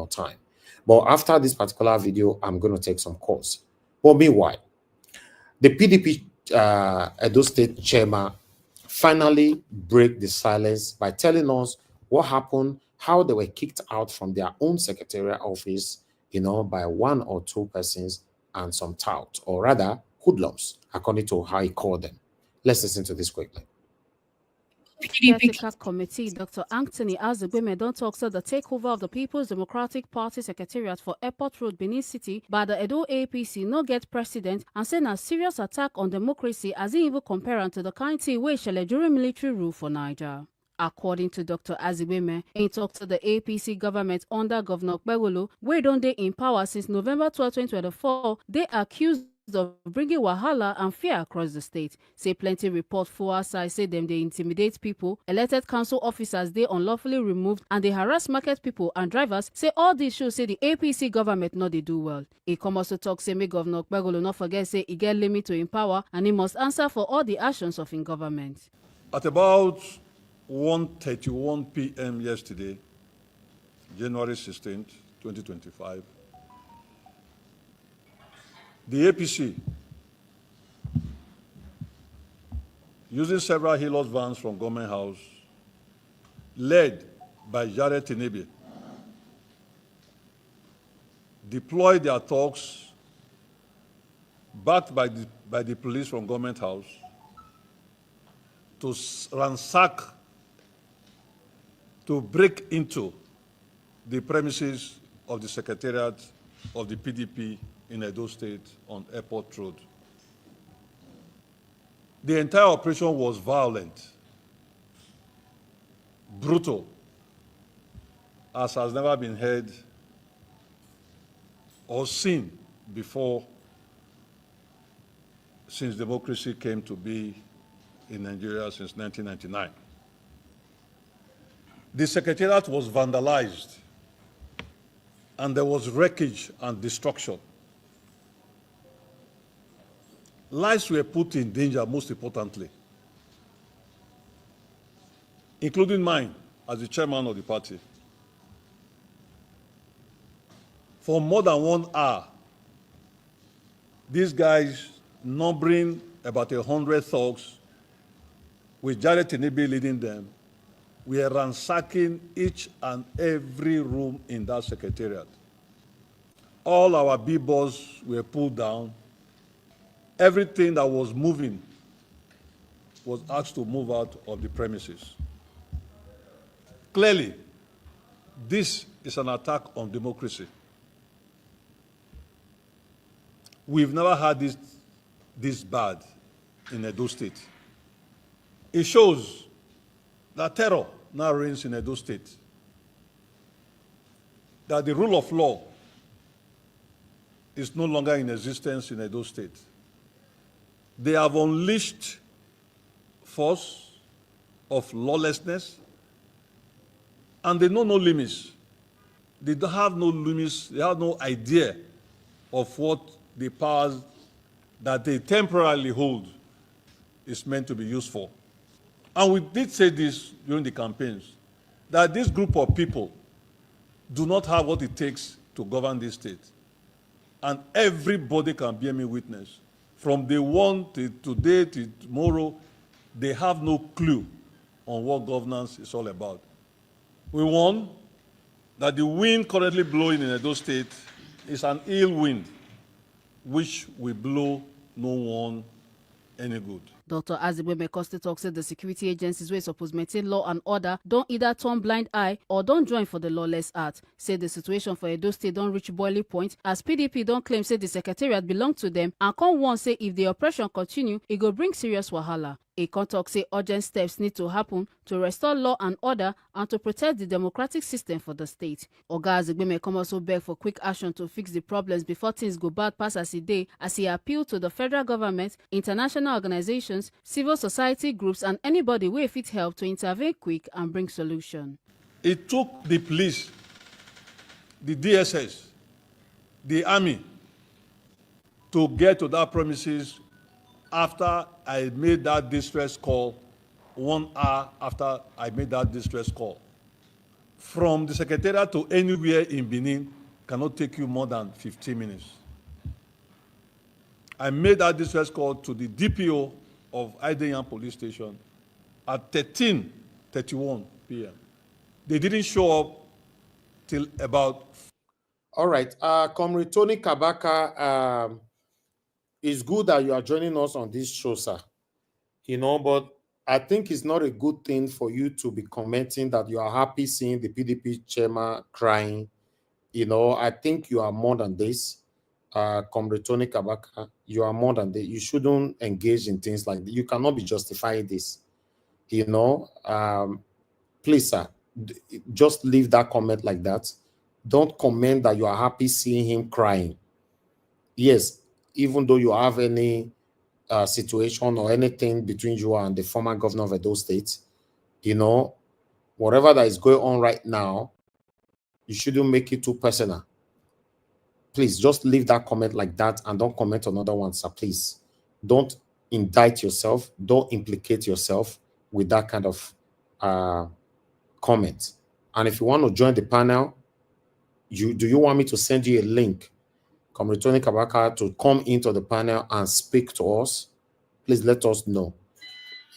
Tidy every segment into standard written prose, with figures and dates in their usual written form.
your time. But after this particular video, I'm going to take some calls. But meanwhile, the PDP Edo State chairman finally break the silence by telling us what happened, how they were kicked out from their own secretarial office, by one or two persons and some tout, or rather hoodlums, according to how he called them. Let's listen to this quickly. Caretaker Committee, Dr. Anthony Azubeme don't talk to the takeover of the People's Democratic Party Secretariat for Airport Road, Benin City by the Edo APC no get president and saying a serious attack on democracy as he even compare to the kind thing wey shele during military rule for NAIJA. According to Dr. Azubeme, he talked to the APC government under Governor Begolo, wey don dey in power since November 12, 2024, they accused of bringing wahala and fear across the state. Say plenty report for outside say them they intimidate people, elected council officers they unlawfully removed, and they harass market people and drivers. Say all these shows say the APC government not they do well. He come also talk say make Governor Begolo not forget say he get limit to in power and he must answer for all the actions of in government. At about 1:31 p.m. yesterday, January 16th, 2025, the APC, using several Hilux vans from Government House, led by Jared Tinebe, deployed their thugs, backed by the police from Government House, to ransack, to break into the premises of the Secretariat of the PDP in Edo State on Airport Road. The entire operation was violent, brutal, as has never been heard or seen before since democracy came to be in Nigeria since 1999. The Secretariat was vandalized and there was wreckage and destruction. Lives were put in danger, most importantly, including mine as the chairman of the party. For more than 1 hour, these guys, numbering about 100 thugs, with Jared Tinebe leading them, were ransacking each and every room in that secretariat. All our billboards were pulled down. Everything that was moving was asked to move out of the premises. Clearly, this is an attack on democracy. We've never had this bad in Edo State. It shows that terror now reigns in Edo State, that the rule of law is no longer in existence in Edo State. They have unleashed force of lawlessness, and they know no limits. They don't have no limits. They have no idea of what the powers that they temporarily hold is meant to be used for. And we did say this during the campaigns, that this group of people do not have what it takes to govern this state. And everybody can bear me witness. From day one to today to tomorrow, they have no clue on what governance is all about. We warn that the wind currently blowing in Edo State is an ill wind, which will blow no one any good. Dr. Azubeme Costa talks that the security agencies were supposed to maintain law and order don't either turn blind eye or don't join for the lawless act. Say the situation for Edo State don't reach boiling point as PDP don't claim say the secretariat belong to them and come one say if the oppression continue, it go bring serious wahala. A talk say urgent steps need to happen to restore law and order and to protect the democratic system for the state. Oga Azubeme come also beg for quick action to fix the problems before things go bad past as a day, as he appealed to the federal government, international organizations, civil society groups and anybody who fit help to intervene quick and bring solution. It took the police, the DSS, the army to get to that premises after I made that distress call, 1 hour after I made that distress call. from the secretariat to anywhere in Benin cannot take you more than 15 minutes. I made that distress call to the DPO of Ideyan police station at 13:31 p.m. They didn't show up till about... All right. Comr Tony Kabaka, it's good that you are joining us on this show, sir. You know, but I think it's not a good thing for you to be commenting that you are happy seeing the PDP chairman crying. You know, I think you are more than this. Comr Tony Kabaka, you are more than that. You shouldn't engage in things like that. You cannot be justifying this. You know, please, sir, just leave that comment like that. Don't comment that you are happy seeing him crying. Yes, even though you have any situation or anything between you and the former governor of Edo State, you know, whatever that is going on right now, you shouldn't make it too personal. Please just leave that comment like that and don't comment on other ones, sir. Please don't indict yourself. Don't implicate yourself with that kind of comment. And if you want to join the panel, do you want me to send you a link, Comr Tony Kabaka, to come into the panel and speak to us? Please let us know.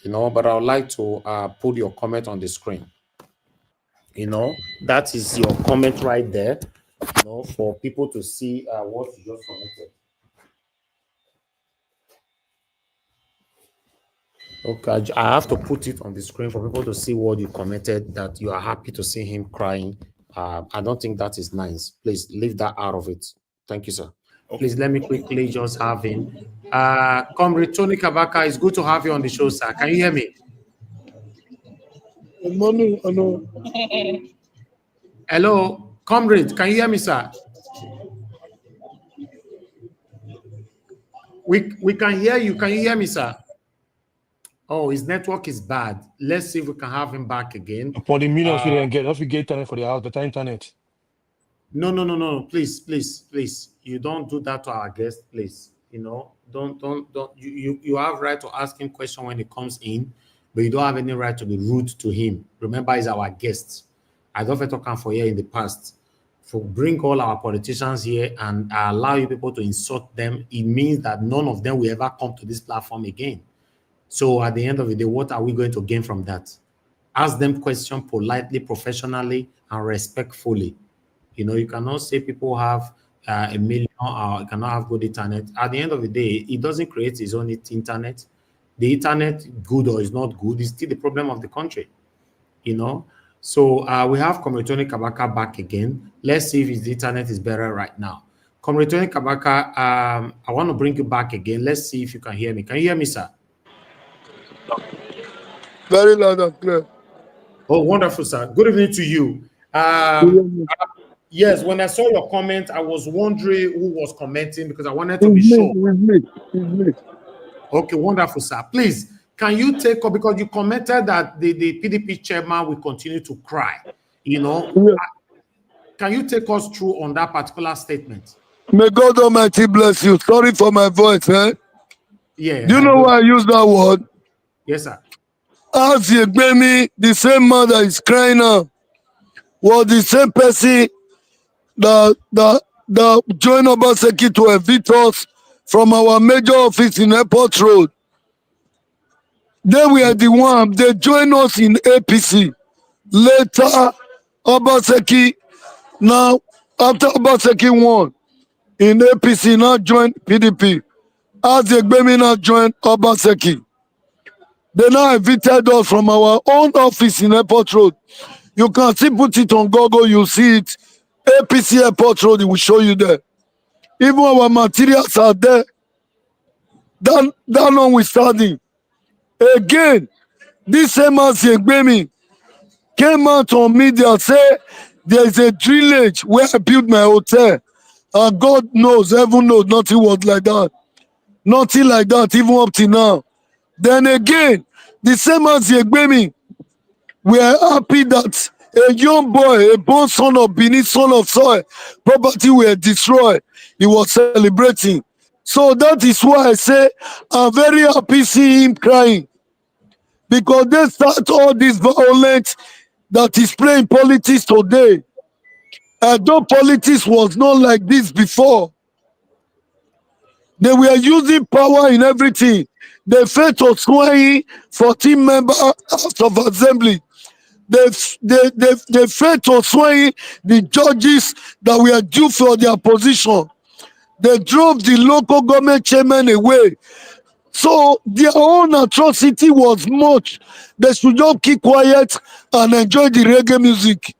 You know, but I would like to put your comment on the screen. You know, that is your comment right there, you know, for people to see what you just commented. Okay, I have to put it on the screen for people to see what you commented, that you are happy to see him crying. I don't think that is nice. Please leave that out of it. Thank you, sir. Okay. Please let me quickly just have him. Comrade Tony Kabaka, it's good to have you on the show, sir. Can you hear me? Good morning. Hello. Hello, comrade. Can you hear me, sir? We can hear you. Can you hear me, sir? Oh, his network is bad. Let's see if we can have him back again. For the millions we didn't get, if we get internet for the house, better internet. No. Please. You don't do that to our guest, please. You know, don't. You have right to ask him question when he comes in, but you don't have any right to be rude to him. Remember, he's our guest. I don't talk for here in the past. For bring all our politicians here and allow you people to insult them, it means that none of them will ever come to this platform again. So at the end of the day, what are we going to gain from that? Ask them questions politely, professionally, and respectfully. You know, you cannot say people have a million or cannot have good internet. At the end of the day, it doesn't create its own internet. The internet, good or is not good, is still the problem of the country. You know, so we have Comr Tony Kabaka back again. Let's see if his internet is better right now. Comr Tony Kabaka, I want to bring you back again. Let's see if you can hear me. Can you hear me, sir? Very loud and clear. Oh, wonderful, sir. Good evening to you. Yes, when I saw your comment, I was wondering who was commenting because I wanted to be sure. It's me. Okay, wonderful, sir. Please, can you take up, because you commented that the PDP chairman will continue to cry, you know? Yeah. Can you take us through on that particular statement? May God Almighty bless you. Sorry for my voice, eh? Yeah. Do you know why I use that word? Yes, sir. As you gave me, the same man that is crying now was the same person that joined Obaseki to evict us from our major office in Airport Road. They were the one, they joined us in APC. Later, Obaseki, now, after Obaseki won in APC, now joined PDP. As the Gbemi now joined Obaseki. They now evicted us from our own office in Airport Road. You can still put it on Google, you see it. APC Airport Road, it will show you there. Even our materials are there. That notwithstanding. Again, this same as Gbemi came out on media, say there is a drillage where I built my hotel. And God knows, heaven knows, nothing was like that. Nothing like that, even up to now. Then again, the same as Gbemi, we are happy that a young boy, a born son of Benin, son of soil, property were destroyed. He was celebrating. So that is why I say I'm very happy seeing him crying. Because they start all this violence that is playing politics today. Though politics was not like this before. They were using power in everything. They failed to swear 14 members House of Assembly. They failed to swear the judges that were due for their position. They drove the local government chairman away. So their own atrocity was much. They should just keep quiet and enjoy the reggae music.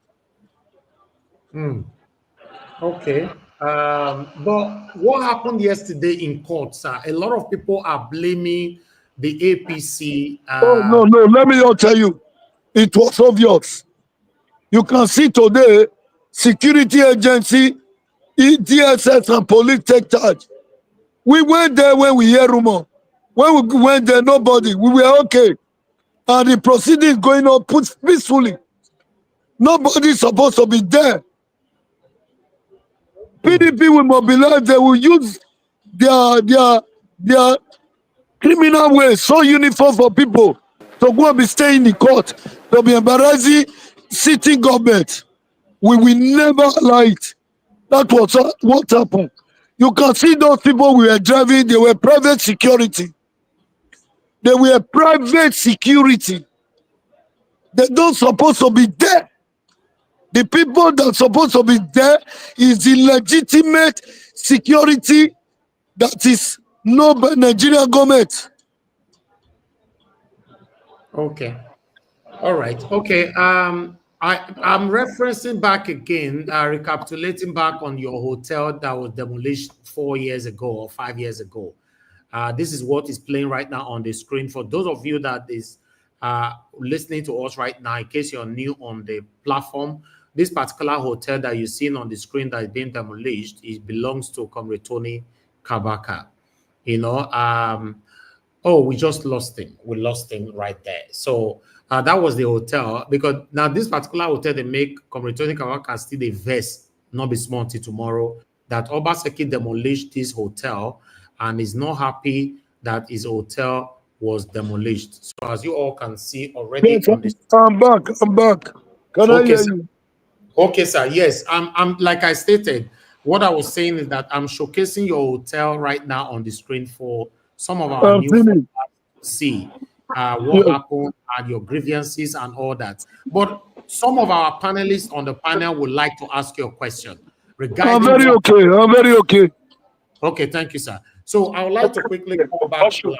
Okay. But what happened yesterday in court, sir? A lot of people are blaming the APC. Oh, no, let me just tell you. It was obvious. You can see today, security agency, DSS and police take charge. We went there when we hear rumor. When we went there, nobody. We were okay. And the proceedings going on peacefully. Nobody is supposed to be there. PDP will mobilize. They will use their criminal ways, so uniform for people to go and be staying in the court, to be embarrassing sitting government. We will never allow it. That was what happened. You can see those people we were driving, they were private security. They were private security. They don't supposed to be there. The people that are supposed to be there is the legitimate security that is not by Nigerian government. Okay. All right. Okay. I'm referencing back again, recapitulating back on your hotel that was demolished 4 years ago or 5 years ago. This is what is playing right now on the screen. For those of you that is listening to us right now, in case you're new on the platform, this particular hotel that you're seeing on the screen that is being demolished, it belongs to Comr Kabaka. You know, oh, we just lost him. We lost him right there. So that was the hotel, because now this particular hotel, they make Comr Kabaka still a vest, not be small until tomorrow, that Obaseki demolished this hotel and is not happy that his hotel was demolished. So as you all can see already, Yes, on this, I'm back. Can I hear you? Okay, sir. Yes, I'm like I stated, what I was saying is that I'm showcasing your hotel right now on the screen for some of our new followers to see what happened and your grievances and all that. But some of our panelists on the panel would like to ask you a question regarding. I'm very okay. Okay, thank you, sir. So I would like to quickly come back to.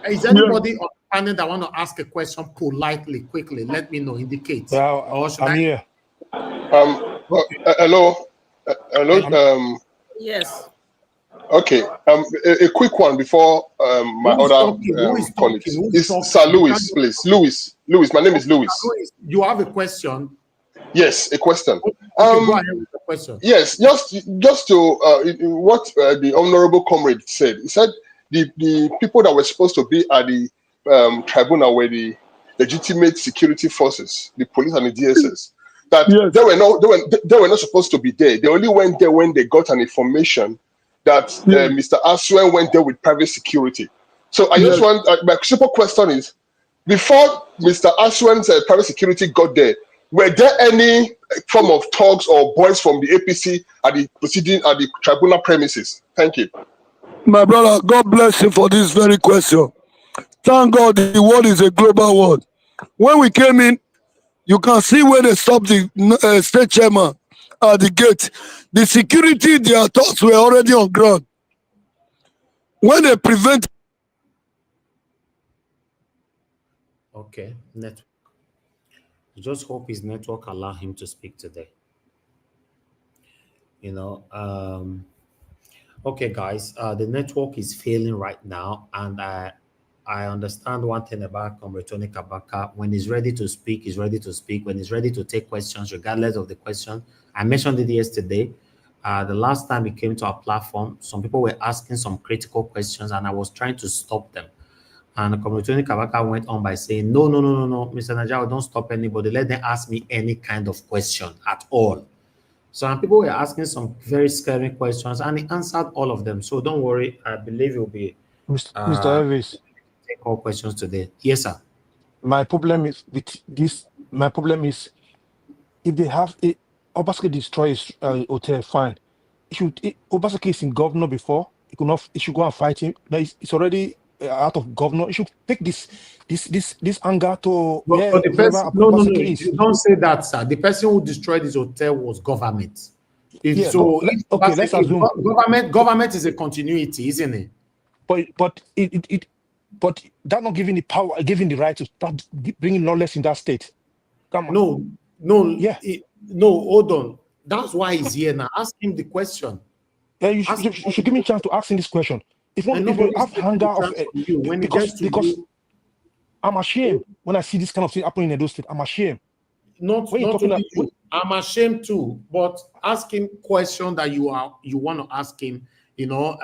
Is anybody on the panel that want to ask a question politely, quickly? Let me know, indicate. Or should I'm here. Hello. Hello. Yes. Okay. A quick one before my other colleagues. Is Sir Louis, please. Louis. My name is Louis. You have a question? Yes, a question. Okay, go ahead with the question. Yes, just to what the honorable comrade said. He said the people that were supposed to be at the tribunal were the legitimate security forces, the police and the DSS. That they were not supposed to be there. They only went there when they got an information that Mr. Aswen went there with private security. So I just want my simple question is: before Mr. Aswen's private security got there, were there any form of thugs or boys from the APC at the proceeding at the tribunal premises? Thank you. My brother, God bless you for this very question. Thank God the world is a global world. When we came in, you can see where they stopped the state chairman at the gate. The security, their thoughts were already on ground. When they prevent. Okay, network. I just hope his network allow him to speak today. You know, okay, guys, the network is failing right now, and I understand one thing about Comr Kabaka. When he's ready to speak, he's ready to speak. When he's ready to take questions, regardless of the question. I mentioned it yesterday. The last time he came to our platform, some people were asking some critical questions, and I was trying to stop them. And Comr Kabaka went on by saying, no, Mr. NAIJA, don't stop anybody. Let them ask me any kind of question at all. So people were asking some very scary questions, and he answered all of them. So don't worry. I believe you'll be... Mr. Elvis. Take all questions today. Yes, sir. My problem is with this. My problem is if they have a Obaseki destroy his hotel, fine. Obaseki is in governor before. He could not. He should go and fight him. Now it's already out of governor. He should take this anger to But the wherever person, no, Obaseki is. you don't say that, sir. The person who destroyed his hotel was government. If Okay, let's assume government is a continuity, isn't it? But but that not giving the power, giving the right to start bringing lawless in that state. Come on. No, hold on. That's why he's here now. Ask him the question. You should give me a chance to ask him this question. If not, if you have anger of because I'm ashamed when I see this kind of thing happening in Edo State. I'm ashamed. Not only you. I'm ashamed too. But ask him question that you want to ask him. You know,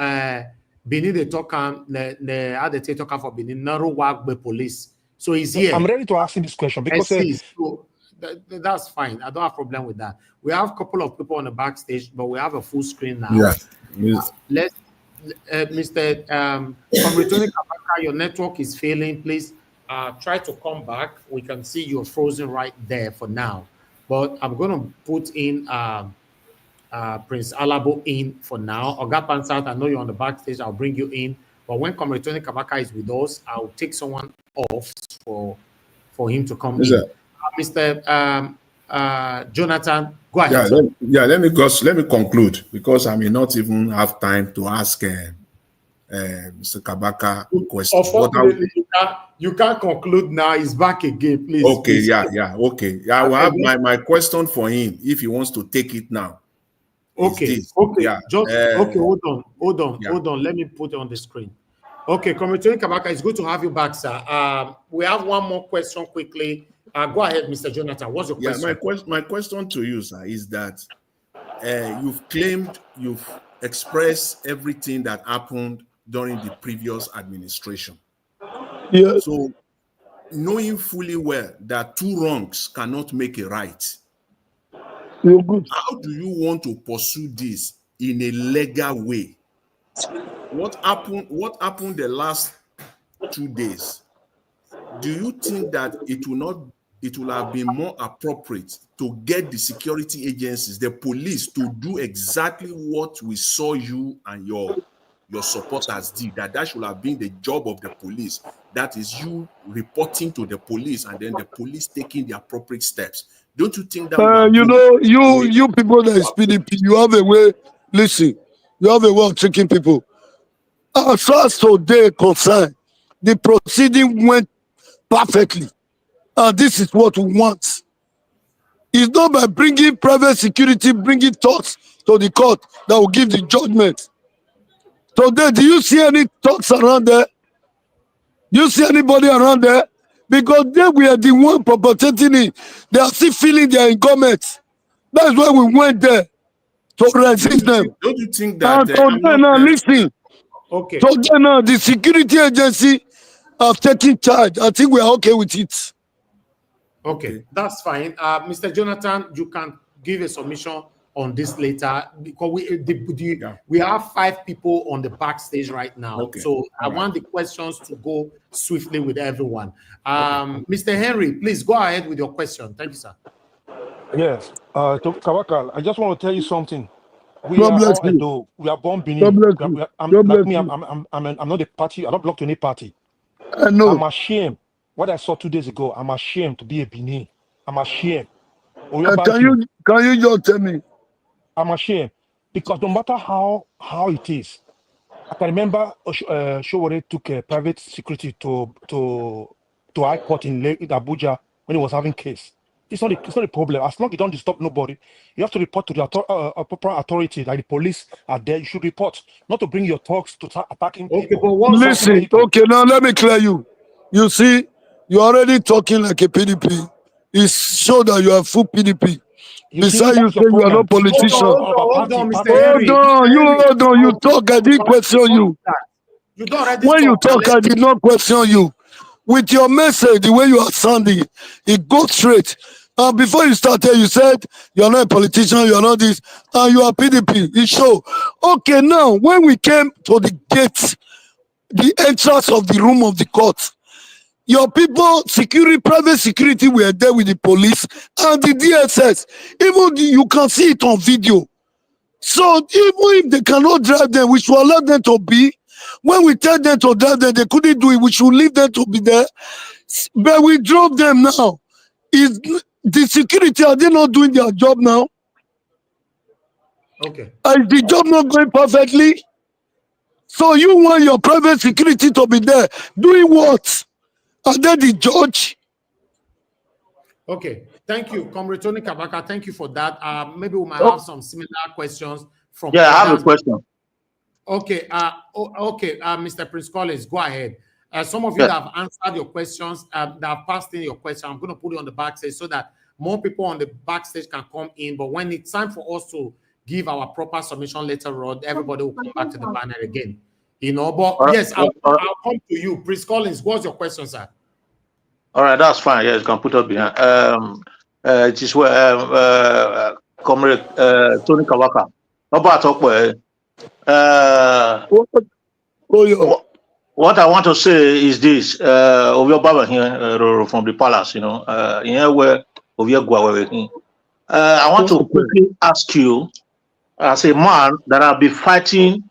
Benin they talk they talk for Benin narrow work by police. So he's here. I'm ready to ask him this question because that's fine. I don't have a problem with that. We have a couple of people on the backstage, but we have a full screen now. Yeah. Let's, Mr. Comr, Kabaka, your network is failing. Please try to come back. We can see you're frozen right there for now. But I'm going to put in Prince Alabo in for now. Oga Pansat, I know you're on the backstage. I'll bring you in. But when Comr Kabaka is with us, I'll take someone off for him to come in. Mr. Jonathan, go ahead. Let me conclude because I may not even have time to ask Mr. Kabaka questions. Unfortunately, you can't conclude now. He's back again, please. Okay, please. Okay. I will have my question for him if he wants to take it now. Okay. Yeah. Hold on. Let me put it on the screen. Okay, Comr Kabaka, it's good to have you back, sir. We have one more question quickly. Go ahead, Mr. Jonathan. What's your question? My question to you, sir, is that you've expressed everything that happened during the previous administration. Yeah. So, knowing fully well that two wrongs cannot make a right, you're good. how do you want to pursue this in a legal way? What happened the last 2 days? Do you think that it will have been more appropriate to get the security agencies, the police, to do exactly what we saw you and your supporters did? That should have been the job of the police. That is you reporting to the police and then the police taking the appropriate steps. Don't you think that? You people that is PDP, you have a way. Listen, you have a way of tricking people. As far as today concerned, the proceeding went perfectly. This is what we want. It's not by bringing private security, bringing thoughts to the court that will give the judgment. Today, do you see any thoughts around there? Do you see anybody around there? Because they were the one perpetrating it. They are still feeling they are in government. That's why we went there to resist them. Don't you think that? Today now, listen. Okay. Today now, the security agency have taken charge. I think we are okay with it. Okay, that's fine. Mr. Jonathan, you can give a submission on this later because we have 5 people on the backstage right now. Okay. So I want the questions to go swiftly with everyone. Mr. Henry, please go ahead with your question. Thank you, sir. Yes. To Kabaka, I just want to tell you something. We are born Benin. I'm not a party. I don't belong to any party. I know. I'm ashamed. What I saw 2 days ago, I'm ashamed to be a Benin. I'm ashamed. Can you just tell me? I'm ashamed because no matter how it is, I can remember Showore took a private security to High Court in Abuja when he was having case. It's not a problem. As long as you don't disturb nobody, you have to report to the proper authority, like the police are there. You should report, not to bring your talks to start attacking people. But listen, okay, now let me clear you. You see, you're already talking like a PDP. It shows that you are full PDP. Besides, you say you are not politician. Hold on, Mr. Henry. Hold on. You talk, I didn't question you. When you talk, I did not question you. With your message, the way you are sounding, it goes straight. Before you started, you said you're not a politician, you're not this, and you are PDP. It shows. Okay, now, when we came to the gate, the entrance of the room of the court, Your people, security, private security were there with the police and the DSS. Even you can see it on video. So even if they cannot drive them, we should allow them to be. When we tell them to drive them, they couldn't do it. We should leave them to be there. But we drove them now. Is the security, are they not doing their job now? Okay. Is the job not going perfectly? So you want your private security to be there doing what? Are they the judge? Okay. Thank you, Comrade Tony Kabaka. Thank you for that. Maybe we might have some similar questions from. Yeah, I have a question. Okay. Mr. Prince Collins, go ahead. Some of you that have answered your questions, that have passed in your question, I'm going to put it on the backstage so that more people on the backstage can come in. But when it's time for us to give our proper submission later on, everybody will come back to the panel again. You know, but yes, I'll come to you. Prince Collins, what's your question, sir? All right, that's fine. Yes, you can put up behind. It is where Comrade Tony Kabaka. What I want to say is this: Ovio Baba here from the palace, you know, here where Ovio Gwa. I want to quickly ask you, as a man that have been fighting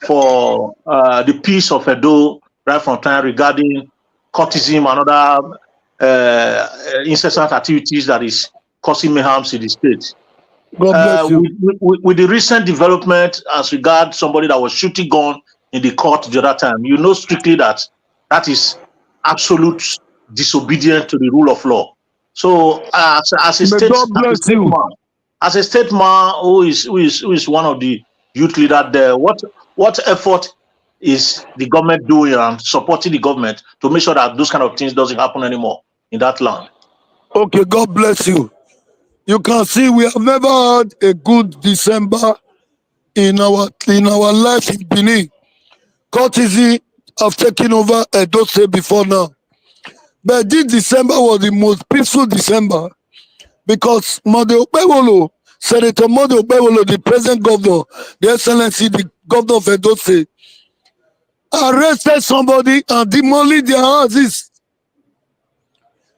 for the peace of Edo right from time regarding cultism and other incessant activities that is causing mayhem in the state. God bless you. With the recent development as regards somebody that was shooting gun in the court the other time, you know strictly that is absolute disobedience to the rule of law. So as a statesman who is one of the youth leaders there, what effort is the government doing and supporting the government to make sure that those kind of things doesn't happen anymore in that land? Okay, God bless you. You can see we have never had a good December in our life in Benin. Courtesy have taken over Edo State before now. But this December was the most peaceful December because Senator Mode Obewolo, the present governor, the Excellency, the governor of Edo State, arrested somebody and demolished their houses.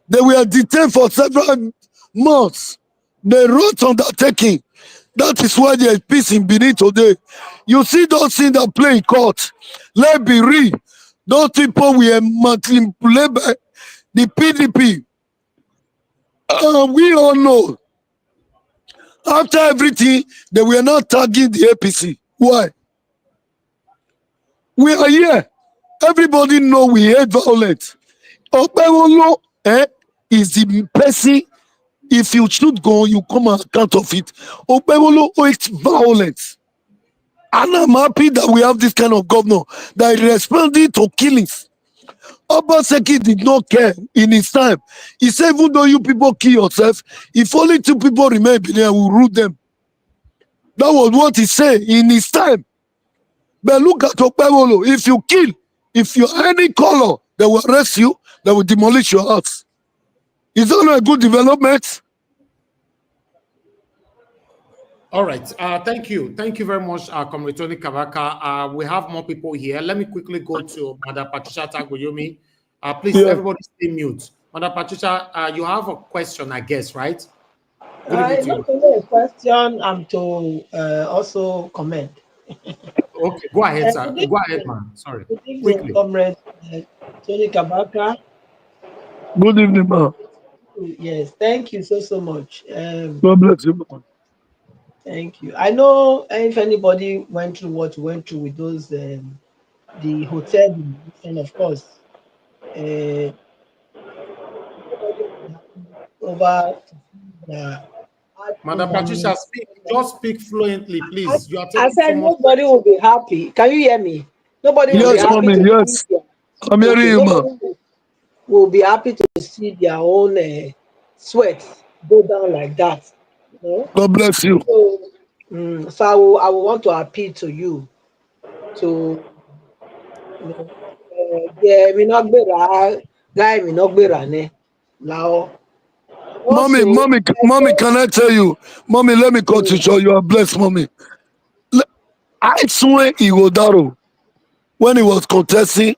They were detained for several months. They wrote undertaking. That is why there is peace in Benin today. You see those things that play in court. Let be real. Those people were manipulated by the PDP. We all know. After everything, they were not tagging the APC. Why? We are here. Everybody know we hate violence. Obewolo is the person. If you should go, you come on account of it. Obewolo hates violence. And I'm happy that we have this kind of governor that is responding to killings. Obaseki did not care in his time. He said, even though you people kill yourself, if only 2 people remain there, we will root them. That was what he said in his time. But look at Obewolo. If you kill, if you're any color, they will arrest you, they will demolish your house. Is that not a good development? All right. Thank you. Thank you very much, Comrade Tony Kabaka. We have more people here. Let me quickly go to Madam Patricia Tagoyomi. Please, everybody stay mute. Madam Patricia, you have a question, I guess, right? Not only a question, I'm to also comment. Okay, go ahead, sir. Go ahead, man. Sorry. Good evening, Comrade Tony Kabaka. Good evening, man. Yes, thank you so much. God bless you, man. Thank you. I know if anybody went through what you went through with those, the hotel, and of course, over. Madam Patricia, just speak fluently, please. I said nobody will be happy. Can you hear me? Nobody will be happy. Yes, I'm hearing you, man. Will be happy to see their own sweat go down like that. You know? God bless you. So I will want to appeal to you to now. Mommy, can I tell you? Mommy, let me cut you short. You are blessed, mommy. I swear Igodaro, when he was contesting,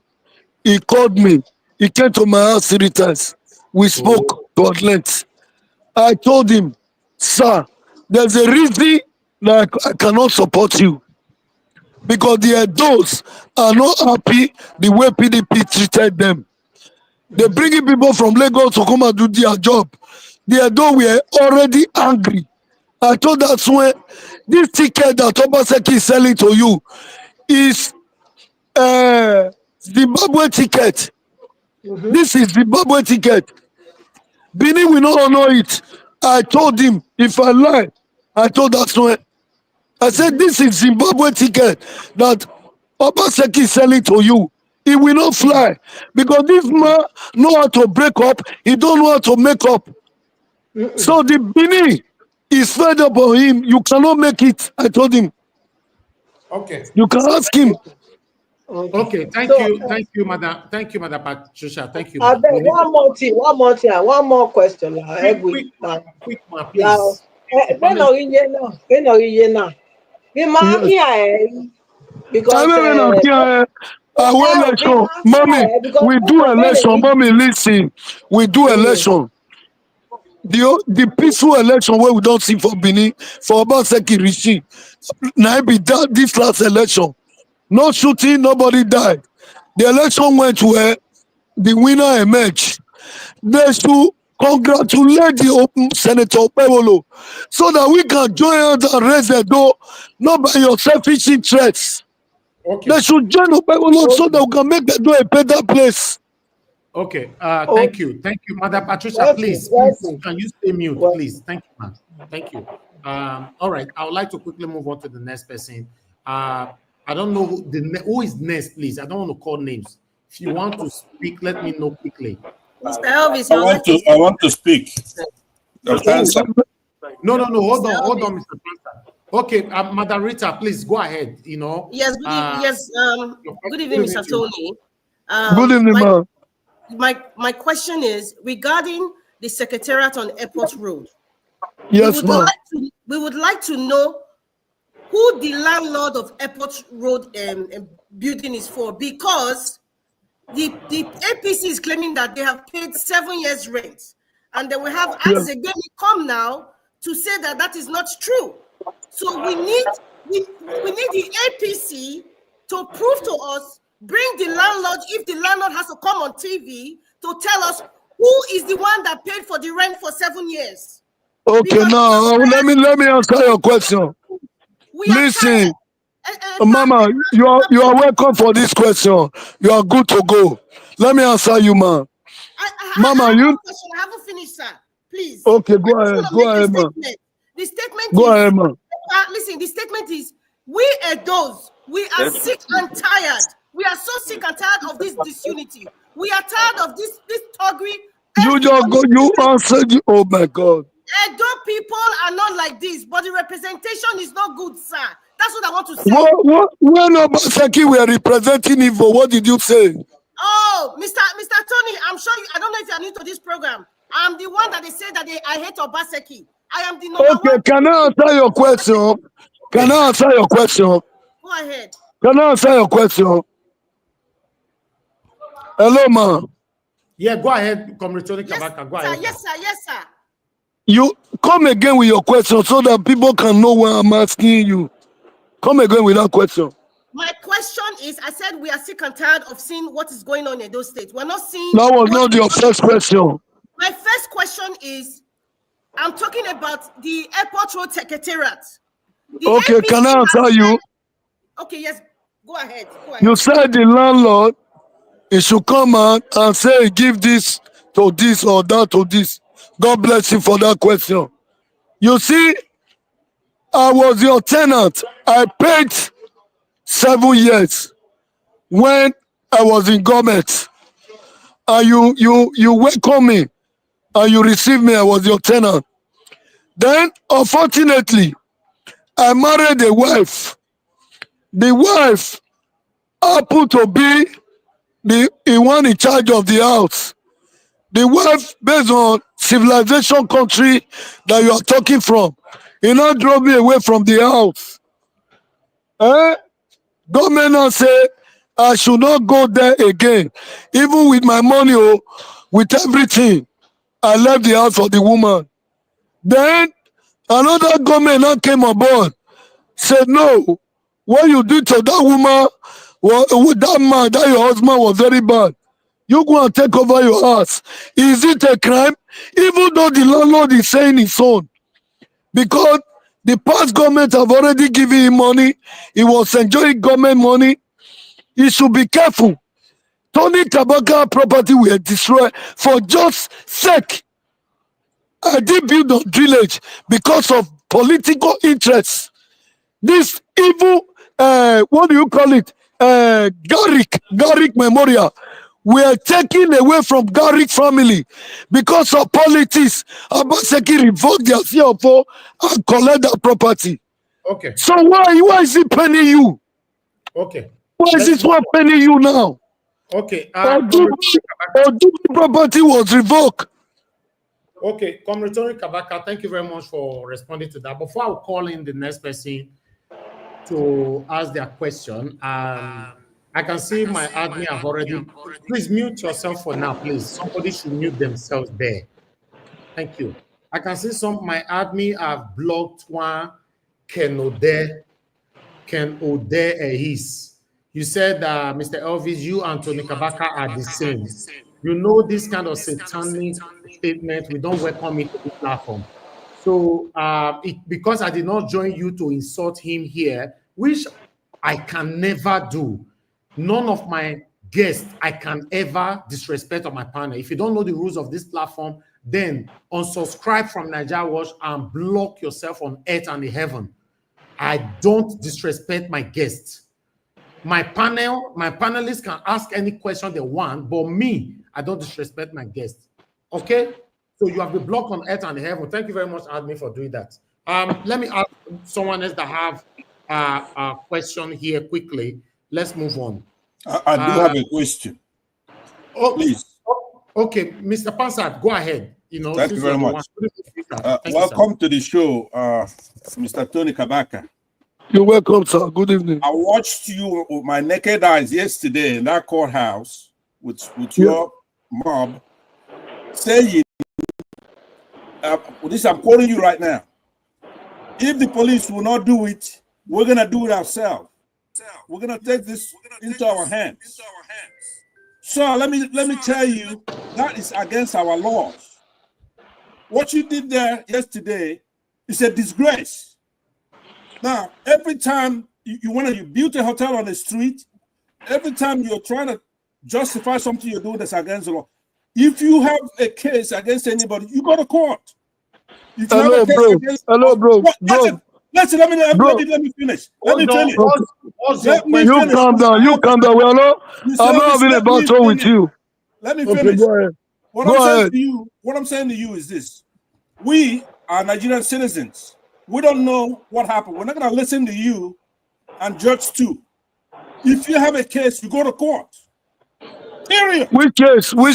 he called me. He came to my house 3 times. We spoke to at length. I told him, sir, there's a reason that I cannot support you. Because the those are not happy the way PDP treated them. They bringing people from Lagos to come and do their job. The Edo were already angry. I told that's when this ticket that Obaseki is selling to you is Zimbabwe ticket. This is Zimbabwe ticket. Benin will not honor it. I told him, if I lie, I told that's when I said, this is Zimbabwe ticket that Obaseki is selling to you. It will not fly because this man know how to break up. He don't know how to make up. So the Benin is fed up on him. You cannot make it. I told him. Okay. You can ask him. Okay. Thank you, Madam. Thank you, Madam Patricia. Thank you. One more thing. One more question. Quick, please. Because mommy, we do election. Mommy, listen. We do election. The peaceful election where we don't see for Benin, for Obaseki Rishi. Now be that this last election. No shooting, nobody died. The election went where the winner emerged. They should congratulate the Senator Pevolo so that we can join hands and raise the door, not by your selfish interests. Okay. They should join Pevolo so that we can make the door a better place. Okay. Thank you, Madam Patricia. Please, can you stay mute, please? Thank you, ma'am. Thank you. All right. I would like to quickly move on to the next person. I don't know who is next, please. I don't want to call names. If you want to speak, let me know quickly. Mr. Elvis, I want to speak. No. Hold on, Mr. Pastor. Okay, Madam Rita, please go ahead. Yes, good evening, Mr. Tony. Good evening, ma'am. My question is regarding the Secretariat on Airport Road. Yes, ma'am. We would like to know who the landlord of Airport Road building is for, because the APC is claiming that they have paid 7 years rent, and then we have again come now to say that that is not true. So we need the APC to prove to us, bring the landlord, if the landlord has to come on TV to tell us who is the one that paid for the rent for 7 years. Okay, Because now let me answer your question. Listen, Mama, you are welcome for this question. You are good to go. Let me answer you, man. Mama, I haven't finished, sir. Please. Okay, go ahead, man. The statement go ahead, man. Listen, the statement is, we are those. We are sick and tired. We are so sick and tired of this disunity. We are tired of this thuggery. You just go. You answered. Oh my God. Edo people are not like this, but the representation is not good, sir. That's what I want to say. When Obaseki were representing Igbo, what did you say? Oh, Mr. Tony, I'm sure I don't know if you are new to this program. I'm the one that they say that I hate Obaseki. I am the number one. Can I answer your question? Can I answer your question? Go ahead. Can I answer your question? Hello, ma. Yeah, go ahead, Comr. Kabaka. Go ahead. Yes, sir. You come again with your question so that people can know what I'm asking you. Come again with that question. My question is, I said we are sick and tired of seeing what is going on in those states. We're not seeing. That was not your first question. My first question is, I'm talking about the Airport Road Secretariat. Okay, can I answer you? Okay, yes. Go ahead. You said the landlord, he should come out and say, give this to this or that to this. God bless you for that question. You see, I was your tenant. I paid 7 years when I was in government. And you welcome me and you receive me. I was your tenant. Then, unfortunately, I married a wife. The wife happened to be the one in charge of the house. The wife, based on civilization country that you are talking from, he now drove me away from the house. Government now say I should not go there again. Even with my money, oh, with everything, I left the house for the woman. Then another government now came aboard, said, no, what you did to that woman, with that man, that your husband was very bad. You go and take over your house. Is it a crime? Even though the landlord is saying his own. Because the past government have already given him money. He was enjoying government money. He should be careful. Tony Kabaka property will destroy for just sake. I did build a village because of political interests. This evil, what do you call it? Garrick Memorial. We are taken away from Garrick family because of politics. Abaseki revoked their CFO and collect that property. Okay. So why is it paying you? Okay. Why is this one paying you now? Okay. Odubi property was revoked. Okay, Comr Kabaka, thank you very much for responding to that. Before I call in the next person to ask their question, I can see my admin have already. Please mute yourself for now, please. Somebody should mute themselves there. Thank you. I can see my admin have blocked one Ken Ode Ehis. You said, Mr. Elvis, you and Tony Kabaka are the same. You know this kind of satanic statement, we don't welcome it to the platform. So because I did not join you to insult him here, which I can never do. None of my guests I can ever disrespect on my panel. If you don't know the rules of this platform, then unsubscribe from NAIJA Watch and block yourself on earth and in heaven. I don't disrespect my guests. My panelists can ask any question they want, but me, I don't disrespect my guests. Okay? So you have been blocked on earth and in heaven. Thank you very much, admin, for doing that. Let me ask someone else that have a question here quickly. Let's move on. I do have a question. Please. Okay, Mr. Pansat, go ahead. Thank you very much. Welcome to the show, Mr. Tony Kabaka. You're welcome, sir. Good evening. I watched you with my naked eyes yesterday in that courthouse with your mob saying, this I'm quoting you right now. If the police will not do it, we're going to do it ourselves. We're going to take this into our hands. So let me tell you, that is against our laws. What you did there yesterday is a disgrace. Now, every time you build a hotel on the street, every time you're trying to justify something you're doing that's against the law, if you have a case against anybody, you go to court. Hello, bro. Listen, let me finish. Let me finish. You calm down. I'm not having a battle with you. Let me finish. Go ahead. What I'm saying to you is this. We are Nigerian citizens. We don't know what happened. We're not going to listen to you and judge too. If you have a case, you go to court. Period. Which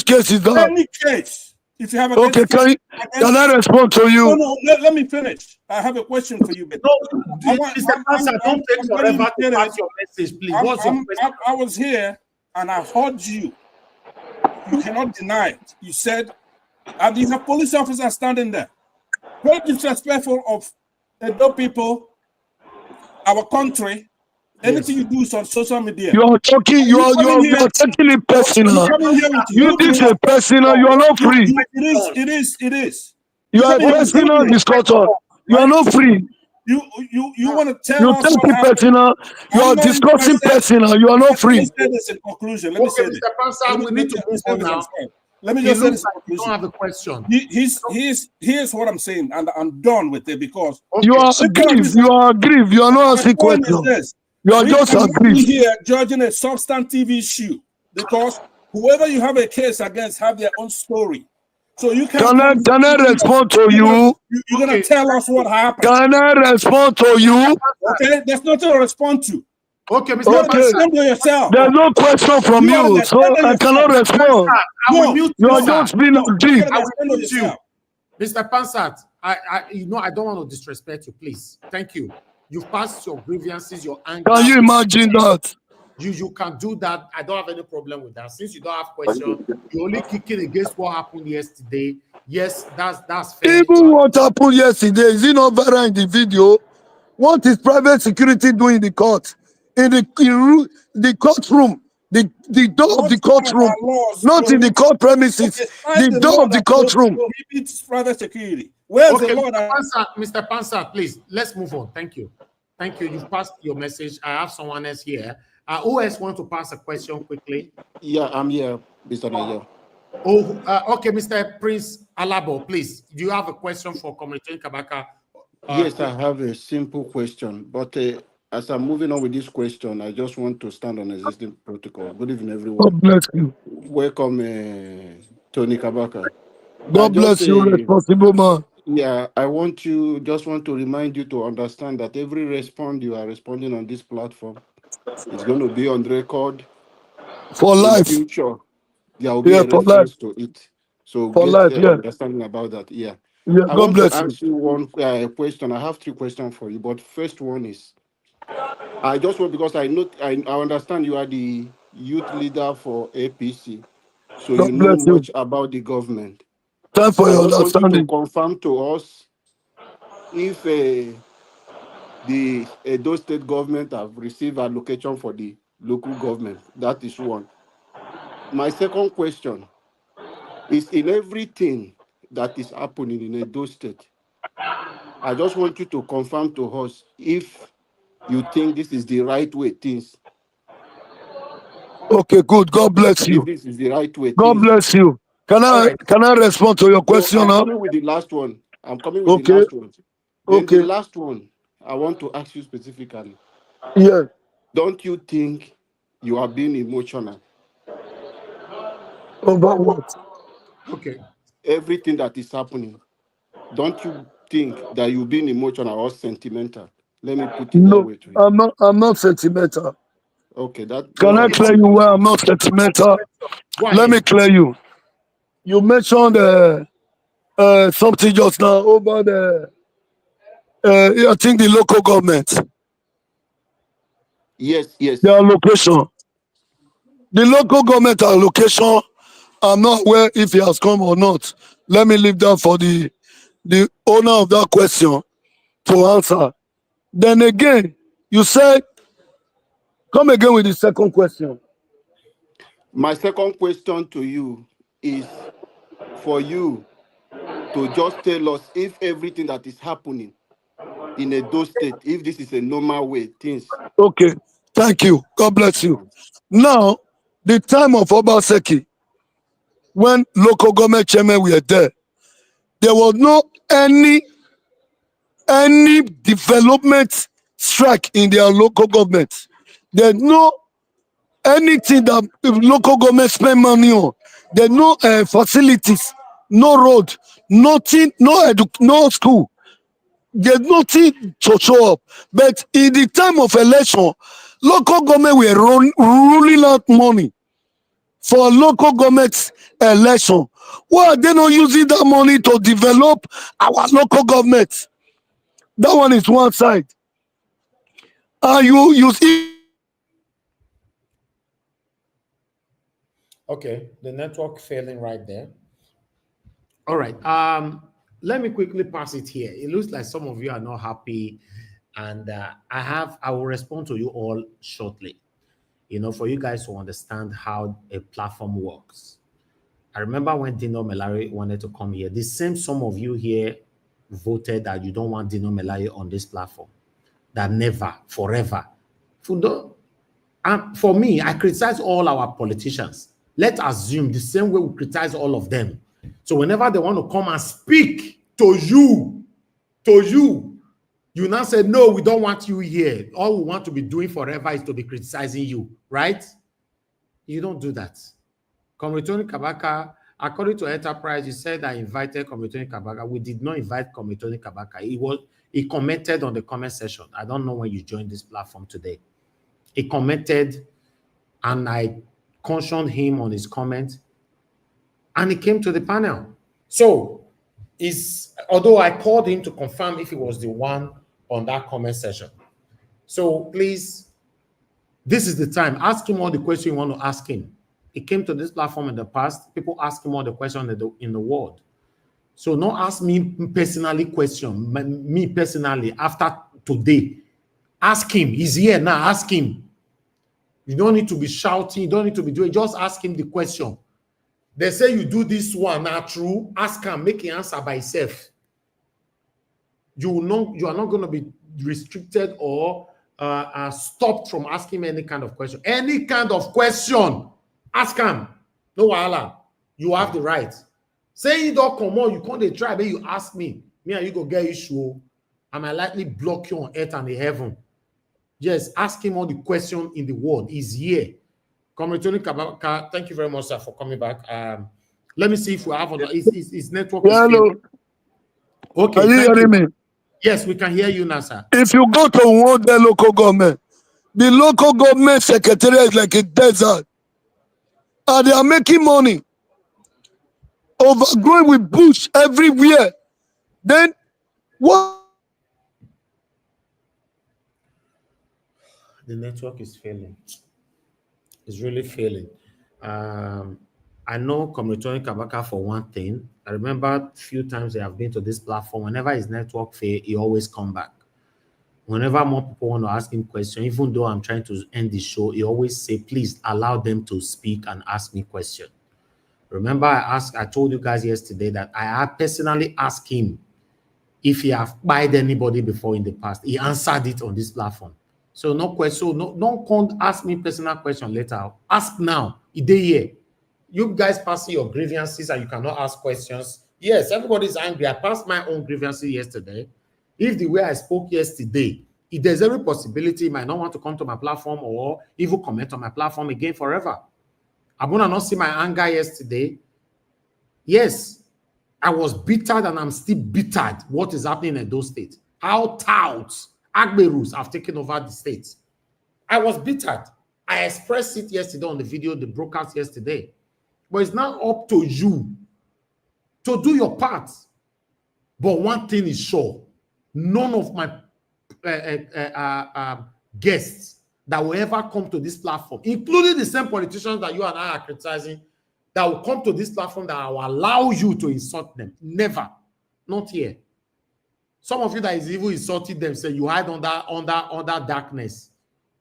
case is that? Any case. If you have a okay, case, can I respond to you? No, let me finish. I have a question for you. Mr. Pastor, don't take forever to pass your message, please. What's your question? I was here and I heard you. You cannot deny it. You said, and you have police officers standing there. Very disrespectful of the people, our country. Anything you do is on social media. You are taking it personal. You did it personal. You are not free. It is. You are a personal discussion. You are not free. You want to tell us what happened? Personal. You are discussing personal. You are not free. Let me say this in conclusion. Let me say this. Mr. Pansa, we need to move on now. Let me just say this. You don't have a question. Here's what I'm saying, and I'm done with it because you are aggrieved. You are not asking questions. You are just aggrieved. Here judging a substantive issue because whoever you have a case against have their own story. So you can I respond to you? You're gonna tell us what happened. Can I respond to you? Okay, there's nothing to respond to. Okay, Mr. Respond to yourself. There's no question from you, so I cannot respond. You are just being aggrieved. I will mute you. Mr. Pansat, I don't want to disrespect you, please. Thank you. You've passed your grievances, your anger. Can you imagine that? you can do that. I don't have any problem with that. Since you don't have questions, you're only kicking against what happened yesterday. Yes, that's fair. Even what happened yesterday, is it not viral in the video? What is private security doing in the court? In the courtroom, the door of the courtroom, not in the court premises, the door of the courtroom. Prohibits private security. Where's Okay, the law that Mr. Pansa, please, let's move on. Thank you. Thank you. You've passed your message. I have someone else here. Who else want to pass a question quickly? Yeah, I'm here, Mr. NAIJA. Oh, okay, Mr. Prince Alabo, please. Do you have a question for Comr Kabaka? Yes, I have a simple question, but as I'm moving on with this question, I just want to stand on existing protocol. Good evening, everyone. God bless you. Welcome, Tony Kabaka. God bless you, responsible man. Yeah, I just want to remind you to understand that every response you are responding on this platform is going to be on record for life. In future, there will be a reference to it. So for life, understanding about that. Yeah. I God bless want to ask you one question. I have 3 questions for you, but first one is, I just want, because I understand you are the youth leader for APC, so God you know bless much you. about the government. Time for your I just want you to understanding. confirm to us if the Edo State government have received allocation for the local government. That is one. My second question is, in everything that is happening in Edo State, I just want you to confirm to us if you think this is the right way things. Okay, good. God bless you. If this is the right way God things. bless you. Can I respond to your question? I'm coming with the last one. The last one. Then the last one, I want to ask you specifically. Yeah. Don't you think you are being emotional? About what? Okay. Everything that is happening, don't you think that you're being emotional or sentimental? Let me put it that way to you. I'm not sentimental. Okay, Can I clear you where I'm not sentimental? Let me clear you. You mentioned something just now over I think the local government. Yes. The allocation. The local government allocation, I'm not aware if it has come or not. Let me leave that for the owner of that question to answer. Then again, you said, come again with the second question. My second question to you is for you to just tell us if everything that is happening in Edo State, if this is a normal way, things. Okay, thank you. God bless you. Now, the time of Obaseki, when local government chairmen were there was no any development strike in their local government. There's no anything that local government spend money on. There's no facilities, no road, nothing, no school. There's nothing to show up. But in the time of election, local government were ruling out money for local government election. Why are they not using that money to develop our local government? That one is one side. You see. Okay, the network failing right there. All right. Let me quickly pass it here. It looks like some of you are not happy, and I will respond to you all shortly. For you guys to understand how a platform works. I remember when Dino Melari wanted to come here. The same some of you here voted that you don't want Dino Melari on this platform. That never, forever. For me, I criticize all our politicians. Let's assume the same way we criticize all of them. So whenever they want to come and speak to you, you now say, no, we don't want you here. All we want to be doing forever is to be criticizing you, right? You don't do that. Comr Kabaka, according to Enterprise, you said I invited Comr Kabaka. We did not invite Comr Kabaka. He commented on the comment section. I don't know when you joined this platform today. He commented, and I cautioned him on his comment, and he came to the panel. So, although I called him to confirm if he was the one on that comment section. So please, This is the time. Ask him all the questions you want to ask him. He came to this platform in the past. People ask him all the questions in the world. So don't ask me personally question. Me personally, after today, ask him. He's here now. Ask him. You don't need to be shouting. You don't need to be doing. Just ask him the question. They say you do this one, not true. Ask him. Make him answer by himself. You are not going to be restricted or stopped from asking any kind of question. Any kind of question, ask him. No wahala. You have the right. Say you don't come on, you can't try, but you ask me. Me and you go get issue. I might likely block you on earth and the heaven. Just ask him all the question in the world. He's here. Comr Kabaka, thank you very much, sir, for coming back. Let me see if we have his network. Hello. Okay. Are you hearing me? Yes, we can hear you now, sir. If you go to one the local government, the local government secretariat is like a desert. And they are making money. Overgrowing with bush everywhere. Then what? The network is failing. It's really failing. I know Comr Kabaka for one thing. I remember a few times I have been to this platform. Whenever his network fails, he always come back. Whenever more people want to ask him questions, even though I'm trying to end the show, he always say, please allow them to speak and ask me questions. Remember, I told you guys yesterday that I have personally asked him if he have buyed anybody before in the past. He answered it on this platform. So no question, don't come ask me personal question later. Ask now. It's here. You guys passing your grievances and you cannot ask questions. Yes, everybody's angry. I passed my own grievances yesterday. If the way I spoke yesterday, if there's every possibility, he might not want to come to my platform or even comment on my platform again forever. I'm gonna not see my anger yesterday. Yes, I was bittered and I'm still bittered. What is happening in those states? How touts, Agberus have taken over the states. I was bittered. I expressed it yesterday on the video, the broadcast yesterday. But it's now up to you to do your part. But one thing is sure, none of my guests that will ever come to this platform, including the same politicians that you and I are criticizing, that will come to this platform that will allow you to insult them. Never. Not here. Some of you that is even insulting them say you hide under darkness.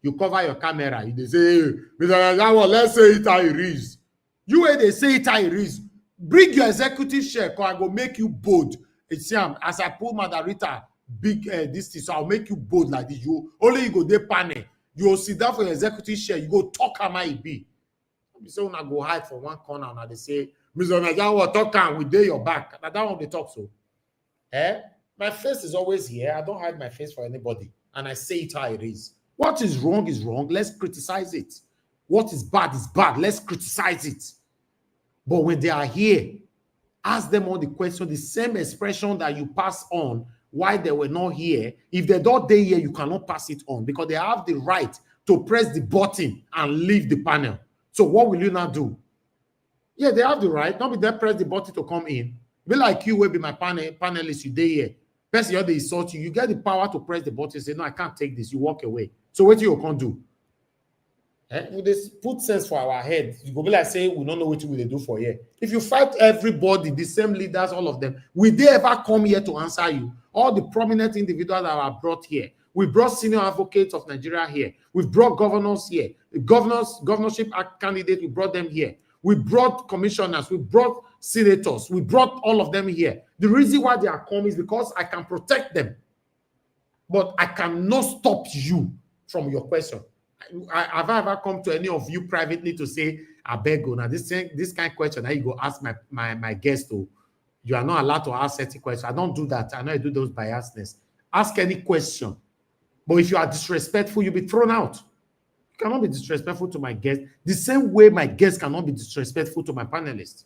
You cover your camera. They say, hey, Mr. Najawa, let's say it how it is. You where they say it how it is. Bring your executive share, because I go make you bold. It's as I pull Madarita big this thing, so I'll make you bold like this. You only you go there panel. You will sit down for your executive share. You go talk how might be. So when I go hide for one corner and they say, Mr. Najawa, talk and we dare your back. Now that one they talk so. My face is always here. I don't hide my face for anybody. And I say it how it is. What is wrong is wrong. Let's criticize it. What is bad. Let's criticize it. But when they are here, ask them all the questions, the same expression that you pass on why they were not here. If they're not there here, you cannot pass it on because they have the right to press the button and leave the panel. So what will you not do? Yeah, they have the right. Not be there press the button to come in. Be like you will be my panelist, you there here. Person you they insult you. You get the power to press the button, say, no, I can't take this. You walk away. So what you can't do? We just put sense for our head. You go be like say we don't know what we do for here. If you fight everybody, the same leaders, all of them, will they ever come here to answer you? All the prominent individuals that are brought here. We brought senior advocates of Nigeria here. We've brought governors here. The governorship candidates, we brought them here. We brought commissioners, we brought senators, we brought all of them here. The reason why they are coming is because I can protect them. But I cannot stop you from your question. Have I ever come to any of you privately to say, I beg you, now this kind of question, now you go ask my guest, you are not allowed to ask certain questions. I don't do that. I know I do those biasness. Ask any question. But if you are disrespectful, you'll be thrown out. You cannot be disrespectful to my guest. The same way my guest cannot be disrespectful to my panelists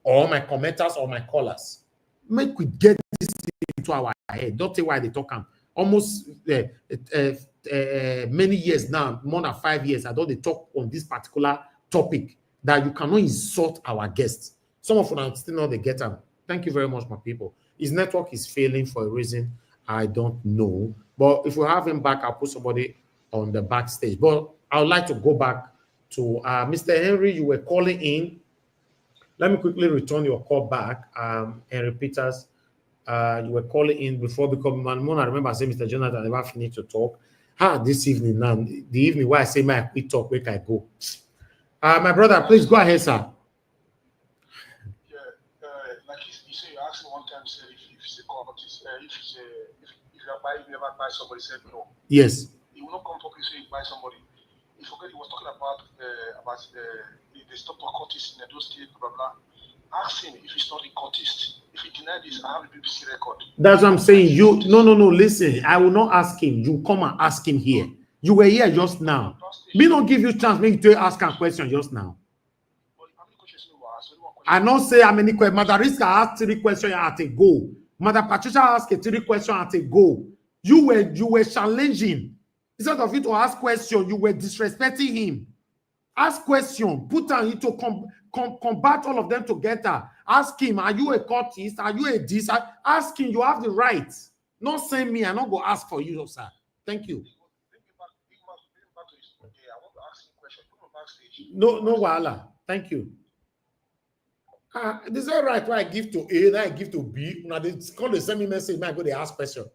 or my commenters or my callers. Make we get this into our head. Don't say why they talk. Almost many years now, more than 5 years, I don't talk on this particular topic that you cannot insult our guests. Some of them still not they get them. Thank you very much, my people. His network is failing for a reason I don't know. But if we have him back, I'll put somebody on the backstage. But I would like to go back to Mr. Henry. You were calling in. Let me quickly return your call back. Henry Peters, you were calling in before becoming man. I remember saying Mr. Jonathan never finished to talk. This evening now, the evening where I say my quick talk, where I go. My brother, please go ahead, sir. Yeah, like you say, you asked me one time, say if it's a commodity, if you are buying, you never buy somebody, said no. Yes. You will not come talk and say you buy somebody. You forget he was talking about the stop of cultists in those states, blah blah. Ask him if he's not a cultist. If he denied this, I have a BBC record. That's what I'm saying. You no. Listen, I will not ask him. You come and ask him here. You were here just now. Me not give you chance. Make you ask a question just now. I not say how many questions. Mother Riska asked 3 questions at a go. Mother Patricia asked 3 questions at a go. You were challenging. Instead of you to ask question, you were disrespecting him. Ask question. Put on you to combat all of them together. Ask him, are you a cultist? Are you a this? Ask him, you have the right. Not say me, I'm not going to ask for you, sir. Thank you. No, wahala. Thank you. This is all right. Why I give to A, then I give to B. Now they call the same message. I go they ask question.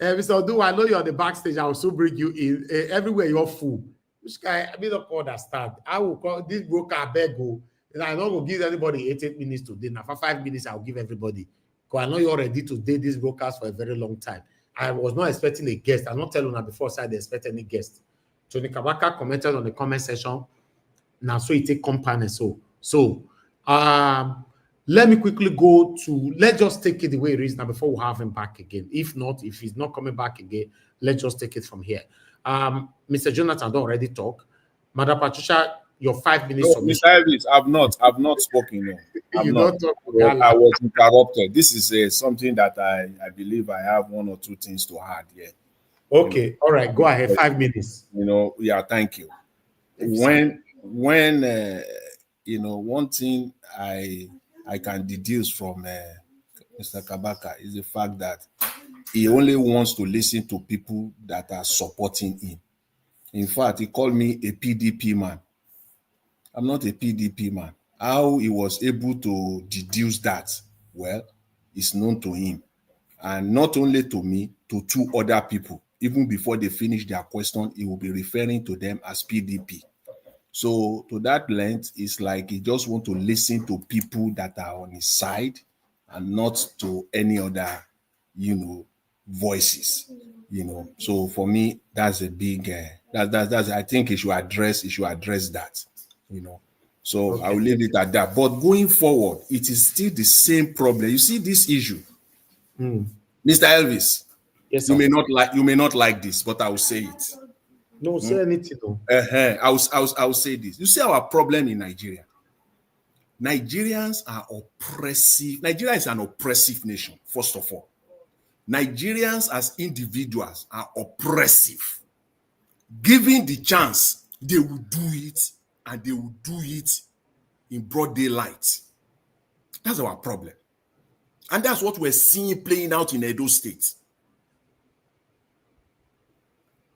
Mr. Odu, I know you're on the backstage. I will still bring you in. Everywhere you're full. Which guy? I don't understand. I will call this broker. I beg go. And I don't go give anybody 8 minutes today. Now for 5 minutes, I'll give everybody. Because I know you're ready to date these brokers for a very long time. I was not expecting a guest. I'm not telling her before I said I expect any guest. Tony Kabaka commented on the comment section. Now, so it take company. So, let me quickly go to, let's just take it the way it is now before we have him back again. If not, if he's not coming back again, let's just take it from here. Mr. Jonathan, don't already talk. Madam Patricia, your 5 minutes. No, Mr. Elvis, I've not spoken. No. I was interrupted. This is something that I believe I have 1 or 2 things to add here. Okay, all right, go ahead. 5 minutes. Yeah, thank you. When one thing I can deduce from Mr. Kabaka is the fact that he only wants to listen to people that are supporting him. In fact, he called me a PDP man. I'm not a PDP man. How he was able to deduce that, well, is known to him. And not only to me, to 2 other people. Even before they finish their question, he will be referring to them as PDP. So to that length, it's like he just want to listen to people that are on his side and not to any other, voices. So for me, that's a big. That's I think he should address that. So okay. I will leave it at that. But going forward, it is still the same problem. You see this issue, Mr. Elvis. Yes, you may not like this, but I will say it. No, say anything. No. I will say this. You see our problem in Nigeria. Nigerians are oppressive. Nigeria is an oppressive nation, first of all. Nigerians as individuals are oppressive. Given the chance, they will do it, and they will do it in broad daylight. That's our problem. And that's what we're seeing playing out in Edo State.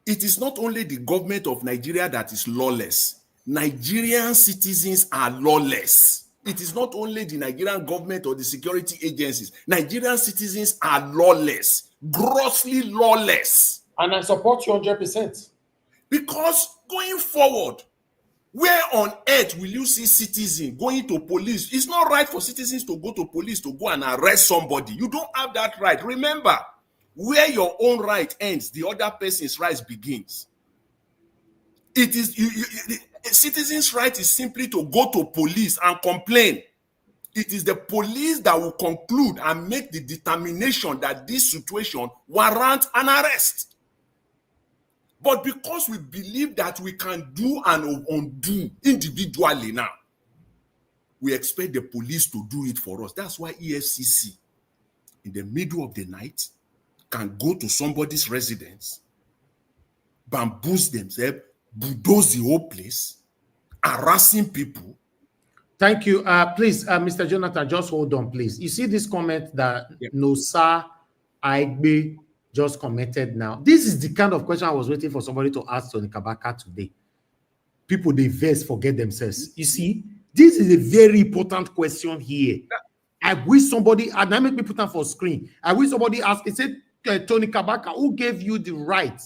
It is not only the government of Nigeria that is lawless. Nigerian citizens are lawless. It is not only the Nigerian government or the security agencies. Nigerian citizens are lawless, grossly lawless. And I support you 100%. Because going forward, where on earth will you see citizens going to police? It's not right for citizens to go to police to go and arrest somebody. You don't have that right. Remember, where your own right ends, the other person's right begins. It is a citizen's right is simply to go to police and complain. It is the police that will conclude and make the determination that this situation warrants an arrest. But because we believe that we can do and undo individually now, we expect the police to do it for us. That's why EFCC, in the middle of the night, can go to somebody's residence, bamboozle themselves, bulldoze the whole place, harassing people. Thank you. Please, Mr. Jonathan, just hold on, please. You see this comment that Nosa Aigbe just commented now. This is the kind of question I was waiting for somebody to ask Tony Kabaka today. People, they verse forget themselves. You see, this is a very important question here. I wish somebody, and I make me put them for screen. I wish somebody asked, it said, Tony Kabaka, who gave you the right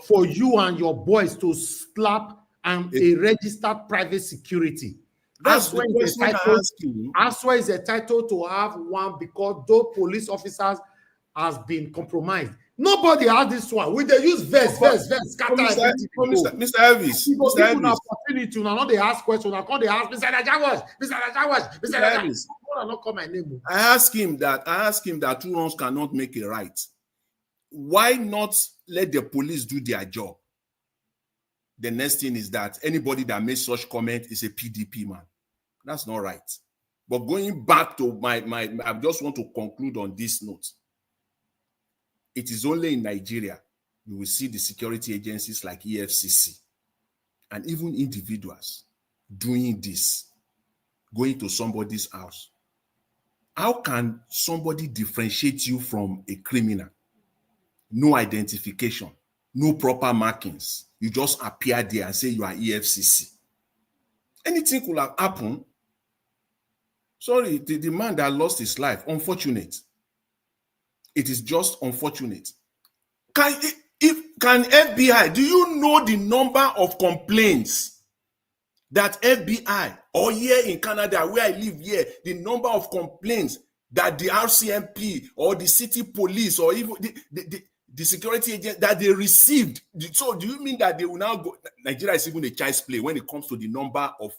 for you and your boys to slap a registered private security? That's the question I ask you. ASWA is entitled to have one because those police officers has been compromised. Nobody has this one. We they use verse, scatter everything. Mr. Elvis, People have opportunity now. They ask questions. Now they ask Mr. Elvis. Not call my name. I ask him that two wrongs cannot make a right. Why not let the police do their job? The next thing is that anybody that makes such comment is a PDP man. That's not right. But going back to my I just want to conclude on this note. It is only in Nigeria you will see the security agencies like EFCC and even individuals doing this, going to somebody's house. How can somebody differentiate you from a criminal? No identification, no proper markings. You just appear there and say you are EFCC. Anything could have happened. Sorry, the man that lost his life, unfortunate. It is just unfortunate. Can FBI, do you know the number of complaints that FBI, or here in Canada, where I live here, the number of complaints that the RCMP or the city police or even the security agent that they received? So do you mean that they will now go? Nigeria is even a child's play when it comes to the number of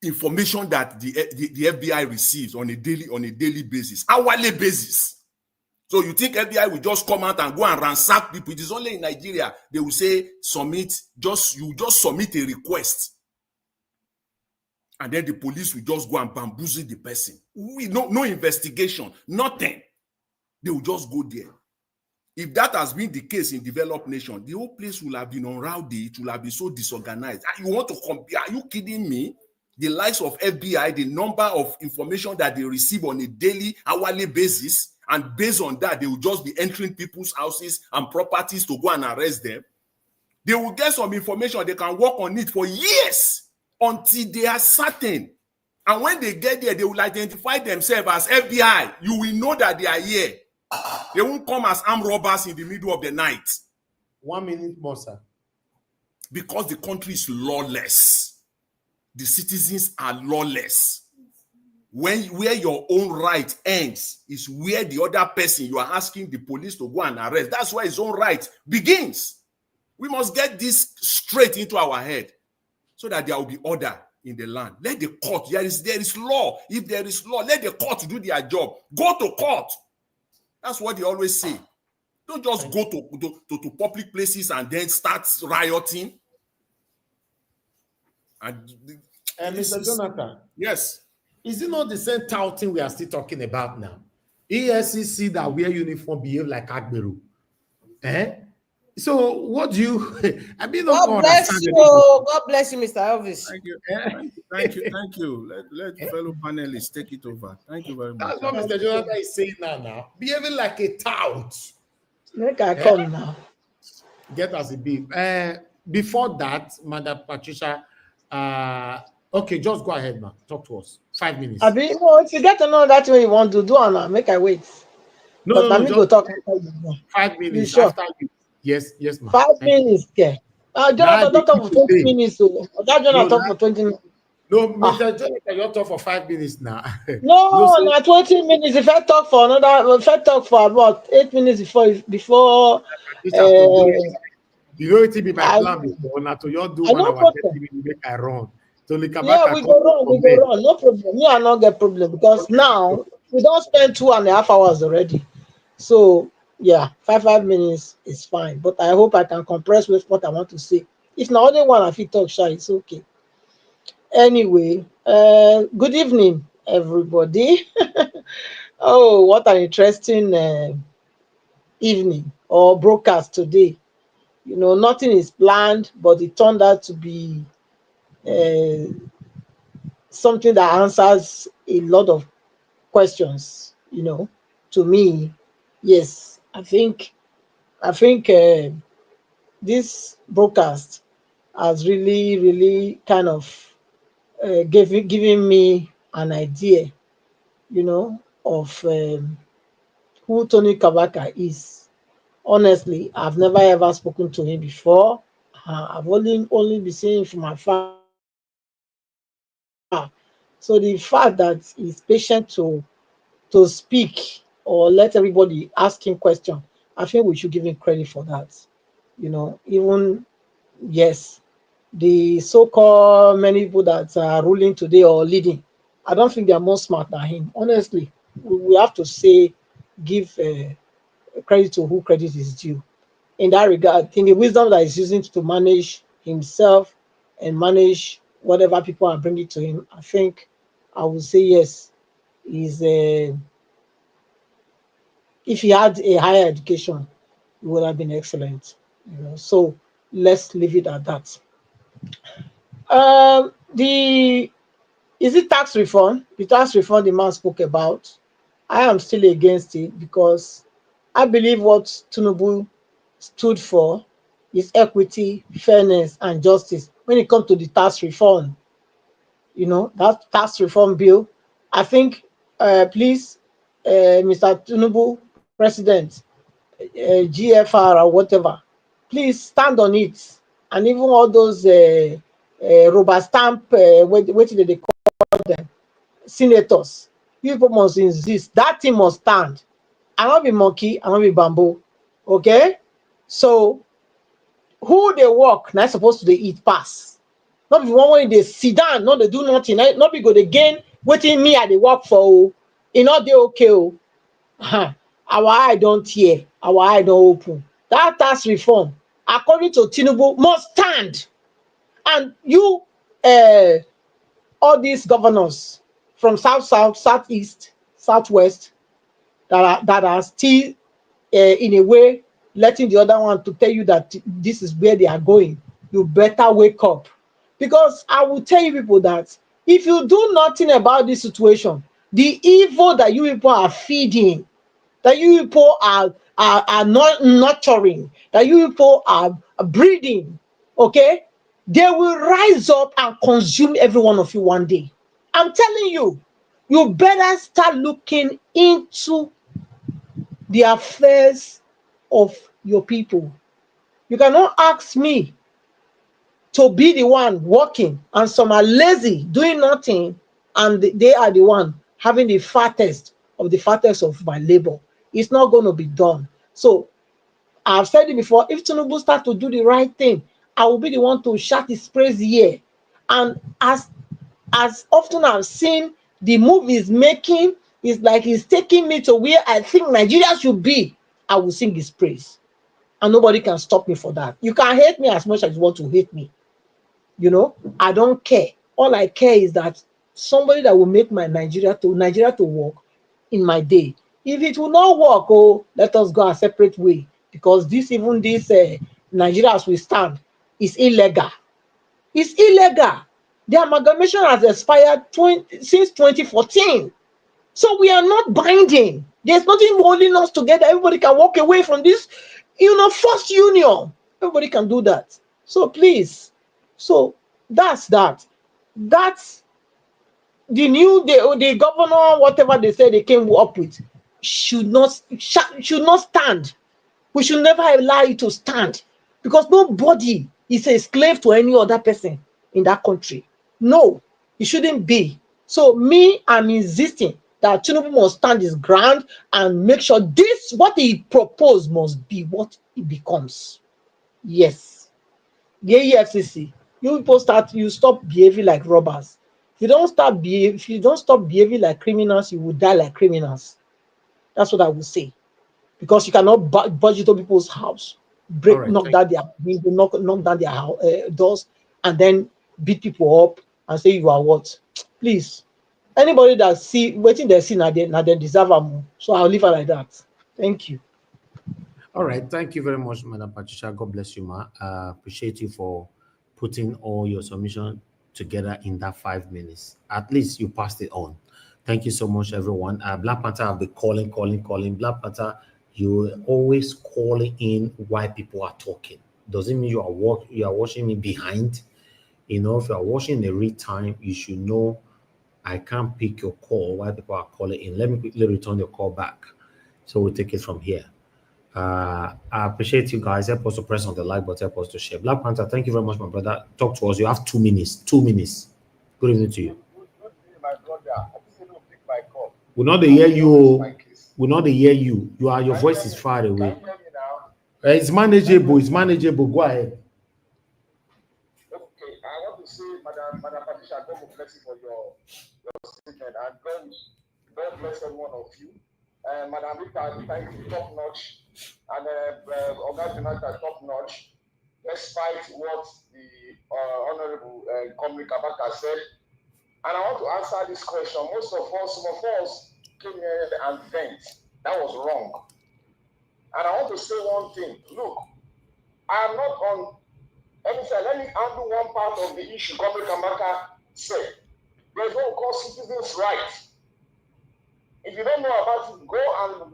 information that the FBI receives on a daily basis, hourly basis. So you think FBI will just come out and go and ransack people? It is only in Nigeria they will say you just submit a request, and then the police will just go and bamboozle the person. No investigation, nothing. They will just go there. If that has been the case in developed nation, the whole place will have been unrowdy. It will have been so disorganized. You want to compare? Are you kidding me? The likes of FBI, the number of information that they receive on a daily, hourly basis, and based on that, they will just be entering people's houses and properties to go and arrest them. They will get some information, they can work on it for years until they are certain. And when they get there, they will identify themselves as FBI. You will know that they are here. They won't come as armed robbers in the middle of the night. 1 minute more, sir. Because the country is lawless. The citizens are lawless. Where your own right ends is where the other person you are asking the police to go and arrest. That's where his own right begins. We must get this straight into our head so that there will be order in the land. Let the court, there is law. If there is law, let the court do their job. Go to court. That's what they always say. Don't just go to public places and then start rioting. And Mr. Jonathan. Yes. Is it not the same touting we are still talking about now? EFCC that wear uniform behave like Agberu. So what do you? I mean, God bless you. God bless you, Mr. Elvis. Thank you. Thank you. Let fellow panelists take it over. Thank you very much. That's what Mr. Jonathan is saying now. Behaving like a tout. Make I come now. Get us a beef. Before that, Madam Patricia, okay, just go ahead, man. Talk to us. 5 minutes. I mean, if you get to know that way you want to do, and make I wait. No, go talk. 5 minutes sure? after you. Yes, ma'am. 5 minutes, okay. Jonathan, don't talk for 20 minutes. So that Jonathan talk for 20 minutes. No, Mr. Jonathan, you're talk for 5 minutes now. No, not 20 minutes. If I talk for about 8 minutes before. You know it be my plan before. Now to you do 1 hour 30 minutes, make I run. So we go run. No problem. Me, I not get problem because now we don't spend 2.5 hours already. So yeah, 5 minutes is fine. But I hope I can compress with what I want to say. If not only one, I feel talk shy, it's okay. Anyway, good evening, everybody. Oh, what an interesting evening or broadcast today. You know, nothing is planned, but it turned out to be something that answers a lot of questions, you know, to me, yes, I think this broadcast has really kind of giving me an idea, of who Tony Kabaka is. Honestly, I've never ever spoken to him before. I've only been seeing him from afar. So the fact that he's patient to speak or let everybody ask him question, I think we should give him credit for that. Even yes, the so-called many people that are ruling today or leading, I don't think they are more smart than him. Honestly, we have to say, give credit to who credit is due. In that regard, I think the wisdom that he's using to manage himself and manage whatever people are bringing to him, I think I would say yes. Is if he had a higher education, it would have been excellent. So let's leave it at that. The Is it tax reform? The tax reform the man spoke about, I am still against it because I believe what Tinubu stood for is equity, fairness, and justice. When it comes to the tax reform, that tax reform bill, I think, please, Mr. Tinubu, President, GFR or whatever, please stand on it. And even all those rubber stamp, what did they call them, senators, people must insist that thing must stand. I won't be monkey, I won't be bamboo. Okay? So who they work, not supposed to they eat pass. Not be one way they sit down, not they do nothing, not be go they gain waiting me at the work for. They okay. Our eye don't hear, our eye don't open. That tax reform, according to Tinubu, must stand. And you, all these governors from south, southeast, southwest, that are still in a way letting the other one to tell you that this is where they are going, you better wake up. Because I will tell you people that if you do nothing about this situation, the evil that you people are feeding, that you people are not nurturing, that you people are breeding, okay, they will rise up and consume every one of you one day. I'm telling you, you better start looking into the affairs of your people. You cannot ask me to be the one working and some are lazy doing nothing, and they are the one having the fattest of my labor. It's not going to be done. So I've said it before, if Tinubu start to do the right thing, I will be the one to shout his praise here. And as often I've seen the move he's making, it's like he's taking me to where I think Nigeria should be. I will sing his praise. And nobody can stop me for that. You can hate me as much as you want to hate me. I don't care. All I care is that somebody that will make my Nigeria to work in my day. If it will not work, let us go a separate way. Because this Nigeria as we stand is illegal. It's illegal. The amalgamation has expired since 2014. So we are not binding. There's nothing holding us together. Everybody can walk away from this, first union. Everybody can do that. So please. So that's that. That's the governor, whatever they say they came up with, should not stand. We should never allow it to stand, because nobody is a slave to any other person in that country. No, it shouldn't be. So I'm insisting that Tinubu must stand his ground and make sure what he proposed must be what it becomes. Yes. The EFCC, you stop behaving like robbers. If you don't stop behaving like criminals, you will die like criminals. That's what I would say. Because you cannot budge into people's house, knock down their window, knock down their doors, and then beat people up and say you are what? Please, anybody that waiting they see now they deserve them. So I'll leave it like that. Thank you. All right. Thank you very much, Madam Patricia. God bless you, ma. Appreciate you for putting all your submission together in that 5 minutes. At least you passed it on. Thank you so much, everyone. Black Panther have been calling. Black Panther, you always calling in while people are talking. Doesn't mean you are watching me behind. You know, if you are watching the real time, you should know I can't pick your call while people are calling in. Let me quickly return your call back. So we'll take it from here. I appreciate you guys. Help us to press on the like button, help us to share. Black Panther, thank you very much, my brother. Talk to us. You have 2 minutes. 2 minutes. Good evening to you. We're not to hear you. We're not to hear you. Your voice is far away. It's manageable. It's manageable. Go ahead. Okay, I want to say, Madam Patricia, God bless you for your statement, and God bless every one of you. Madam Rita, thank you, top notch, and Oga Jonathan, top notch. Despite what the Honorable Comr Kabaka said, and I want to answer this question. Some of us came here and vent. That was wrong. And I want to say one thing. Look, I am not on any side. Let me handle one part of the issue Comr Kabaka said. There's what we call citizens' rights. If you don't know about it, go and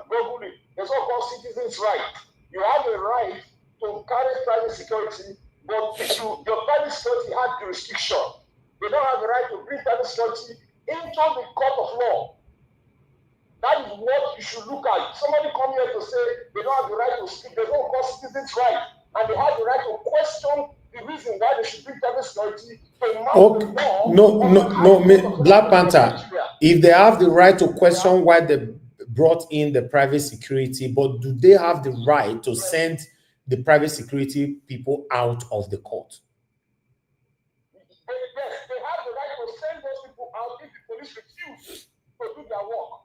Google it. There's what we call citizens' rights. You have a right to carry private security, but your private security has the restriction. They don't have the right to bring private security into the court of law. That is what you should look at. Somebody come here to say they don't have the right to speak. There's what we call citizens' rights, and they have the right to question the reason why they should bring private security. Black Panther. If they have the right to question why they brought in the private security, but do they have the right to send the private security people out of the court? Yes, they have the right to send those people out if the police refuse to do their work.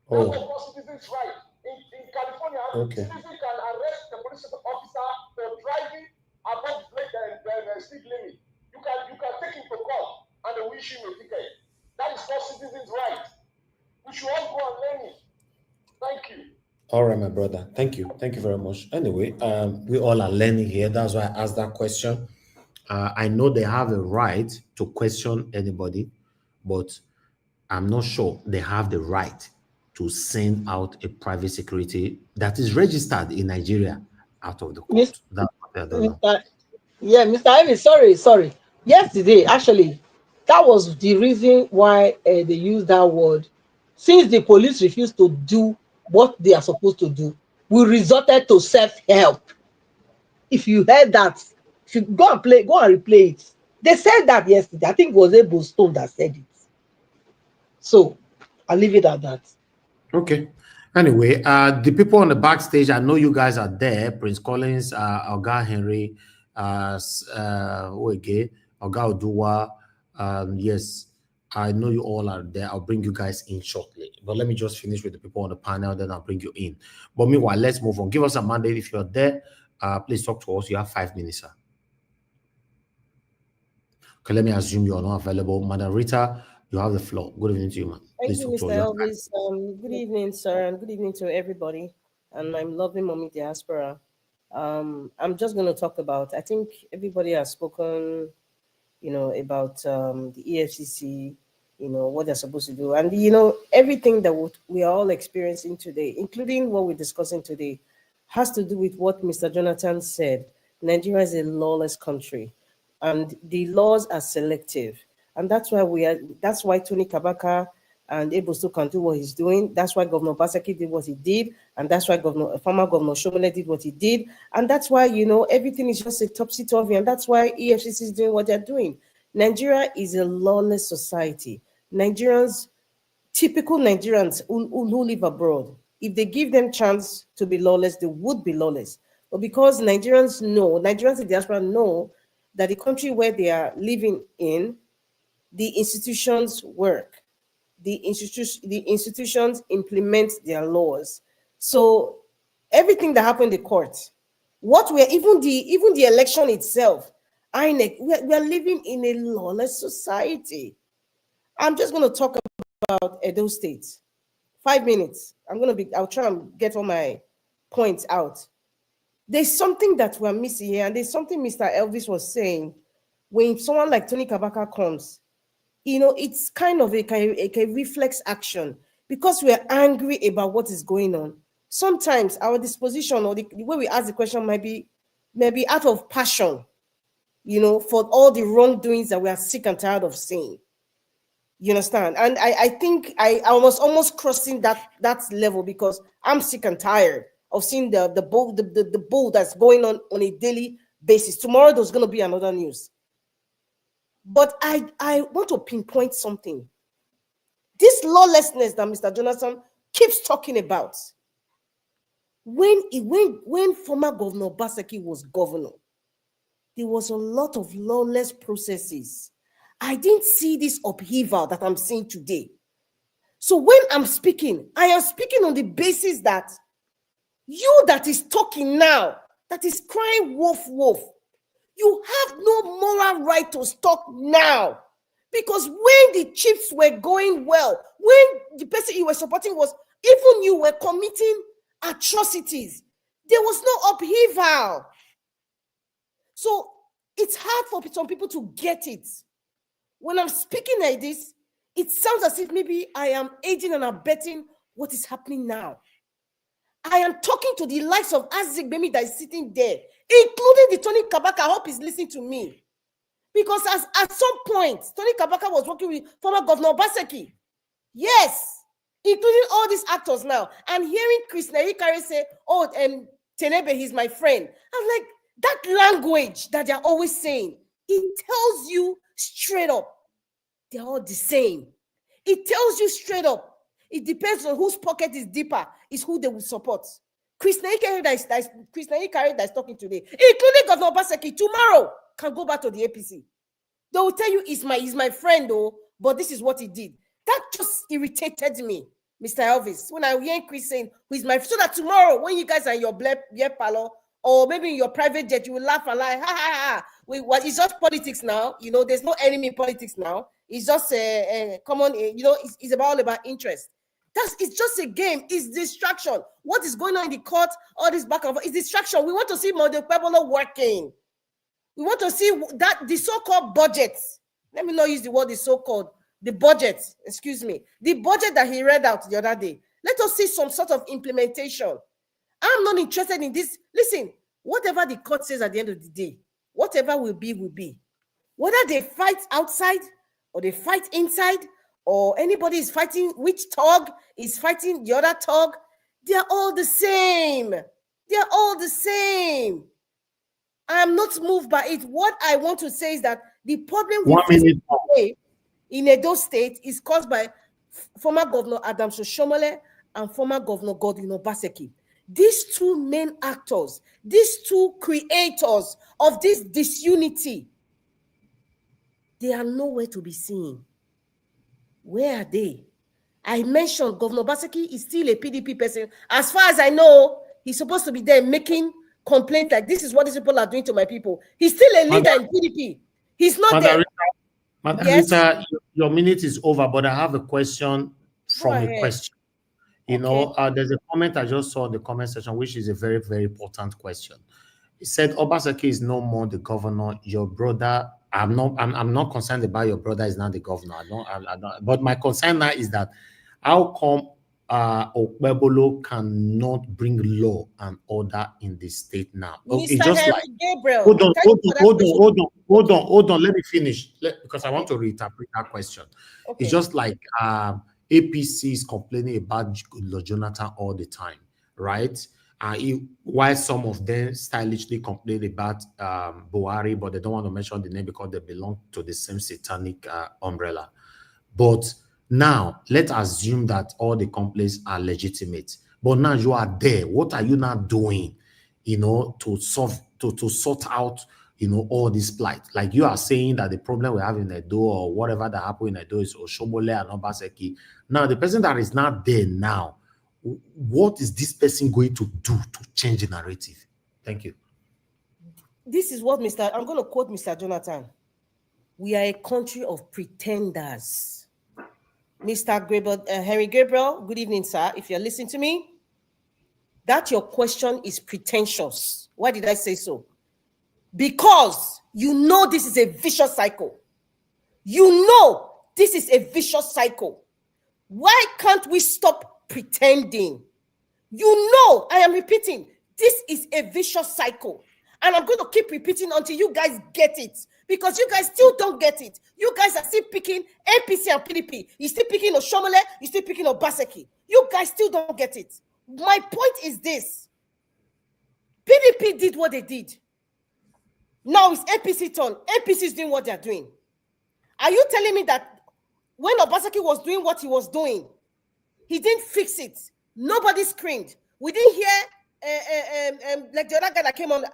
That's what called citizens' right. In California, citizens can arrest the police officer for driving above the speed limit. You can take him to court and they will issue him a ticket. That is called citizens' right. We should all go and learn it. Thank you. All right, my brother. Thank you. Thank you very much. Anyway, we all are learning here. That's why I asked that question. I know they have a right to question anybody, but I'm not sure they have the right to send out a private security that is registered in Nigeria out of the court. Mr. Ivy, sorry. Yesterday, actually, that was the reason why they used that word. Since the police refused to do what they are supposed to do, we resorted to self-help. If you heard that, if you go and replay it. They said that yesterday. I think it was Ebo Stone that said it. So I'll leave it at that. Okay. Anyway, the people on the backstage, I know you guys are there. Prince Collins, Oga Henry, Oga Oduwa. Yes, I know you all are there. I'll bring you guys in shortly. But let me just finish with the people on the panel, then I'll bring you in. But meanwhile, let's move on. Give us a mandate if you're there. Please talk to us. You have 5 minutes, sir. Okay, let me assume you are not available. Madam Rita, you have the floor. Good evening to you, man. Thank you, Mr. Elvis. Good evening, sir, and good evening to everybody. And I'm lovely Mommy Diaspora. I'm just going to talk about, I think everybody has spoken, about the EFCC, what they're supposed to do. And, everything that we are all experiencing today, including what we're discussing today, has to do with what Mr. Jonathan said. Nigeria is a lawless country, and the laws are selective. And that's why Tony Kabaka and Ebosto can do what he's doing. That's why Governor Basaki did what he did. And that's why former Governor Shomole did what he did. And that's why, everything is just a topsy-turvy. And that's why EFCC is doing what they're doing. Nigeria is a lawless society. Typical Nigerians who live abroad, if they give them chance to be lawless, they would be lawless. But because Nigerians in diaspora know that the country where they are living in, the institutions work. The institutions implement their laws. So everything that happened in the court, even the election itself, INEC, we are living in a lawless society. I'm just going to talk about Edo State. 5 minutes. I'll try and get all my points out. There's something that we're missing here, and there's something Mr. Elvis was saying. When someone like Tony Kabaka comes, you know, it's kind of a reflex action because we're angry about what is going on. Sometimes our disposition or the way we ask the question might be out of passion, you know, for all the wrongdoings that we are sick and tired of seeing. You understand? And I think I was almost crossing that level because I'm sick and tired of seeing the bull that's going on a daily basis. Tomorrow there's going to be another news. But I want to pinpoint something. This lawlessness that Mr. Jonathan keeps talking about. When former Governor Obaseki was governor, there was a lot of lawless processes. I didn't see this upheaval that I'm seeing today. So when I'm speaking, I am speaking on the basis that you that is talking now, that is crying wolf, wolf, you have no moral right to talk now. Because when the chiefs were going well, when the person you were supporting was, even you were committing atrocities, there was no upheaval. So it's hard for some people to get it. When I'm speaking like this, it sounds as if maybe I am aiding and abetting what is happening now. I am talking to the likes of Isaac Bemi that is sitting there, including the Tony Kabaka. I hope he's listening to me. Because at some point, Tony Kabaka was working with former Governor Obaseki. Yes, including all these actors now. And hearing Chris Naikare say, oh, Tenebe, he's my friend. I'm like, that language that they're always saying, it tells you straight up, they're all the same. It tells you straight up, it depends on whose pocket is deeper, is who they will support. Chris Naikare that is talking today, including Governor Obaseki, tomorrow can go back to the APC. They will tell you he's my friend, though, but this is what he did. That just irritated me, Mr. Elvis, when I hear Chris saying, who is my friend, so that tomorrow, when you guys are in your beer parlor, or maybe in your private jet, you will laugh and lie, ha, ha, ha. It's just politics now. You know, there's no enemy in politics now. It's just a common, you know, it's all about interest. It's just a game. It's distraction. What is going on in the court, all this back and forth, is distraction. We want to see Model Pueblo working. We want to see that the so-called budget. Let me not use the word the so-called, the budget, excuse me. The budget that he read out the other day. Let us see some sort of implementation. I'm not interested in this. Listen, whatever the court says at the end of the day, whatever will be, will be. Whether they fight outside or they fight inside, or anybody is fighting, which thug is fighting the other thug, they are all the same. They are all the same. I am not moved by it. What I want to say is that the problem in Edo State is caused by former Governor Adams Oshomole and former Governor Godwin Obaseki. These two main actors, these two creators of this disunity, they are nowhere to be seen. Where are they? I mentioned Governor Obaseki is still a PDP person. As far as I know, he's supposed to be there making complaints like, this is what these people are doing to my people. He's still a leader in PDP. He's not there. Madam Rita, your minute is over, but I have a question from a question. You know, there's a comment I just saw in the comment section, which is a very, very important question. It said, Obaseki is no more the governor. Your brother, I'm not concerned about your brother is not the governor. I don't, but my concern now is that how come Okpebolo cannot bring law and order in the state now? It's just like Gabriel. Hold on. Let me finish because I want to reinterpret that question. Okay. It's just like APC is complaining about Jonathan all the time, right? While some of them stylishly complain about Buhari, but they don't want to mention the name because they belong to the same satanic umbrella. But now, let's assume that all the complaints are legitimate. But now you are there. What are you now doing, you know, to sort out, you know, all this plight? Like you are saying that the problem we have in Edo or whatever that happened in Edo is Oshomole and Obaseki. Now, the person that is not there now, what is this person going to do to change the narrative? Thank you. This is what I'm going to quote Mr. Jonathan. We are a country of pretenders. Mr. Gabriel, Henry Gabriel, good evening, sir. If you're listening to me, that your question is pretentious. Why did I say so? Because you know this is a vicious cycle. You know This is a vicious cycle. Why can't we stop pretending? You know, I am repeating, this is a vicious cycle. And I'm going to keep repeating until you guys get it. Because you guys still don't get it. You guys are still picking APC and PDP. You're still picking Oshomole. You're still picking Obaseki. You guys still don't get it. My point is this. PDP did what they did. Now it's APC turn. APC is doing what they're doing. Are you telling me that when Obaseki was doing what he was doing, he didn't fix it? Nobody screamed. We didn't hear like the other guy that came on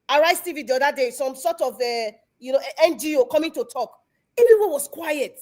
Arise TV the other day, some sort of NGO coming to talk. Everyone was quiet.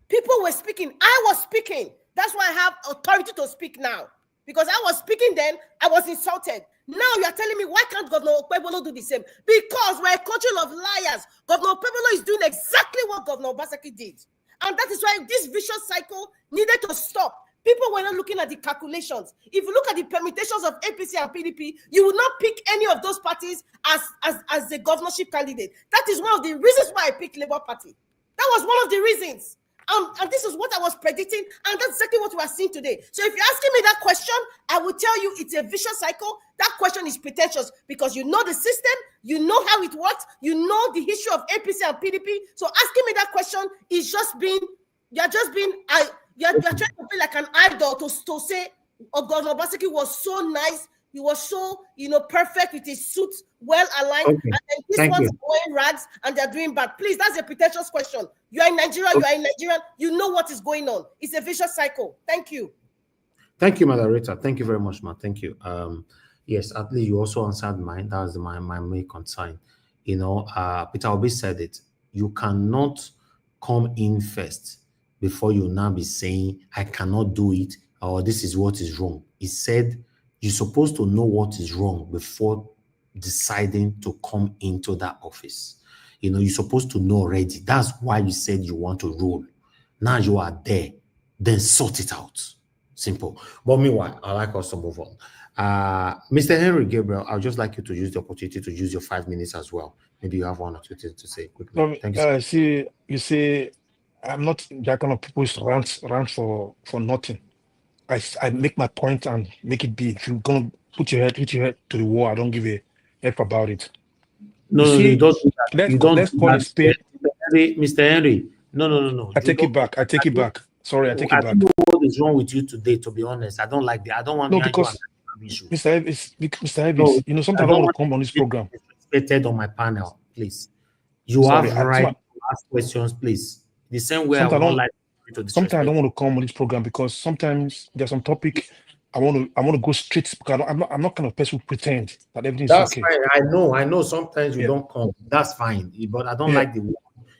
People were speaking. I was speaking. That's why I have authority to speak now. Because I was speaking then, I was insulted. Now you are telling me, why can't Governor Okpebolo do the same? Because we're a country of liars. Governor Okpebolo is doing exactly what Governor Obaseki did. And that is why this vicious cycle needed to stop. People were not looking at the calculations. If you look at the permutations of APC and PDP, you will not pick any of those parties as the governorship candidate. That is one of the reasons why I picked Labour Party. That was one of the reasons. And this is what I was predicting, and that's exactly what we are seeing today. So if you're asking me that question, I will tell you it's a vicious cycle. That question is pretentious because you know the system, you know how it works, you know the history of APC and PDP. So asking me that question is just being, you're trying to be like an idol to say, oh, Governor Obaseki was so nice. He was so, perfect with his suit, well aligned. Okay. And then these Thank ones you. are wearing rags and they're doing bad. Please, that's a pretentious question. You are in Nigeria, you are in Nigeria, you know what is going on. It's a vicious cycle. Thank you. Thank you, moderator. Thank you very much, ma. Thank you. Yes, at least you also answered mine. That was my main concern. Peter Obi said it. You cannot come in first before you now be saying, I cannot do it, or this is what is wrong. He said, you're supposed to know what is wrong before deciding to come into that office. You're supposed to know already. That's why you said you want to rule. Now you are there. Then sort it out. Simple. But meanwhile, I'd like us to move on. Mr. Henry Gabriel, I'd just like you to use the opportunity to use your 5 minutes as well. Maybe you have one or two things to say quickly. No, Thank you. you see, I'm not that kind of people who rant for nothing. I make my point and make it be. If you're gonna put your head to the wall, I don't give a F about it. No, you don't do that. Let's call it spade. Mr. Henry. No. I take it back. Sorry, I take it back. I don't know what is wrong with you today, to be honest. I don't like that. I don't want because issue. Mr. Evis, sometimes I don't want to come on this program. Respected on my panel, please. You have right to ask questions, please. The same way sometimes I don't like to sometimes I don't want to come on this program because sometimes there's some topic I want to go straight because I'm not kind of person who pretend that everything is okay. That's fine. I know sometimes you don't come. That's fine. But I don't like the word.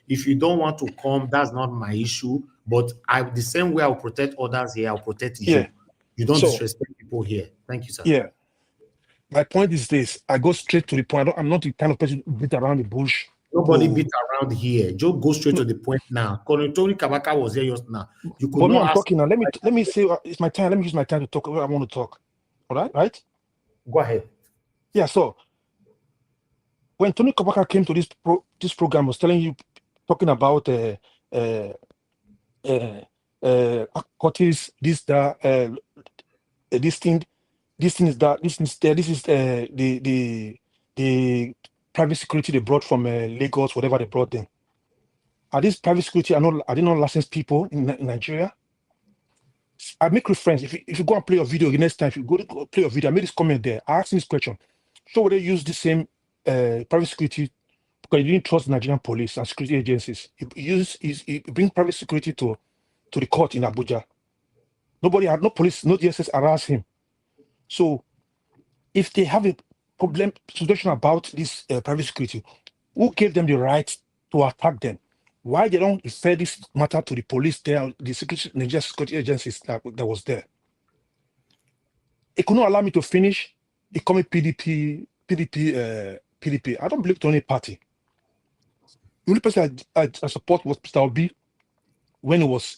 If you don't want to come, that's not my issue. But the same way I'll protect others here, I'll protect you. Yeah. You don't disrespect people here. Thank you, sir. Yeah. My point is this. I go straight to the point. I'm not the kind of person who beat around the bush. Nobody beat around here. Joe, go straight to the point now. Tony Kabaka was here just now. You could but not I'm ask talking now. Let me say it's my time. Let me use my time to talk where I want to talk. All right? Right? Go ahead. Yeah, so when Tony Kabaka came to this program, I was talking about Curtis, this is the private security they brought from Lagos, whatever they brought them. Are these private security are they not licensed people in Nigeria? I make reference. If you go and play a video next time, if you go to play a video, I made this comment there. I asked him this question. So would they use the same private security because he didn't trust the Nigerian police and security agencies? He bring private security to the court in Abuja. Nobody had no police, no DSS harass him. So if they have a situation about this private security, who gave them the right to attack them? Why they don't refer this matter to the police there, the Nigerian security agencies that was there? It could not allow me to finish. It called me PDP. I don't belong to any party. The only person I support was Mr. Obi when he was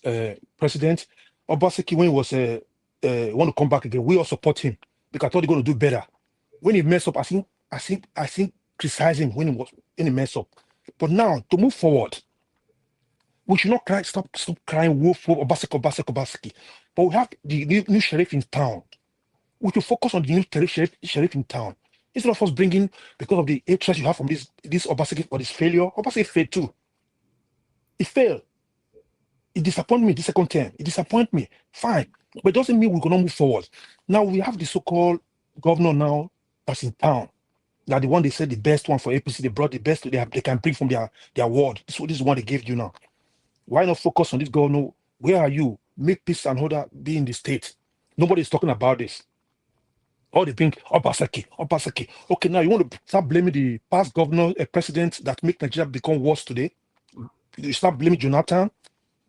president. Obaseki when he was want to come back again. We all support him because I thought he's going to do better. When he messed up, I think criticize him when he messed up. But now to move forward, We should not cry, stop crying wolf, Obaseki. But we have the new sheriff in town. We should focus on the new sheriff in town. Instead of us bringing, because of the hatred you have from this Obaseki for this failure, Obaseki failed too. He failed. It disappointed me this second term. It disappointed me. Fine. But it doesn't mean we're going to move forward. Now we have the so-called governor now that's in town. That the one they said the best one for APC, they brought the best they can bring from their ward. This is one they gave you now. Why not focus on this governor? Where are you? Make peace and order be in the state. Nobody's talking about this. All they think, Obaseki. Okay, now you want to start blaming the past governor, president that make Nigeria become worse today? You start blaming Jonathan.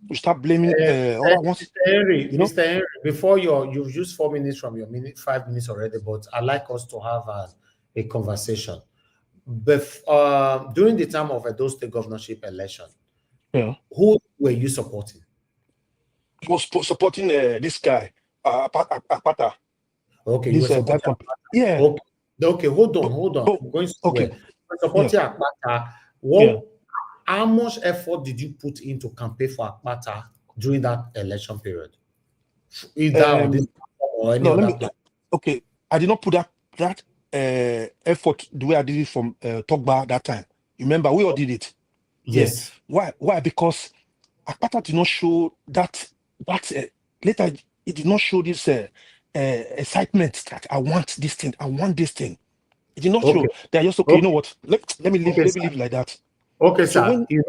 You start blaming Mr. Henry, you know? Mr. Henry, before you've used 4 minutes from your 5 minutes already, but I'd like us to have a conversation. During the time of Edo State governorship election, who were you supporting? I was supporting this guy, Akpata. Okay, you were supporting Akpata. Yeah. Okay, hold on. I'm going somewhere. Supporting Akpata. How much effort did you put into campaign for Akpata during that election period? Either on this or any other platform? Okay, I did not put that effort the way I did it from Togba that time. You remember, we all did it. Yes. Why? Because Akpata did not show that later it did not show this excitement that I want this thing. It did not show. They are just okay. You know what? Let me leave it like that. Okay, so sir. You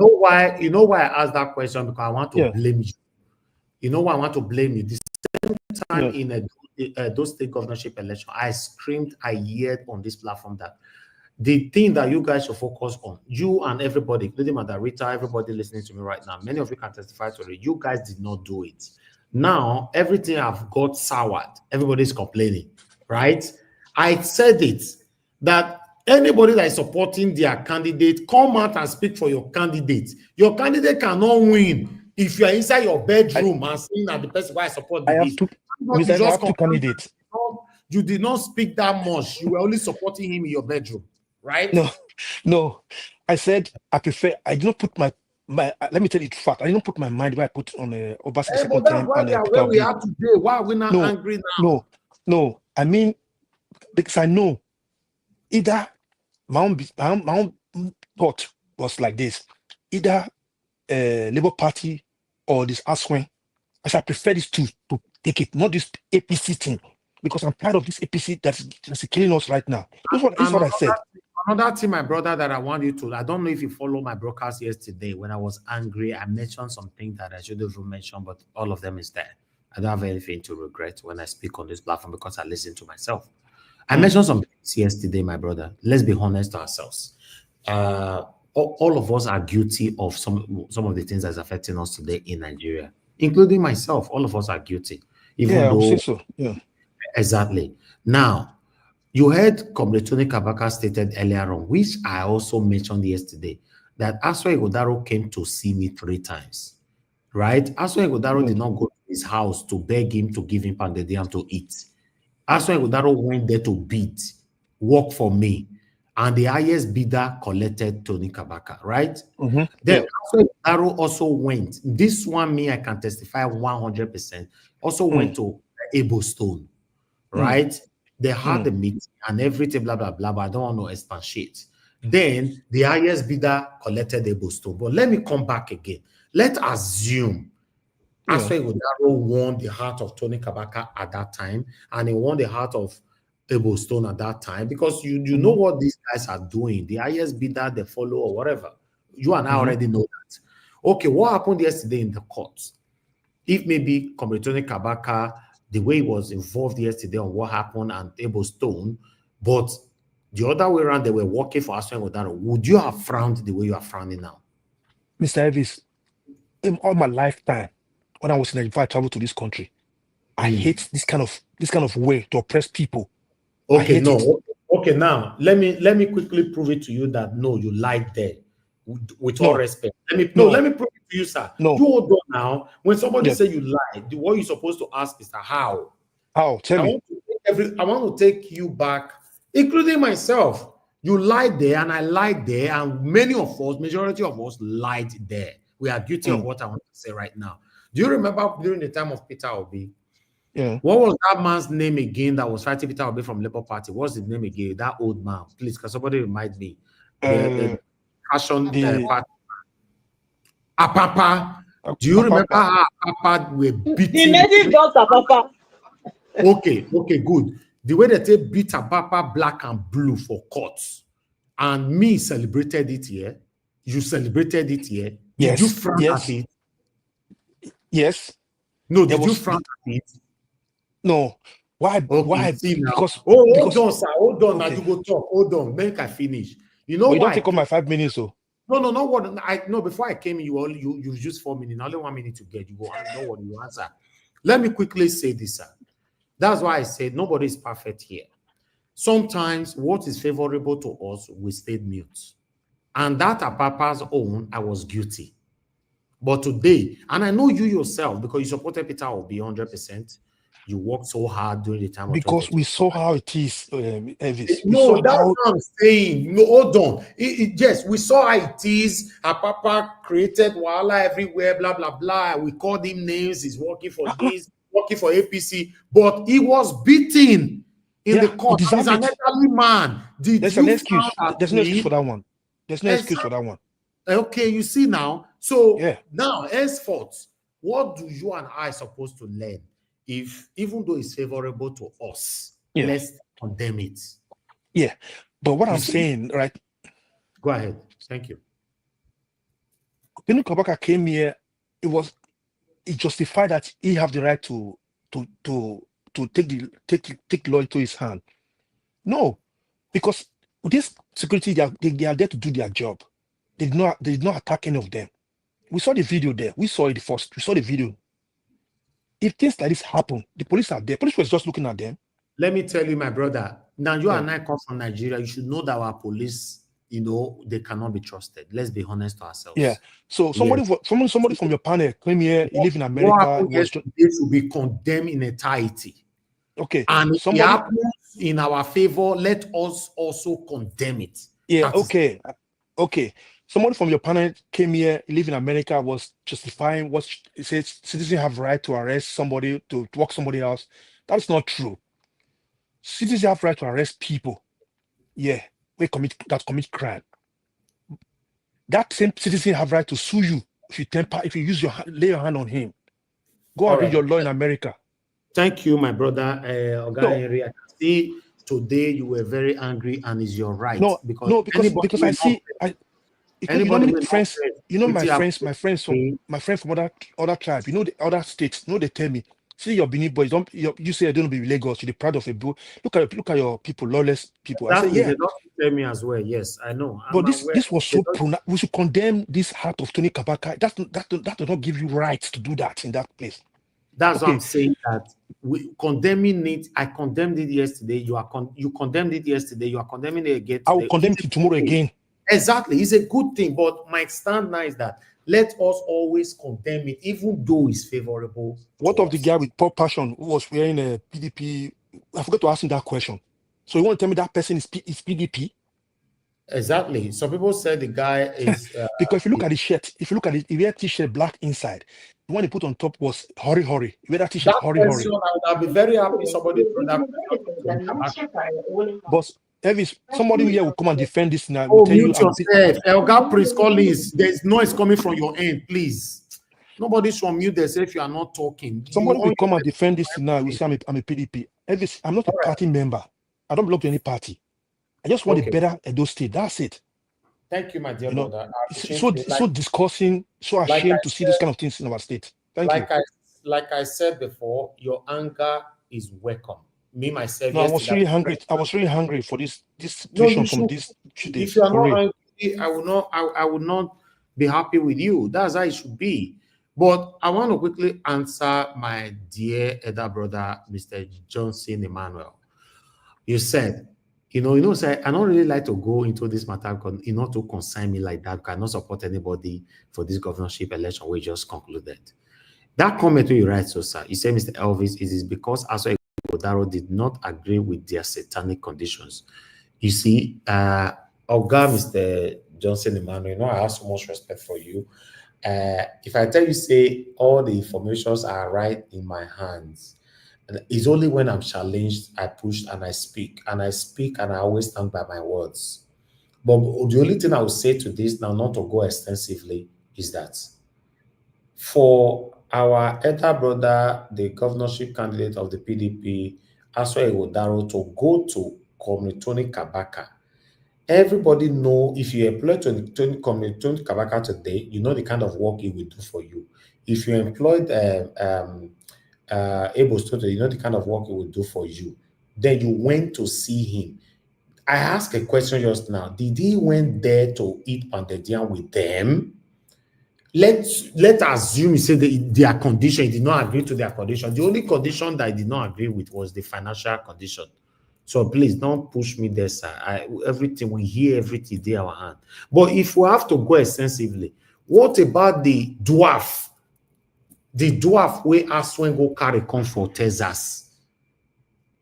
know why I asked that question? Because I want to blame you. You know why I want to blame you? The same time in those state governorship election, I screamed, I yelled on this platform that the thing that you guys should focus on, you and everybody, including Madam Rita, everybody listening to me right now, many of you can testify to it. You guys did not do it. Now everything have got soured. Everybody's complaining, right? I said it that anybody that is supporting their candidate, come out and speak for your candidate. Your candidate cannot win if you are inside your bedroom and saying that the person who I support I have two candidates. You did not speak that much. You were only supporting him in your bedroom, right? No. I said I did not put my let me tell you the fact. I did not put my mind where I put on Obaseki second time. Why we are today? Why are we not angry now? No. I mean, because I know either my own thought was like this: either Labour Party or this Aswen. I said I prefer these two to take it, not this APC thing, because I'm tired of this APC that's killing us right now. That's what I said. Another thing, my brother, that I want you to, I don't know if you follow my broadcast yesterday. When I was angry, I mentioned something that I should have mentioned, but all of them is there. I don't have anything to regret when I speak on this platform because I listen to myself. I mentioned some things yesterday, my brother. Let's be honest to ourselves. All of us are guilty of some of the things that's affecting us today in Nigeria, including myself. All of us are guilty. Even though, I would say so. Yeah. Exactly. Now, you heard Comr Kabaka stated earlier on, which I also mentioned yesterday, that Aswa Ighodaro came to see me 3 times. Right? Aswa Ighodaro did not go to his house to beg him to give him pounded yam to eat. Aswa Ighodaro went there to bid, work for me, and the highest bidder collected Tony Kabaka, right? Then Aswa Ighodaro also went. This one, me, I can testify 100%. Also went to Ebo Stone, right? They had the meeting and everything, blah, blah, blah, but I don't want to expatiate. Then the highest bidder collected Ebo Stone. But let me come back again. Let's assume Aswa Ighodaro won the heart of Tony Kabaka at that time, and he won the heart of Ebo Stone at that time, because you know what these guys are doing. The highest bidder, they follow or whatever. You and I already know that. Okay, what happened yesterday in the courts? If maybe Comr Tony Kabaka, the way he was involved yesterday on what happened and Ebo Stone, but the other way around, they were working for Aswa Ighodaro, would you have frowned the way you are frowning now? Mr. Elvis, in all my lifetime, when I was in Nigeria, before I traveled to this country, I hate this kind of way to oppress people. Okay, okay. Now let me quickly prove it to you that no, you lied there. With all respect, let me prove it to you, sir. You hold on now. When somebody say you lied, what you're supposed to ask is how. Tell me. I want to take you back, including myself. You lied there, and I lied there, and many of us, majority of us, lied there. we are guilty of what I want to say right now. Do you remember during the time of Peter Obi? Yeah. What was that man's name again that was fighting Peter Obi from Labour Party? What's his name again? That old man. Please, can somebody remind me? The passion party. Apapa. Do you remember how Apapa were beating? The native does Apapa. Okay, good. The way that they beat Apapa black and blue for courts, and me celebrated it here. You celebrated it here. Did you frown at it? Yes. No, did you frown at it? No. Why? Okay, why? See now. Because hold on, sir. Hold on. Okay. Now you go talk. Hold on. Make I finish. You know why? You why? don't take all my 5 minutes, so. No, not what I know. Before I came in, you used 4 minutes. Only 1 minute to get you go. I know what you answer. Let me quickly say this, sir. That's why I said nobody is perfect here. Sometimes what is favorable to us, we stayed mute. And that at Papa's own, I was guilty. But today, and I know you yourself, because you supported Peter Obi 100%, you worked so hard during the time. Because we saw how it is, Elvis. No, that's what I'm saying. No, hold on. Yes, we saw how it is. Papa created Wahala everywhere, blah, blah, blah. We called him names. He's working for this, working for APC. But he was beaten in the court. He's an elderly man. There's an excuse. There's no excuse for that one. There's no excuse for that one. Okay, you see now. So now, henceforth, what do you and I supposed to learn? If even though it's favorable to us, let's condemn it. Yeah, but what I'm saying, right? Go ahead. Thank you. When Kabaka came here, it justified that he have the right to take law into his hand. No, because this security, they are there to do their job. They did not attack any of them. We saw the video there. We saw it first. We saw the video. If things like this happen, the police are there. Police was just looking at them. Let me tell you, my brother. Now you and I come from Nigeria. You should know that our police, they cannot be trusted. Let's be honest to ourselves. Yeah. So somebody from your panel came here. You live in America. They should be condemned in entirety. Okay. And if it happens in our favor, let us also condemn it. Yeah. Okay. Okay. Somebody from your panel came here, live in America, was justifying what it says citizens have right to arrest somebody, to walk somebody else. That's not true. Citizens have right to arrest people. Yeah, that commit crime. That same citizen have right to sue you if you lay your hand on him. Go and read your law in America. Thank you, my brother. Henry, I can see today you were very angry, and it's your right. Because I see. My friends from other tribes, the other states, they tell me, see your Benin boys, you say I don't be Lagos, you're proud of a boy. Look at your people, lawless people. I say, they don't tell me as well. Yes, I know. But this was so we should condemn this heart of Tony Kabaka. That does not give you rights to do that in that place. That's what I'm saying, that we condemning it. I condemned it yesterday. You condemned it yesterday. You are condemning it again today. I will condemn it tomorrow again. Exactly. It's a good thing, but my stand now is that let us always condemn it, even though it's favorable. What of the guy with poor passion who was wearing a PDP? I forgot to ask him that question. So you want to tell me that person is PDP? Exactly. Some people say the guy is because if you look at the shirt, if you wear t-shirt black inside, the one he put on top was hurry. You wear that t-shirt hurry. I'll be very happy somebody threw that. But Elvis, somebody here will come and defend this now. Mute yourself. Elga Prince Collins, there's noise coming from your end, please. Nobody should mute themselves if you are not talking. Somebody will come and defend this now. We say I'm a PDP. Elvis, I'm not a party member. I don't belong to any party. I just want a better Edo State. That's it. Thank you, my dear brother. So discussing, so ashamed to see this kind of things in our state. Thank you. Like I said before, your anger is welcome. Me myself. No, I was really hungry. I was really hungry for this situation from this. If you are not angry, I will not be happy with you. That's how it should be. But I want to quickly answer my dear elder brother, Mr. Johnson Emmanuel. You said, say I don't really like to go into this matter because not to concern me like that. I cannot support anybody for this governorship election we just concluded. That comment you write, so sir, you say, Mr. Elvis, it is because also Odaro did not agree with their satanic conditions. You see, Mr. Johnson Emmanuel, I have so much respect for you. If I tell you, say, all the informations are right in my hands, and it's only when I'm challenged, I push and I speak, and I always stand by my words. But the only thing I will say to this now, not to go extensively, is that for our elder brother, the governorship candidate of the PDP, Aswa Iwodaro, to go to Comr Kabaka, everybody know if you employ Comr Kabaka today, you know the kind of work he will do for you. If you employed Able Stoto, you know the kind of work he will do for you. Then you went to see him. I asked a question just now. Did he went there to eat pounded yam with them? Let's assume he said their condition, he did not agree to their condition. The only condition that I did not agree with was the financial condition. So please don't push me there, sir. Everything we hear, everything there our hand. But if we have to go extensively, what about the dwarf? The dwarf where Aswen go carry come for Texas.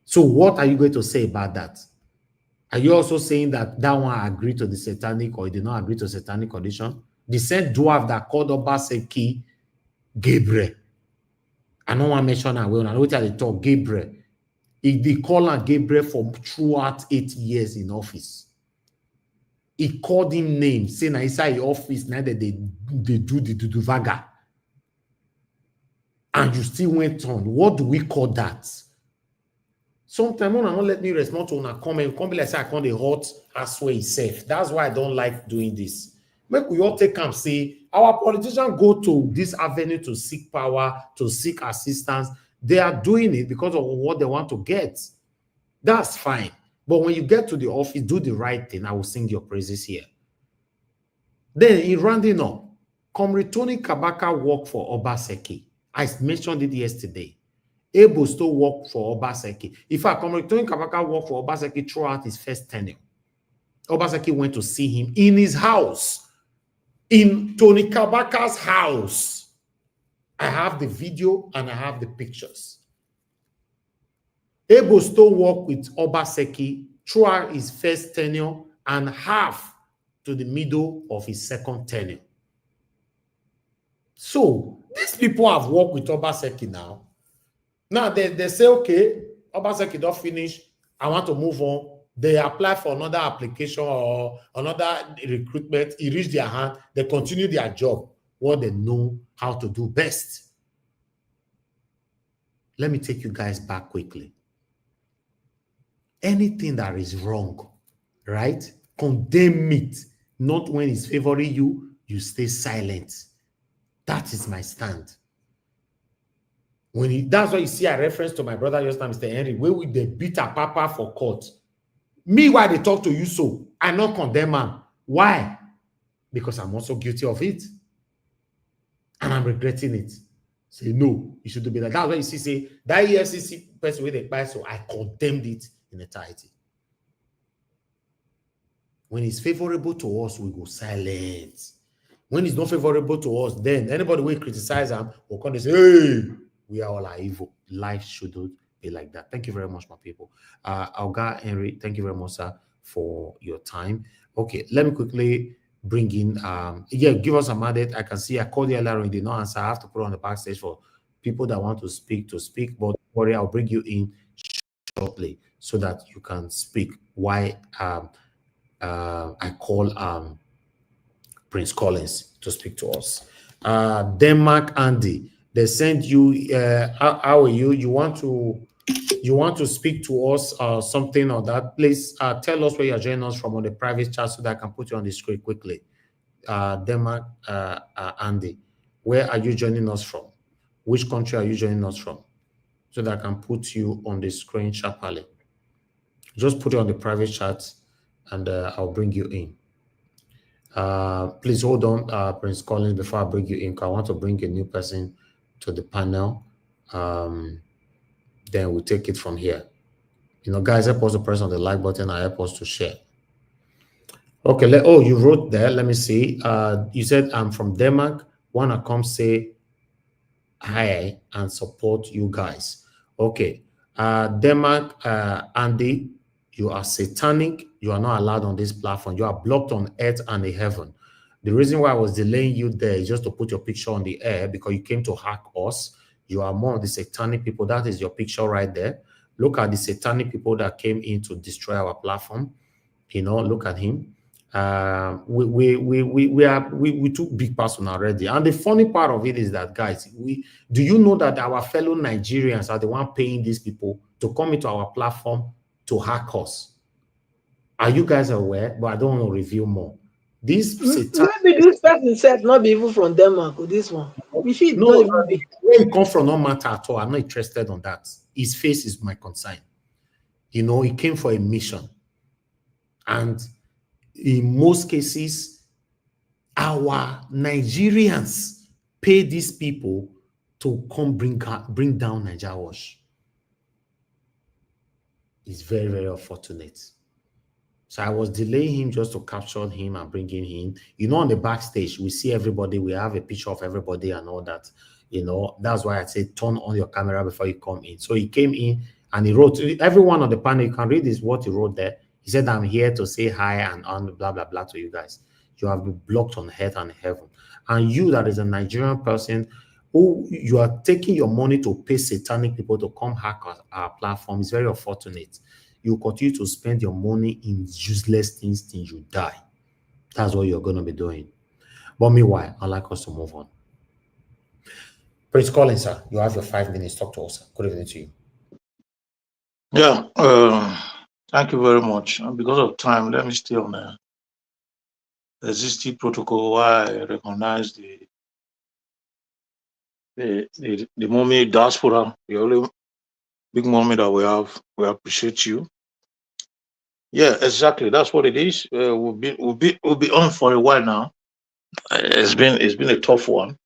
So what are you going to say about that? Are you also saying that that one agreed to the satanic or did not agree to satanic condition? The same dwarf that called Obaseki Gabriel. I don't want to mention that. Well, I know what they talk Gabriel. They call him Gabriel for throughout 8 years in office. He called him names, saying inside the office now that they do the Duduvaga. And you still went on. What do we call that? Sometimes when I don't let me respond to a comment, come be like say I can't the hot as well safe. That's why I don't like doing this. Make we all take and say our politicians go to this avenue to seek power, to seek assistance. They are doing it because of what they want to get. That's fine. But when you get to the office, do the right thing. I will sing your praises here. Then in rounding up, Comr Kabaka worked for Obaseki. I mentioned it yesterday. Able still work for Obaseki. In fact, Comr Kabaka worked for Obaseki throughout his first tenure. Obaseki went to see him in his house. In Tony Kabaka's house. I have the video and I have the pictures. Able still worked with Obaseki throughout his first tenure and half to the middle of his second tenure. So, these people have worked with Obaseki now. Now, they say, okay, Obaseki don't finish. I want to move on. They apply for another application or another recruitment. It reached their hand. They continue their job, what they know how to do best. Let me take you guys back quickly. Anything that is wrong, right? Condemn it. Not when it's favoring you, you stay silent. That is my stand. That's why you see a reference to my brother just now, Mr. Henry, where we they beat a papa for court. Me, why they talk to you so? I not condemn him. Why? Because I'm also guilty of it. And I'm regretting it. Say, no, you shouldn't be that. That's why you see, say, that EFCC person with the buy, so I condemned it in entirety. When it's favorable to us, we go silent. When it's not favorable to us, then anybody will criticize them will come and say, hey, we are all evil. Life shouldn't be like that. Thank you very much, my people. Alga Henry, thank you very much, sir, for your time. Okay, let me quickly bring in, give us a mandate. I can see I called you earlier and did not answer. I have to put on the backstage for people that want to speak, but don't worry, I'll bring you in shortly so that you can speak. Why I call Prince Collins to speak to us. Denmark Andy, they send you, how are you? You want to speak to us or something or that? Please tell us where you're joining us from on the private chat so that I can put you on the screen quickly. Denmark Andy, where are you joining us from? Which country are you joining us from? So that I can put you on the screen sharply. Just put it on the private chat and I'll bring you in. Please hold on, Prince Collins, before I bring you in. I want to bring a new person to the panel. Then we'll take it from here. You know, guys, help us to press on the like button and help us to share. Okay, you wrote there. Let me see. You said I'm from Denmark. Wanna come say hi and support you guys. Okay. Denmark, Andy, you are satanic. You are not allowed on this platform. You are blocked on earth and in heaven. The reason why I was delaying you there is just to put your picture on the air because you came to hack us. You are more of the satanic people. That is your picture right there. Look at the satanic people that came in to destroy our platform. You know, look at him. We took big person already. And the funny part of it is that, guys, do you know that our fellow Nigerians are the one paying these people to come into our platform to hack us? Are you guys aware? But I don't want to reveal more. This maybe this person said not be even from Denmark or this one. If it no, not even be. where he come from, no matter at all. I'm not interested on that. His face is my concern. You know, he came for a mission. And in most cases, our Nigerians pay these people to come bring down NAIJA Wash. It's very, very unfortunate. So I was delaying him just to capture him and bring him in. You know, on the backstage, we see everybody. We have a picture of everybody and all that. You know, that's why I say turn on your camera before you come in. So he came in and he wrote, everyone on the panel, you can read this, what he wrote there. He said, I'm here to say hi and on blah, blah, blah to you guys. You have been blocked on earth and heaven. And you that is a Nigerian person who you are taking your money to pay satanic people to come hack our platform is very unfortunate. You continue to spend your money in useless things till you die. That's what you're going to be doing. But meanwhile, I'd like us to move on. Prince Collins, sir, you have your 5 minutes. Talk to us. Good evening to you. Yeah, thank you very much. And because of time, let me stay on the existing protocol while I recognize the mommy diaspora, the only big mommy that we have. We appreciate you. Yeah, exactly. That's what it is. We'll be on for a while now. It's been a tough one.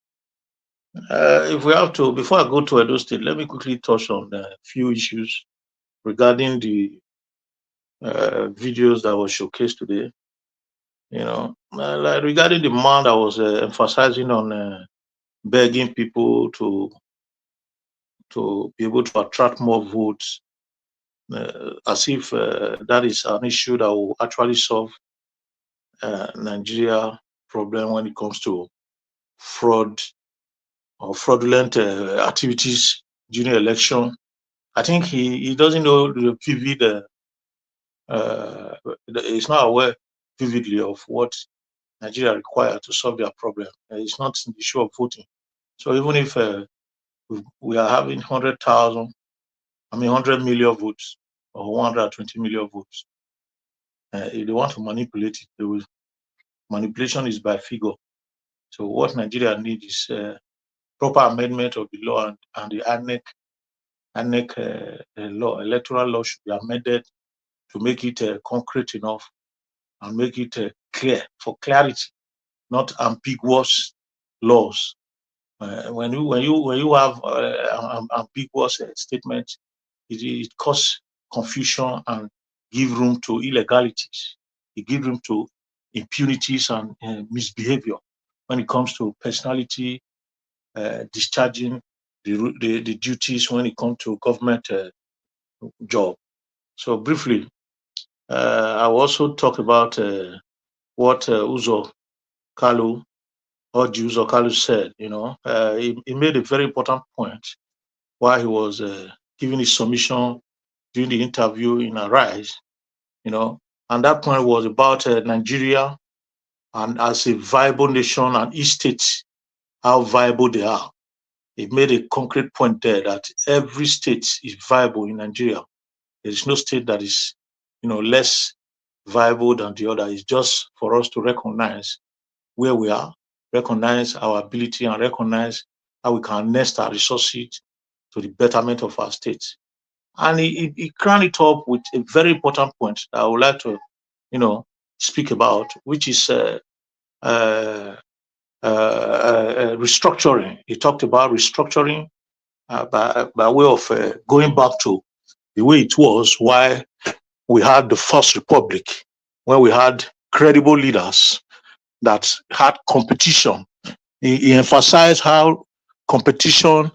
If we have to, before I go to Edo State, let me quickly touch on a few issues regarding the videos that was showcased today. You know, like regarding the man that was emphasizing on begging people to be able to attract more votes, as if that is an issue that will actually solve Nigeria problem when it comes to fraud or fraudulent activities during election. I think he doesn't know the vivid. He's not aware vividly of what Nigeria require to solve their problem. It's not the issue of voting. So even if we are having 100 million votes or 120 million votes, if they want to manipulate it, they will. Manipulation is by figure. So what Nigeria needs is proper amendment of the law, and the ANEC law, electoral law, should be amended to make it concrete enough and make it clear, for clarity, not ambiguous laws. When you have ambiguous statements, it causes confusion and give room to illegalities. It gives room to impunities and misbehavior when it comes to personality discharging the duties when it comes to government job. So briefly, I will also talk about what Uzo Kalu said. You know, he made a very important point while he was giving his submission during the interview in Arise. You know, and that point was about Nigeria and as a viable nation and each state, how viable they are. He made a concrete point there that every state is viable in Nigeria. There is no state that is, less viable than the other. It's just for us to recognize where we are, recognize our ability, and recognize how we can nest our resources to the betterment of our states. And he crowned it up with a very important point that I would like to, speak about, which is restructuring. He talked about restructuring by way of going back to the way it was while we had the First Republic, when we had credible leaders that had competition. He emphasized how competition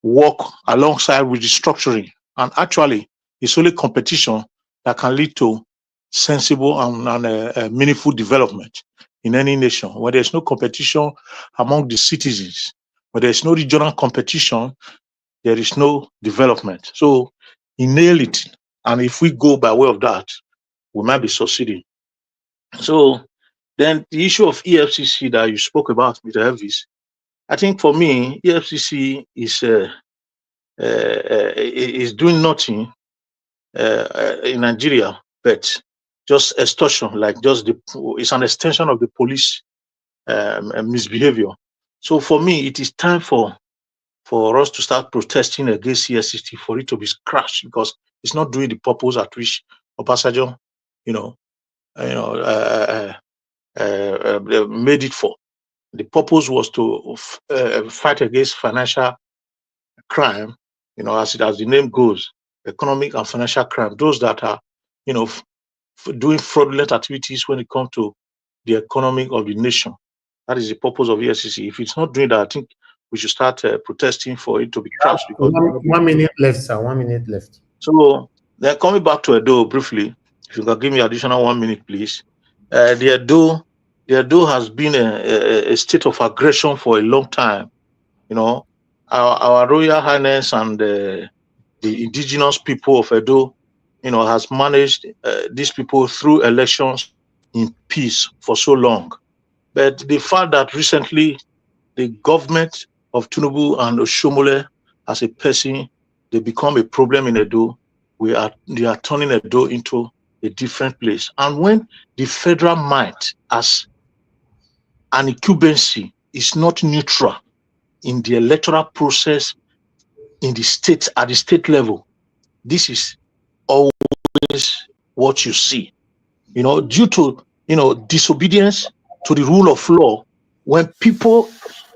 work alongside with restructuring. And actually, it's only competition that can lead to sensible and meaningful development. in any nation. When there's no competition among the citizens, when there's no regional competition, there is no development. So he nailed it. And if we go by way of that, we might be succeeding. So then the issue of EFCC that you spoke about, Mr. Elvis, I think for me, EFCC is doing nothing in Nigeria, but just extortion, like just it's an extension of the police misbehavior. So for me, it is time for us to start protesting against EFCC, for it to be crushed, because it's not doing the purpose at which Obasanjo, made it for. The purpose was to fight against financial crime, as the name goes, economic and financial crime, those that are, doing fraudulent activities when it comes to the economy of the nation. That is the purpose of EFCC. If it's not doing that, I think we should start protesting for it to be crushed. Because 1 minute left, sir. 1 minute left. So then coming back to Edo briefly, if you can give me additional 1 minute, please. The Edo has been a state of aggression for a long time. Our Royal Highness and the indigenous people of Edo, has managed these people through elections in peace for so long. But the fact that recently the government of Tinubu and Oshomole as a person, they become a problem in Edo. They are turning Edo into a different place. And when the federal might as an incumbency is not neutral in the electoral process in the state, at the state level, this is always what you see. Due to disobedience to the rule of law, when people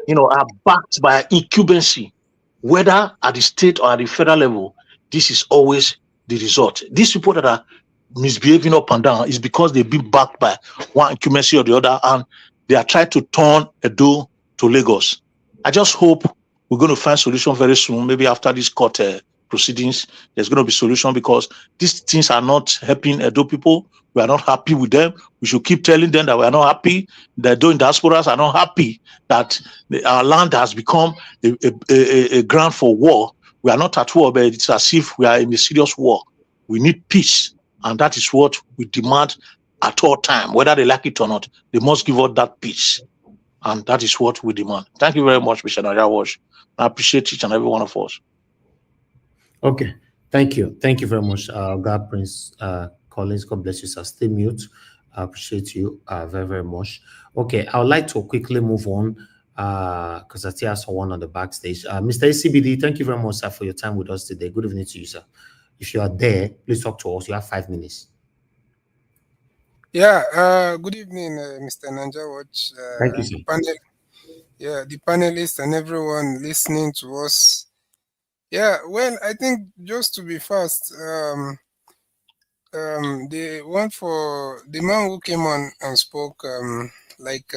are backed by incumbency, whether at the state or at the federal level, this is always the result. These people that are misbehaving up and down is because they've been backed by one incumbency or the other, and they are trying to turn Edo to Lagos. I just hope we're going to find solution very soon. Maybe after this court proceedings, there's going to be solution, because these things are not helping Edo people. We are not happy with them. We should keep telling them that we are not happy. The Edo diasporas are not happy that our land has become a ground for war. We are not at war, but it's as if we are in a serious war. We need peace, and that is what we demand at all time, whether they like it or not. They must give us that peace, and that is what we demand. Thank you very much, Mr. NAIJA Watch. I appreciate each and every one of us. Okay, thank you very much, God Prince Collins. God bless you, sir. Stay mute. I appreciate you very, very much. Okay, I would like to quickly move on because I still have someone on the backstage. Mr. ACBD, thank you very much, sir, for your time with us today. Good evening to you, sir. If you are there, please talk to us. You have 5 minutes. Yeah, good evening, Mr. NAIJA Watch. Thank you, sir. The panelists and everyone listening to us. Yeah, well, I think just to be fast, the one for the man who came on and spoke, like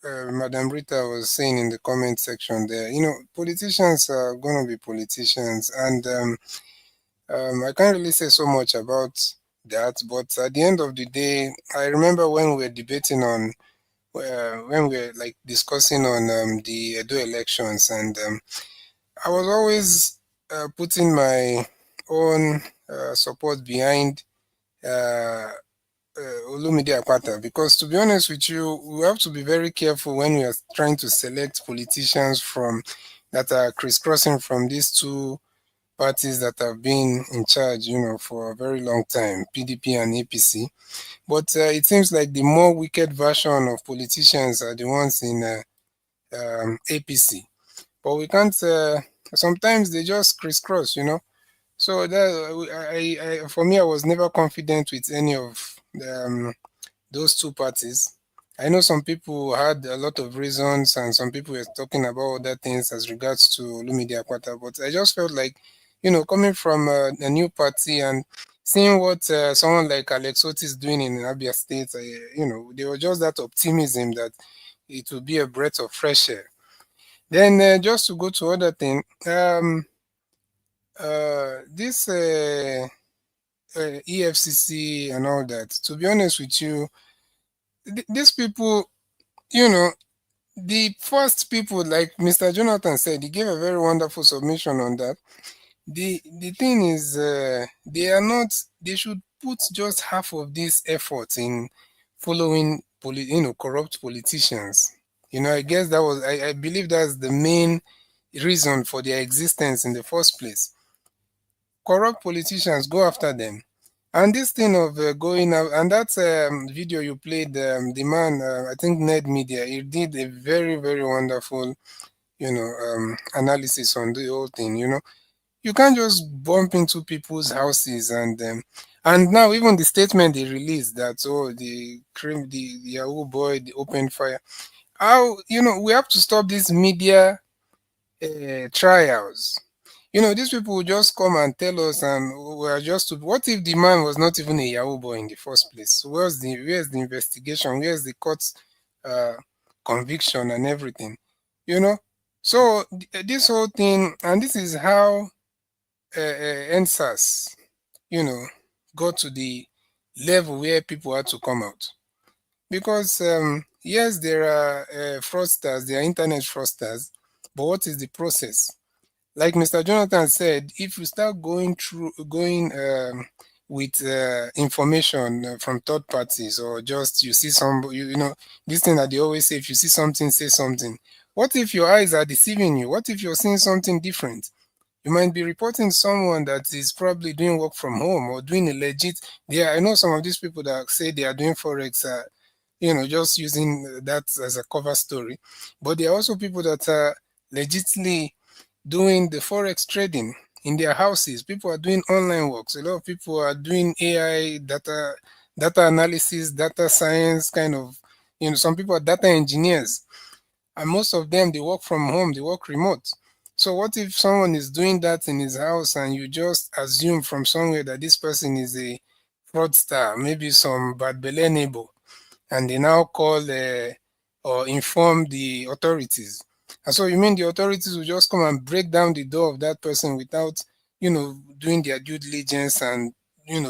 Madam Rita was saying in the comment section there, politicians are going to be politicians, and I can't really say so much about that, but at the end of the day, I remember when we were debating on, when we were like discussing on the Edo elections, and I was always putting my own support behind Olumide Akpata, because to be honest with you, we have to be very careful when we are trying to select politicians that are crisscrossing from these two parties that have been in charge, for a very long time, PDP and APC. But it seems like the more wicked version of politicians are the ones in APC. But we can't. Sometimes they just crisscross, So that for me, I was never confident with any of those two parties. I know some people had a lot of reasons, and some people were talking about other things as regards to Olumide Akpata. But I just felt like, coming from a new party and seeing what someone like Alex Otis is doing in Abia State, there was just that optimism that it would be a breath of fresh air. Then just to go to other thing, this EFCC and all that, to be honest with you, these people, you know, the first people, like Mr. Jonathan said, he gave a very wonderful submission on that. The thing is, they are not. They should put just half of this effort in following, corrupt politicians. I guess that was. I believe that's the main reason for their existence in the first place. Corrupt politicians, go after them. And this thing of going out, and that video you played, the man, I think Ned Media, he did a very, very wonderful, analysis on the whole thing. You can't just bump into people's houses and now even the statement they released that the Yahoo boy, the open fire. How we have to stop these media trials. These people will just come and tell us, and we are just. What if the man was not even a Yahoo boy in the first place? So where's the investigation? Where's the court conviction and everything? So this whole thing, and this is how NSAS, got to the level where people had to come out. Because yes, there are fraudsters, there are internet fraudsters, but what is the process? Like Mr. Jonathan said, if you start going with information from third parties, or just you see this thing that they always say, if you see something, say something. What if your eyes are deceiving you? What if you're seeing something different? You might be reporting someone that is probably doing work from home or doing a legit. I know some of these people that say they are doing Forex, just using that as a cover story. But there are also people that are legitimately doing the Forex trading in their houses. People are doing online works. A lot of people are doing AI, data analysis, data science kind of, some people are data engineers. And most of them, they work from home, they work remote. So what if someone is doing that in his house and you just assume from somewhere that this person is a fraudster, maybe some bad belle neighbor, and they now call or inform the authorities. And so you mean the authorities will just come and break down the door of that person without, doing their due diligence and,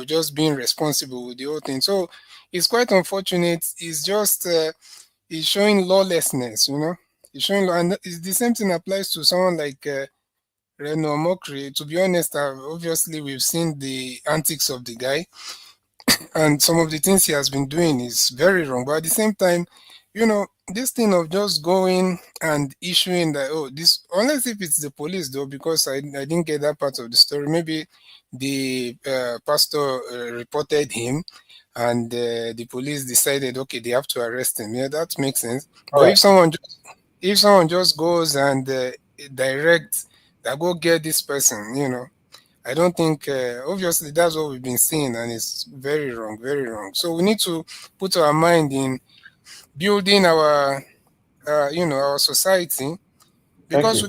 just being responsible with the whole thing. So it's quite unfortunate. It's just, it's showing lawlessness, It's showing, and it's the same thing applies to someone like Reno Omokri. To be honest, obviously we've seen the antics of the guy, and some of the things he has been doing is very wrong. But at the same time, this thing of just going and issuing that, this, unless if it's the police though, because I didn't get that part of the story. Maybe the pastor reported him, and the police decided, okay, they have to arrest him. Yeah, that makes sense. All But right. if someone just goes and direct that, go get this person, I don't think, obviously that's what we've been seeing, and it's very wrong, very wrong. So we need to put our mind in building our, our society, because we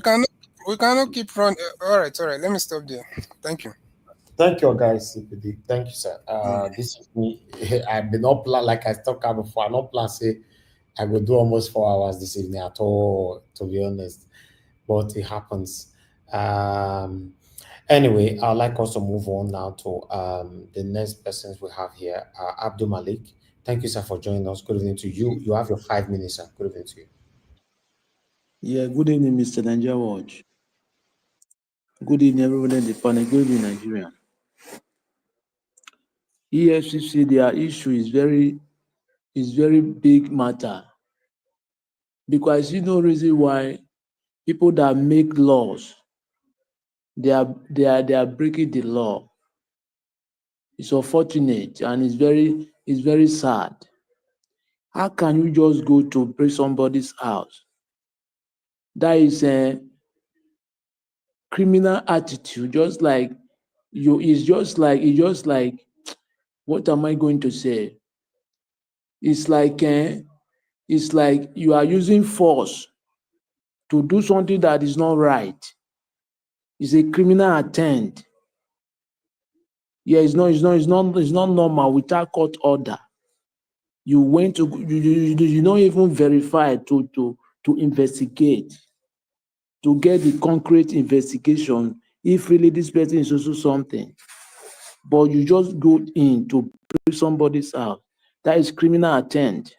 cannot keep running. All right. Let me stop there. Thank you. Thank you, guys. CPD. Thank you, sir. This is me. I've been up plan, like I talked about before. I not plan say I will do almost 4 hours this evening at all, to be honest. But it happens. Anyway, I'd like us to move on now to the next persons we have here. Abdul Malik. Thank you, sir, for joining us. Good evening to you. You have your 5 minutes, sir. Good evening to you. Yeah, good evening, Mr. Nigeria Watch. Good evening, everybody in the panel. Good evening, Nigeria. EFCC, their issue is very big matter, because I see no reason why people that make laws, they are breaking the law. It's unfortunate, and it's very sad. How can you just go to break somebody's house? That is a criminal attitude. Just like it's just like what am I going to say? It's like you are using force to do something that is not right. It's a criminal attempt. Yeah, it's not normal without court order. You went to you not even verify to investigate, to get the concrete investigation if really this person is also something. But you just go in to break somebody's house. That is criminal attempt.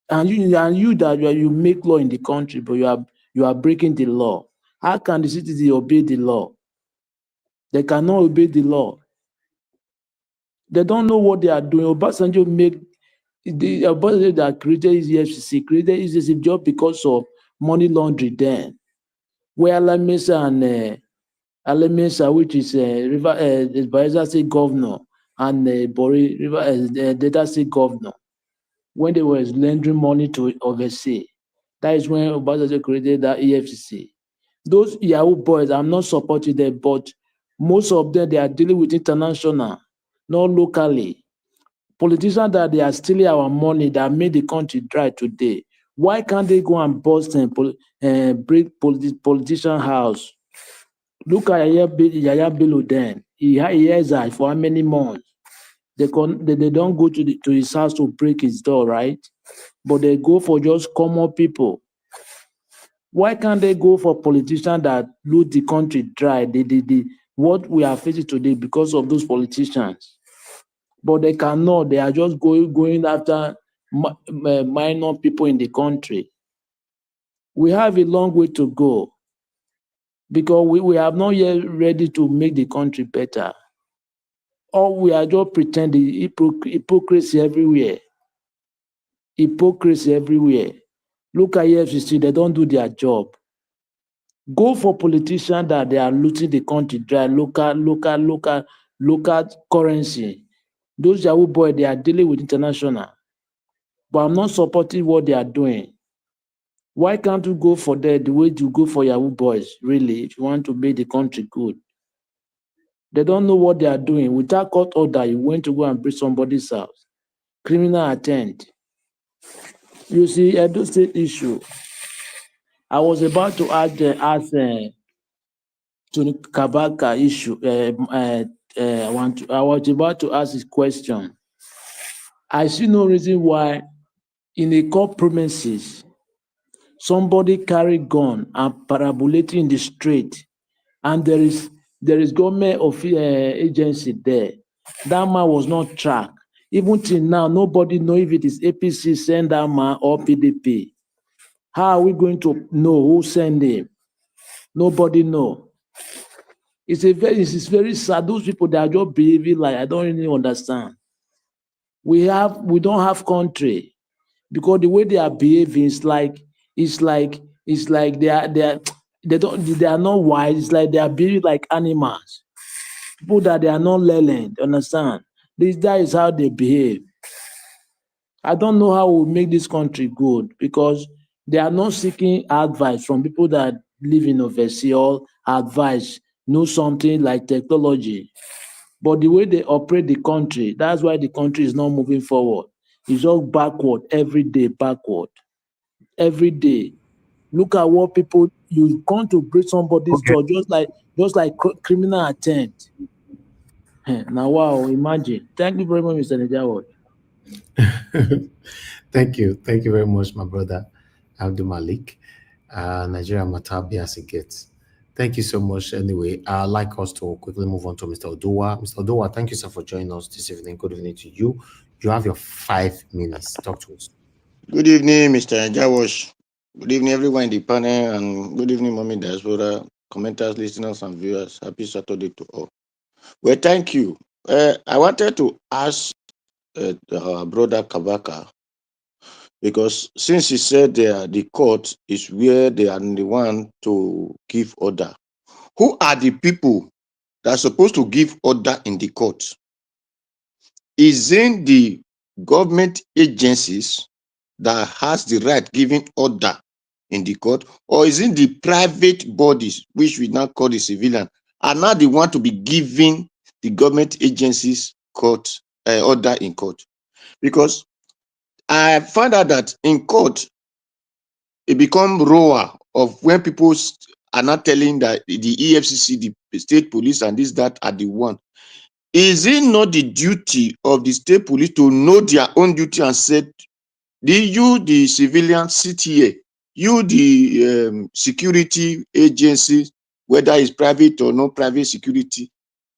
And you that you make law in the country, but you are breaking the law. How can the citizens obey the law? They cannot obey the law. They don't know what they are doing. Obasanjo Obasanjo that created EFCC created EFCC just because of money laundering then. Where Alamesa and Alamesa, which is Bayelsa State governor, and Bori Delta State governor, when they were lending money to oversee, that is when Obasanjo created that EFCC. Those Yahoo boys, I'm not supporting them, but most of them, they are dealing with international, not locally. Politicians that they are stealing our money that made the country dry today. Why can't they go and bust and break politician house? Look at Yaya Bello then. He has for how many months? They don't go to his house to break his door, right? But they go for just common people. Why can't they go for politicians that loot the country dry? What we are facing today because of those politicians. But they cannot. They are just going after minor people in the country. We have a long way to go because we have not yet ready to make the country better. Or we are just pretending hypocrisy everywhere. Hypocrisy everywhere. Look at EFCC, they don't do their job. Go for politicians that they are looting the country dry, local currency. Those Yahoo boys, they are dealing with international. But I'm not supporting what they are doing. Why can't you go for that the way you go for Yahoo boys, really, if you want to make the country good? They don't know what they are doing. Without court order, you went to go and break somebody's house. Criminal attempt. You see, Edo State issue. I was about to ask to the Kabaka issue. I was about to ask this question. I see no reason why in a court premises, somebody carry gun and parabolating in the street, and there is government agency there. That man was not tracked. Even till now, nobody know if it is APC send that man or PDP. How are we going to know who sent him? Nobody know. It's very sad. Those people, they are just behaving like I don't really understand. We don't have country because the way they are behaving is like they are not wise. It's like they are behaving like animals. People that they are not learned, understand? That is how they behave. I don't know how we make this country good because they are not seeking advice from people that live in overseas or advice, know something like technology. But the way they operate the country, that's why the country is not moving forward. It's just backward, every day, backward. Every day. Look at what people, you come to break somebody's door, just like criminal attempt. Now, wow, imagine. Thank you very much, Mr. Nejawad. Thank you very much, my brother Abdul Malik. Nigeria matter be as it gets. Thank you so much. Anyway, I'd like us to quickly move on to Mr. Odowa. Mr. Odowa, thank you, sir, for joining us this evening. Good evening to you. You have your 5 minutes. Talk to us. Good evening, Mr. Jawash. Good evening, everyone in the panel, and good evening, Mommy Diaspora, commenters, listeners, and viewers. Happy Saturday to all. Well, thank you. I wanted to ask our brother Kabaka, because since he said the court is where they are the one to give order, who are the people that are supposed to give order in the court? Is it the government agencies that has the right giving order in the court, or is it the private bodies, which we now call the civilian, are now the one to be giving the government agencies court order in court? Because I found out that in court, it become roar of when people are not telling that the EFCC, the state police, and this, that are the one. Is it not the duty of the state police to know their own duty and said, you, the civilian, sit here, you, the security agency, whether it's private or not private security,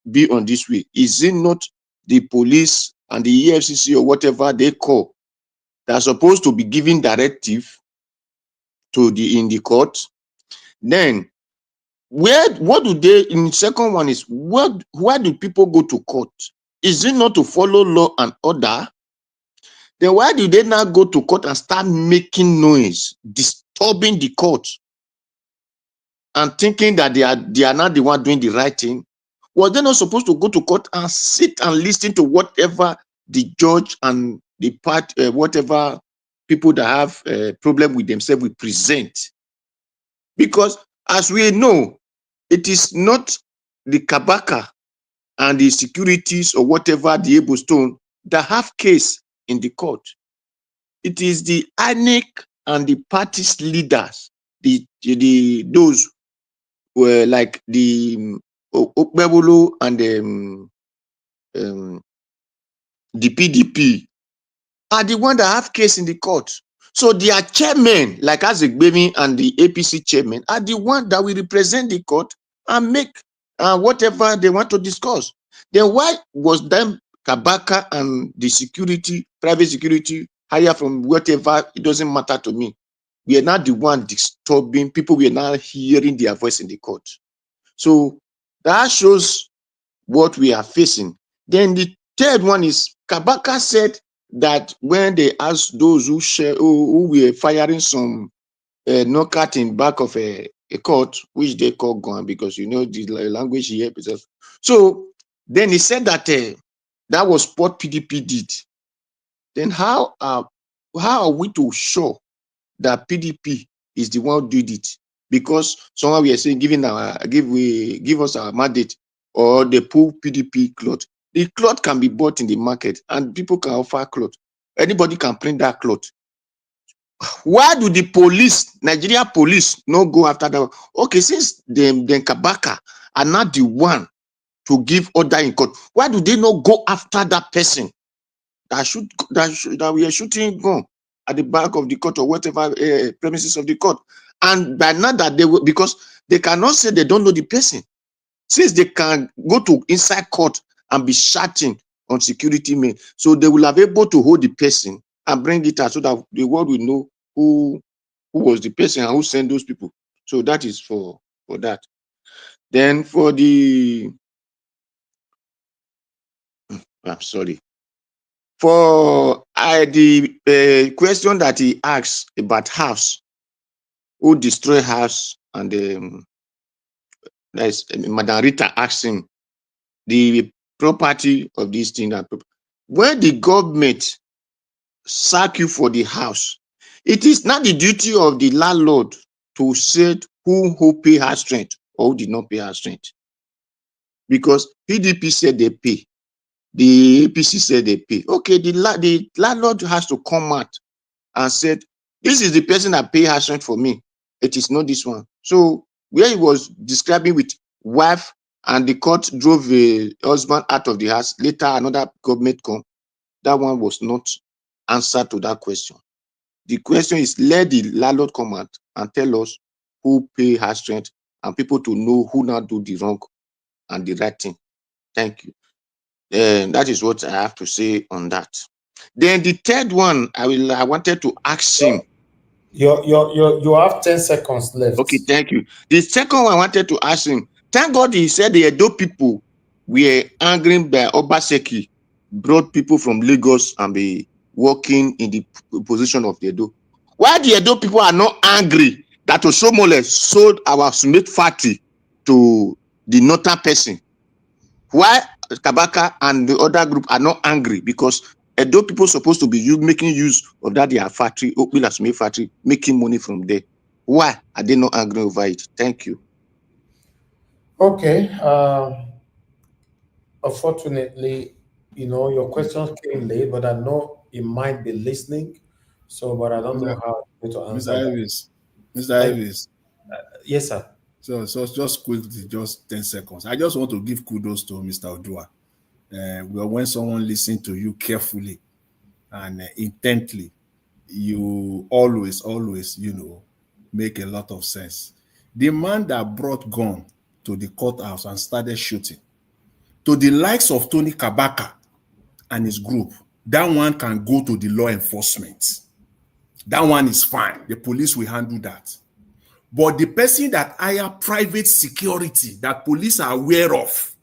be on this way? Is it not the police and the EFCC or whatever they call that are supposed to be giving directive to in the court. Then what do they, in the second one is, why do people go to court? Is it not to follow law and order? Then why do they now go to court and start making noise, disturbing the court, and thinking that they are not the one doing the right thing? Was they not supposed to go to court and sit and listen to whatever the judge and the part, whatever people that have a problem with themselves will present? Because as we know, it is not the Kabaka and the securities or whatever, the Able Stone, that have case in the court. It is the INEC and the party's leaders, those were like the Okbebolo and the PDP are the one that have case in the court. So their chairmen, like Azegbemi and the APC chairman, are the one that will represent the court and make whatever they want to discuss. Then why was them Kabaka and the security, private security, hire from whatever? It doesn't matter to me. We are not the one disturbing people. We are not hearing their voice in the court. So that shows what we are facing. Then the third one is Kabaka said that when they asked those who were firing some knockout in back of a court, which they call gun, because you know the language here. So then he said that that was what PDP did. Then how are we to show that PDP is the one who did it? Because somehow we are saying give us our mandate, or they pull PDP cloth. The cloth can be bought in the market and people can offer cloth. Anybody can print that cloth. Why do the police, Nigeria police, not go after that? Okay, since then Kabaka are not the one to give order in court, why do they not go after that person that we are shooting gun at the back of the court or whatever premises of the court? And by now that they will, because they cannot say they don't know the person. Since they can go to inside court and be shouting on security men, so they will have able to hold the person and bring it out so that the world will know who was the person and who sent those people. So that is for that. Then for the I'm sorry. For the question that he asked about house, who destroy house, and that's Madam Rita asked him the property of this thing. When the government sack you for the house, it is not the duty of the landlord to say who pay house rent or who did not pay house rent. Because PDP said they pay, the APC said they pay. Okay, the landlord has to come out and said, this is the person that pay house rent for me. It is not this one. So where he was describing with wife and the court drove the husband out of the house, later another government come, that one was not answer to that question. The question is, let the landlord come out and tell us who pay house rent and people to know who now do the wrong and the right thing. Thank you. That is what I have to say on that. Then the third one, I wanted to ask him. You have 10 seconds left. Okay, thank you. The second one I wanted to ask him. Thank God he said the Edo people were angry by Obaseki, brought people from Lagos and be working in the position of the Edo. Why the Edo people are not angry that Osomole sold our cement factory to the northern person? Why Kabaka and the other group are not angry? Because Edo people supposed to be making use of that their factory, Oakville cement factory, making money from there. Why are they not angry over it? Thank you. Okay. Unfortunately, your questions came late, but I know he might be listening. So, but I don't know how to answer. Mr. Ivis. Yes, sir. So just quickly, just 10 seconds. I just want to give kudos to Mr. Odua. When someone listens to you carefully and intently, you always, make a lot of sense. The man that brought gun to the courthouse and started shooting, to the likes of Tony Kabaka and his group, that one can go to the law enforcement. That one is fine. The police will handle that. But the person that hire private security that police are aware of,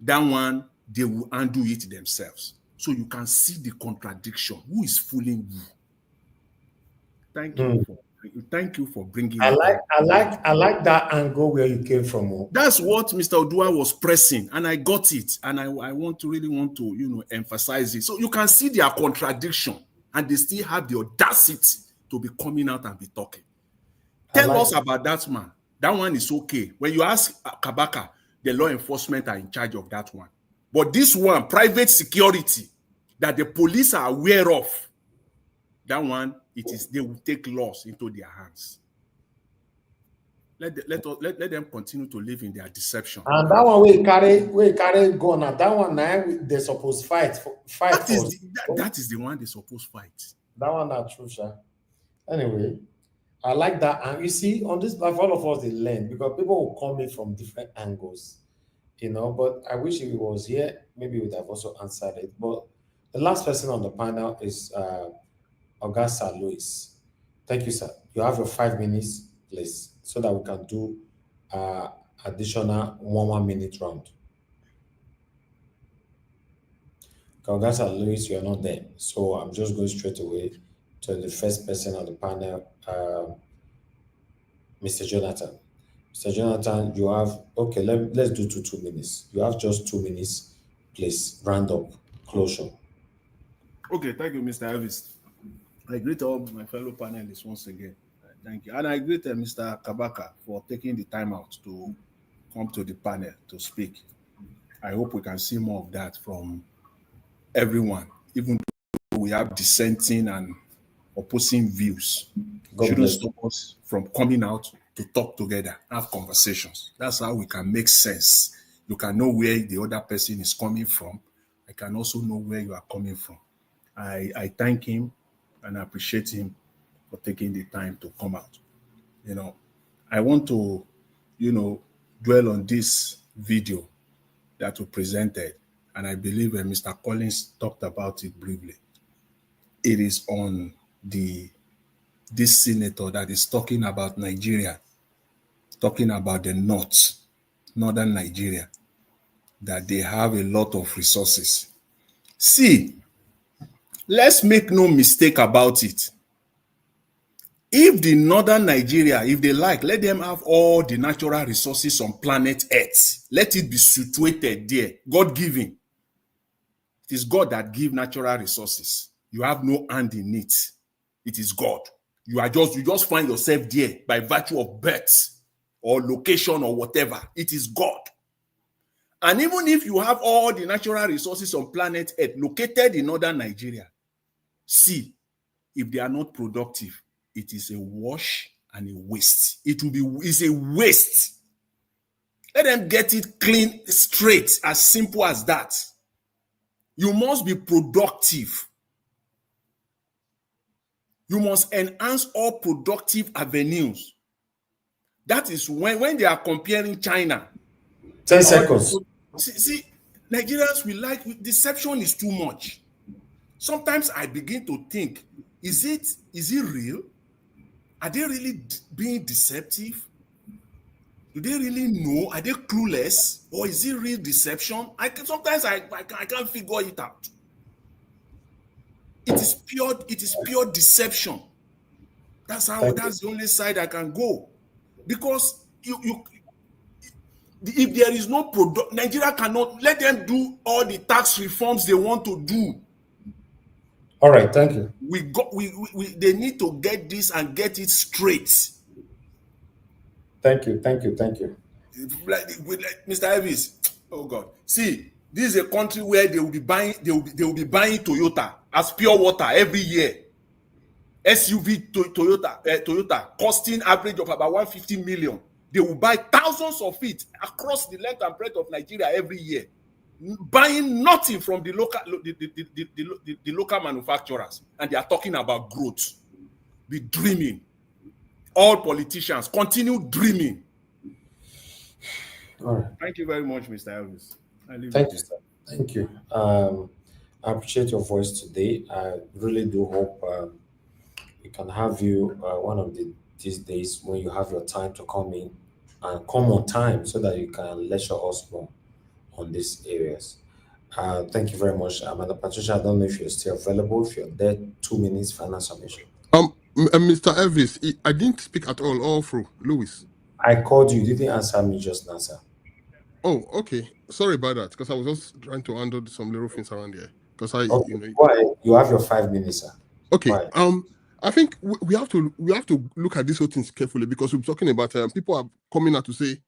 that one, they will handle it themselves. So you can see the contradiction. Who is fooling who? Thank you for bringing I it up. I like that angle where you came from. That's what Mr. Odua was pressing, and I got it. And I really want to emphasize it. So you can see their contradiction, and they still have the audacity to be coming out and be talking. Tell us about that man. That one is okay. When you ask Kabaka, the law enforcement are in charge of that one. But this one, private security, that the police are aware of, that one, they will take laws into their hands. Let them continue to live in their deception. And that one we carry gun. That one now they supposed fight. That is the one they supposed fight. That one not true, sir. Anyway, I like that. And you see, on this platform, all of us they learn because people will come in from different angles, But I wish if he was here, maybe we would have also answered it. But the last person on the panel is Augusta Louis. Thank you, sir. You have your 5 minutes, please, so that we can do additional 1 minute round. Augusta Louis, you are not there. So I'm just going straight away to the first person on the panel, Mr. Jonathan. Mr. Jonathan, you have, okay, let's do 2 minutes. You have just 2 minutes, please, round up, closure. Okay, thank you, Mr. Elvis. I greet all my fellow panelists once again. Thank you. And I greet Mr. Kabaka for taking the time out to come to the panel to speak. I hope we can see more of that from everyone, even though we have dissenting and opposing views. Shouldn't stop us from coming out to talk together, have conversations. That's how we can make sense. You can know where the other person is coming from. I can also know where you are coming from. I thank him and I appreciate him for taking the time to come out. I want to, dwell on this video that we presented, and I believe Mr. Collins talked about it briefly. It is on this senator that is talking about Nigeria, talking about the northern Nigeria, that they have a lot of resources. See, let's make no mistake about it. If the northern Nigeria, if they like, let them have all the natural resources on planet Earth. Let it be situated there, God-given. It is God that gives natural resources. You have no hand in it. It is God. You just find yourself there by virtue of birth or location or whatever. It is God. And even if you have all the natural resources on planet Earth located in northern Nigeria, see, if they are not productive, it is a wash and a waste. It's a waste. Let them get it clean, straight, as simple as that. You must be productive. You must enhance all productive avenues. That is when they are comparing China. 10 seconds. See, Nigerians deception is too much. Sometimes I begin to think, is it real? Are they really being deceptive? Do they really know? Are they clueless? Or is it real deception? Sometimes I can't figure it out. It is pure deception. That's the only side I can go. Because if there is no product, Nigeria cannot let them do all the tax reforms they want to do. All right, thank you. They need to get this and get it straight. Thank you. Like Mr. Elvis, oh God. See, this is a country where they will be buying Toyota as pure water every year. SUV Toyota costing average of about 150 million. They will buy thousands of it across the length and breadth of Nigeria every year, buying nothing from the local manufacturers, and they are talking about growth. Be dreaming. All politicians continue dreaming. All right. Thank you very much, Mr. Elvis. Thank you, sir. Thank you. I appreciate your voice today. I really do hope we can have you one of these days when you have your time to come in and come on time so that you can lecture us more on these areas. Thank you very much, Madam Patricia. I don't know if you're still available. If you're there, 2 minutes final submission. Mr. Elvis, I didn't speak at all through, Louis. I called you. You didn't answer me just now, sir. Oh, okay. Sorry about that, because I was just trying to handle some little things around here. Because You have your 5 minutes, sir. Okay. I think we have to look at these whole things carefully, because we're talking about people are coming out to say,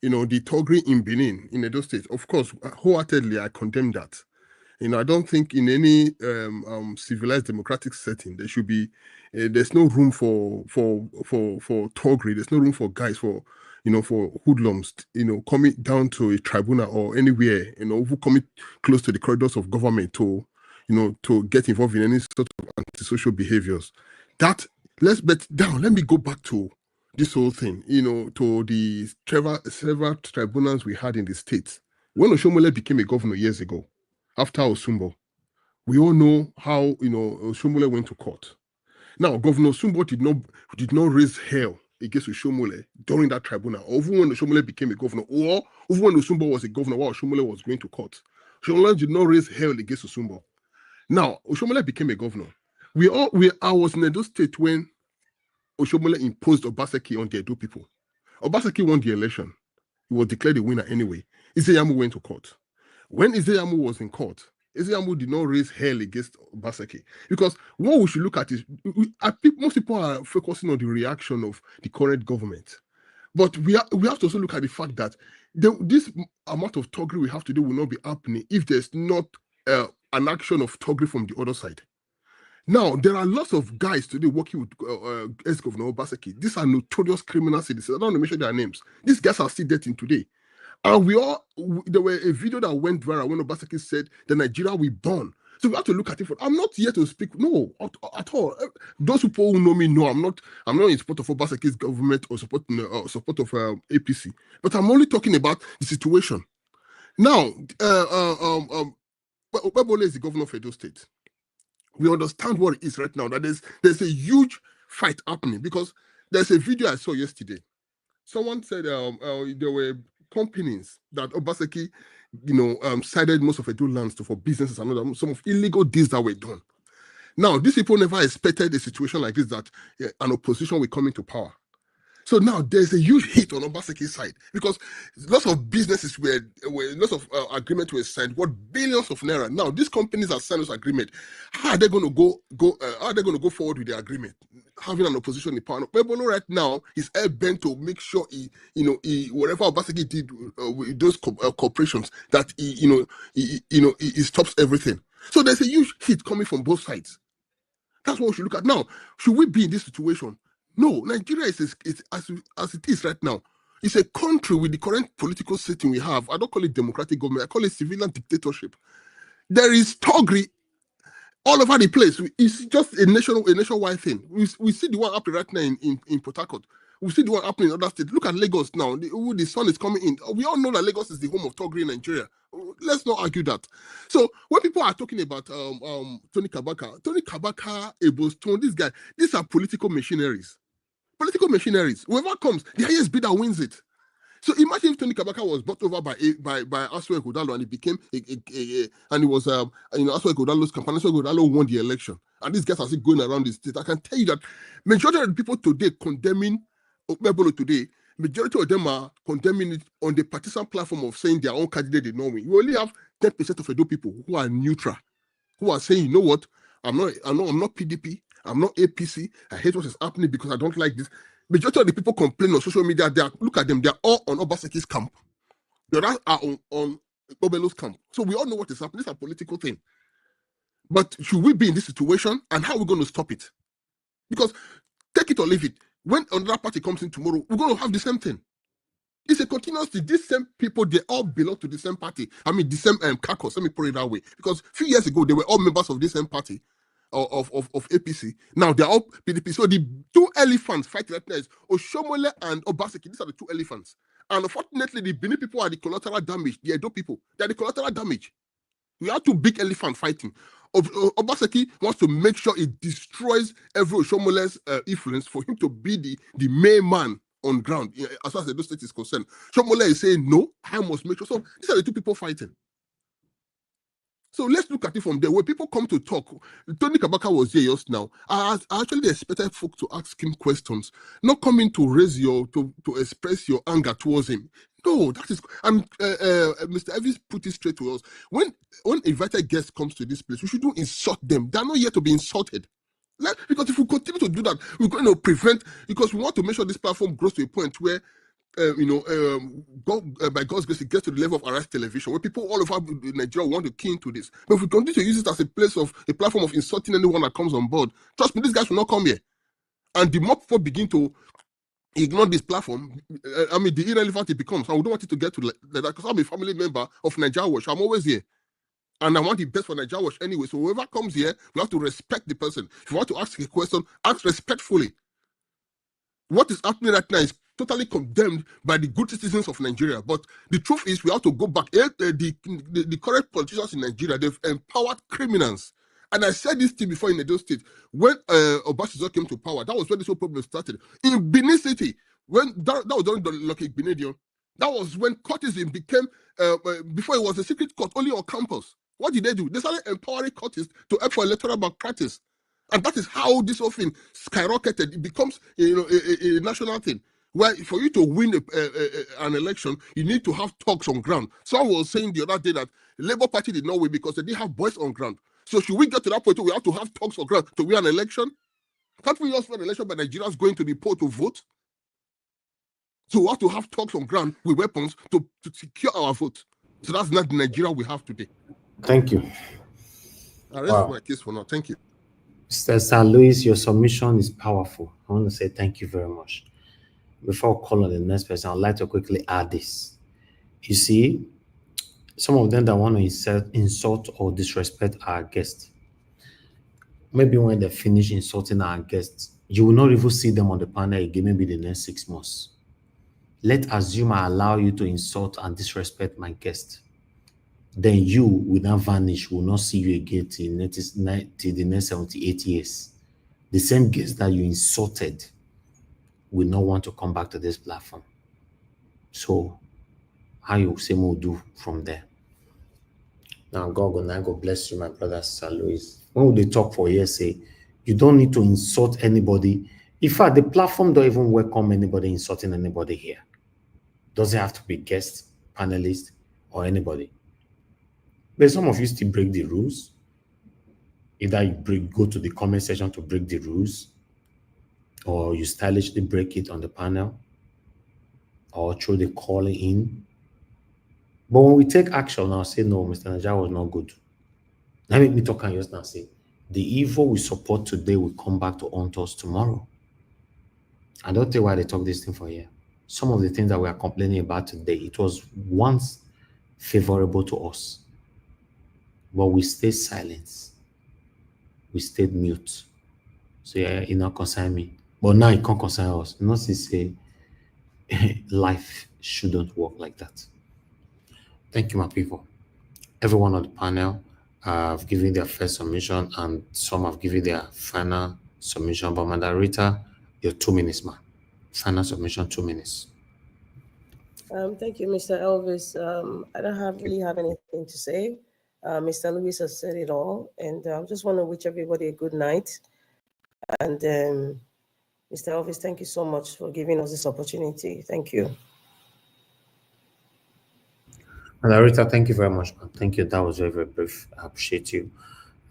the Togri in Benin, in Edo State. Of course, wholeheartedly I condemn that. I don't think in any civilized democratic setting there should be. There's no room for Togri. There's no room for guys for hoodlums. Coming down to a tribunal or anywhere. Who coming close to the corridors of government to get involved in any sort of antisocial behaviors. That let's bet down. Let me go back to this whole thing. To the several tribunals we had in the states. When Oshomole became a governor years ago, after Osumbo, we all know how Oshomole went to court. Now, Governor Osumbo did not raise hell against Oshomole during that tribunal, or even when Oshomole became a governor, or even when Osumbo was a governor while Oshomole was going to court. Oshomole did not raise hell against Osumbo. Now, Oshomole became a governor. I was in Edo State when Oshomole imposed Obaseki on the Edo people. Obaseki won the election. He was declared a winner anyway. Izeyamu went to court. When Izeyamu was in court, Izeyamu did not raise hell against Obaseki. Because what we should look at is, most people are focusing on the reaction of the current government. But we have to also look at the fact that this amount of Togri we have to do will not be happening if there's not an action of Togri from the other side. Now, there are lots of guys today working with ex-Governor Obaseki. These are notorious criminal citizens. I don't want to mention their names. These guys are still dating today. And there were a video that went viral when Obaseki said the Nigeria we born. So we have to look at it. I'm not here to speak, no, at all. Those people who know me know I'm not in support of Obaseki's government or support of APC. But I'm only talking about the situation. Now, Obebole is the governor of Edo State. We understand what it is right now. That there's a huge fight happening, because there's a video I saw yesterday. Someone said there were companies that Obaseki, sided most of Edo lands for businesses and some of illegal deals that were done. Now, these people never expected a situation like this, that an opposition will come into power. So now there's a huge hit on Obaseki's side, because lots of businesses lots of agreements were signed, worth billions of naira. Now these companies are signed this agreement. How are they going to go forward with the agreement, having an opposition in power? Obebolo right now is bent to make sure he whatever Obaseki did with those corporations, that he stops everything. So there's a huge hit coming from both sides. That's what we should look at. Now, should we be in this situation? No, Nigeria is as it is right now. It's a country with the current political setting we have. I don't call it democratic government. I call it civilian dictatorship. There is Togri all over the place. It's just a nationwide thing. We see the one happening right now in Port Harcourt. We see the one happening in other states. Look at Lagos now. The sun is coming in. We all know that Lagos is the home of Togri in Nigeria. Let's not argue that. So when people are talking about Tony Kabaka, Ebo Stone, these are political machineries. Political machineries. Whoever comes, the highest bidder wins it. So imagine if Tony Kabaka was bought over by Aswe Godalo, and he became and he was Aswe Godalo's campaign. Aswe Godalo won the election, and these guys are still going around the state. I can tell you that majority of the people today condemning Okpebolo today, majority of them are condemning it on the partisan platform of saying their own candidate did not win. You only have 10% of Edo people who are neutral, who are saying, you know what, I'm not PDP, I'm not APC, I hate what is happening because I don't like this. Majority of the people complain on social media, look at them, they're all on Obaseki's camp. The others are on Obelo's camp. So we all know what is happening. It's a political thing. But should we be in this situation, and how are we going to stop it? Because take it or leave it, when another party comes in tomorrow, we're going to have the same thing. It's a continuous thing. These same people, they all belong to the same party. I mean, the same caucus, let me put it that way. Because a few years ago, they were all members of the same party. Of APC. Now they're all PDP. So the two elephants fighting right now is Oshomole and Obaseki. These are the two elephants. And unfortunately, the Benin people are the collateral damage. The Edo people, they're the collateral damage. We are two big elephant fighting. Obaseki wants to make sure it destroys every Oshomole's influence for him to be the main man on ground, as far as the state is concerned. Shomole is saying, no, I must make sure. So these are the two people fighting. So let's look at it from there. When people come to talk, Tony Kabaka was here just now. I actually expected folk to ask him questions, not coming to raise to express your anger towards him. No, that is, and Mr. Evans put it straight to us. When invited guest comes to this place, we shouldn't insult them. They're not here to be insulted. Because if we continue to do that, we're going to prevent, because we want to make sure this platform grows to a point where by God's grace, it gets to the level of Arise Television, where people all over Nigeria want to key into this. But if we continue to use it as a platform of insulting anyone that comes on board, trust me, these guys will not come here. And the more people begin to ignore this platform, the irrelevant it becomes. And we don't want it to get to that, because I'm a family member of NAIJA Watch. I'm always here. And I want the best for NAIJA Watch anyway. So whoever comes here, we have to respect the person. If you want to ask a question, ask respectfully. What is happening right now is totally condemned by the good citizens of Nigeria. But the truth is, we have to go back. The correct politicians in Nigeria, they've empowered criminals. And I said this thing before in Edo State. When Obasanjo came to power, that was when this whole problem started. In Benin City, when that was during the Lucky Benedio, that was when courtesan became, before it was a secret court, only on campus. What did they do? They started empowering courtesans to help for electoral malpractice. And that is how this whole thing skyrocketed. It becomes a national thing. Where for you to win an election, you need to have talks on ground. Someone was saying the other day that the Labour Party did not win because they didn't have boys on ground. So should we get to that point where we have to have talks on ground to win an election? Can't we just win an election by Nigerians going to the poll to vote? So we have to have talks on ground with weapons to secure our vote. So that's not the Nigeria we have today. Thank you. That's my case for now. Thank you. Sir Louis, your submission is powerful. I want to say thank you very much. Before I call on the next person, I'd like to quickly add this. You see, some of them that want to insult or disrespect our guests, maybe when they finish insulting our guests, you will not even see them on the panel again, maybe the next 6 months. Let's assume I allow you to insult and disrespect my guest. Then you will not vanish, will not see you again till the next 78 years. The same guest that you insulted will not want to come back to this platform. So, how you say more do from there? Now, God bless you, my brother, Sir Louis. When they talk for years, say, you don't need to insult anybody. In fact, the platform don't even welcome anybody insulting anybody here. Doesn't have to be guest, panelist, or anybody. But some of you still break the rules. Either you go to the comment section to break the rules, or you stylishly break it on the panel, or throw the call in. But when we take action, I'll say, no, Mr. NAIJA was not good. Let me talk and just now say, the evil we support today will come back to haunt us tomorrow. I don't tell why they talk this thing for here. Some of the things that we are complaining about today, it was once favorable to us. But we stayed silent. We stayed mute. So yeah, it not concern me. But now it can't concern us. Not to say life shouldn't work like that. Thank you, my people. Everyone on the panel have given their first submission, and some have given their final submission. But Madam, your 2 minutes, man. Final submission, 2 minutes. Thank you, Mr. Elvis. I don't really have anything to say. Mr. Lewis has said it all, and I just want to wish everybody a good night. And Mr. Elvis, thank you so much for giving us this opportunity. Thank you. Rita, thank you very much, man. Thank you. That was very, very brief. I appreciate you.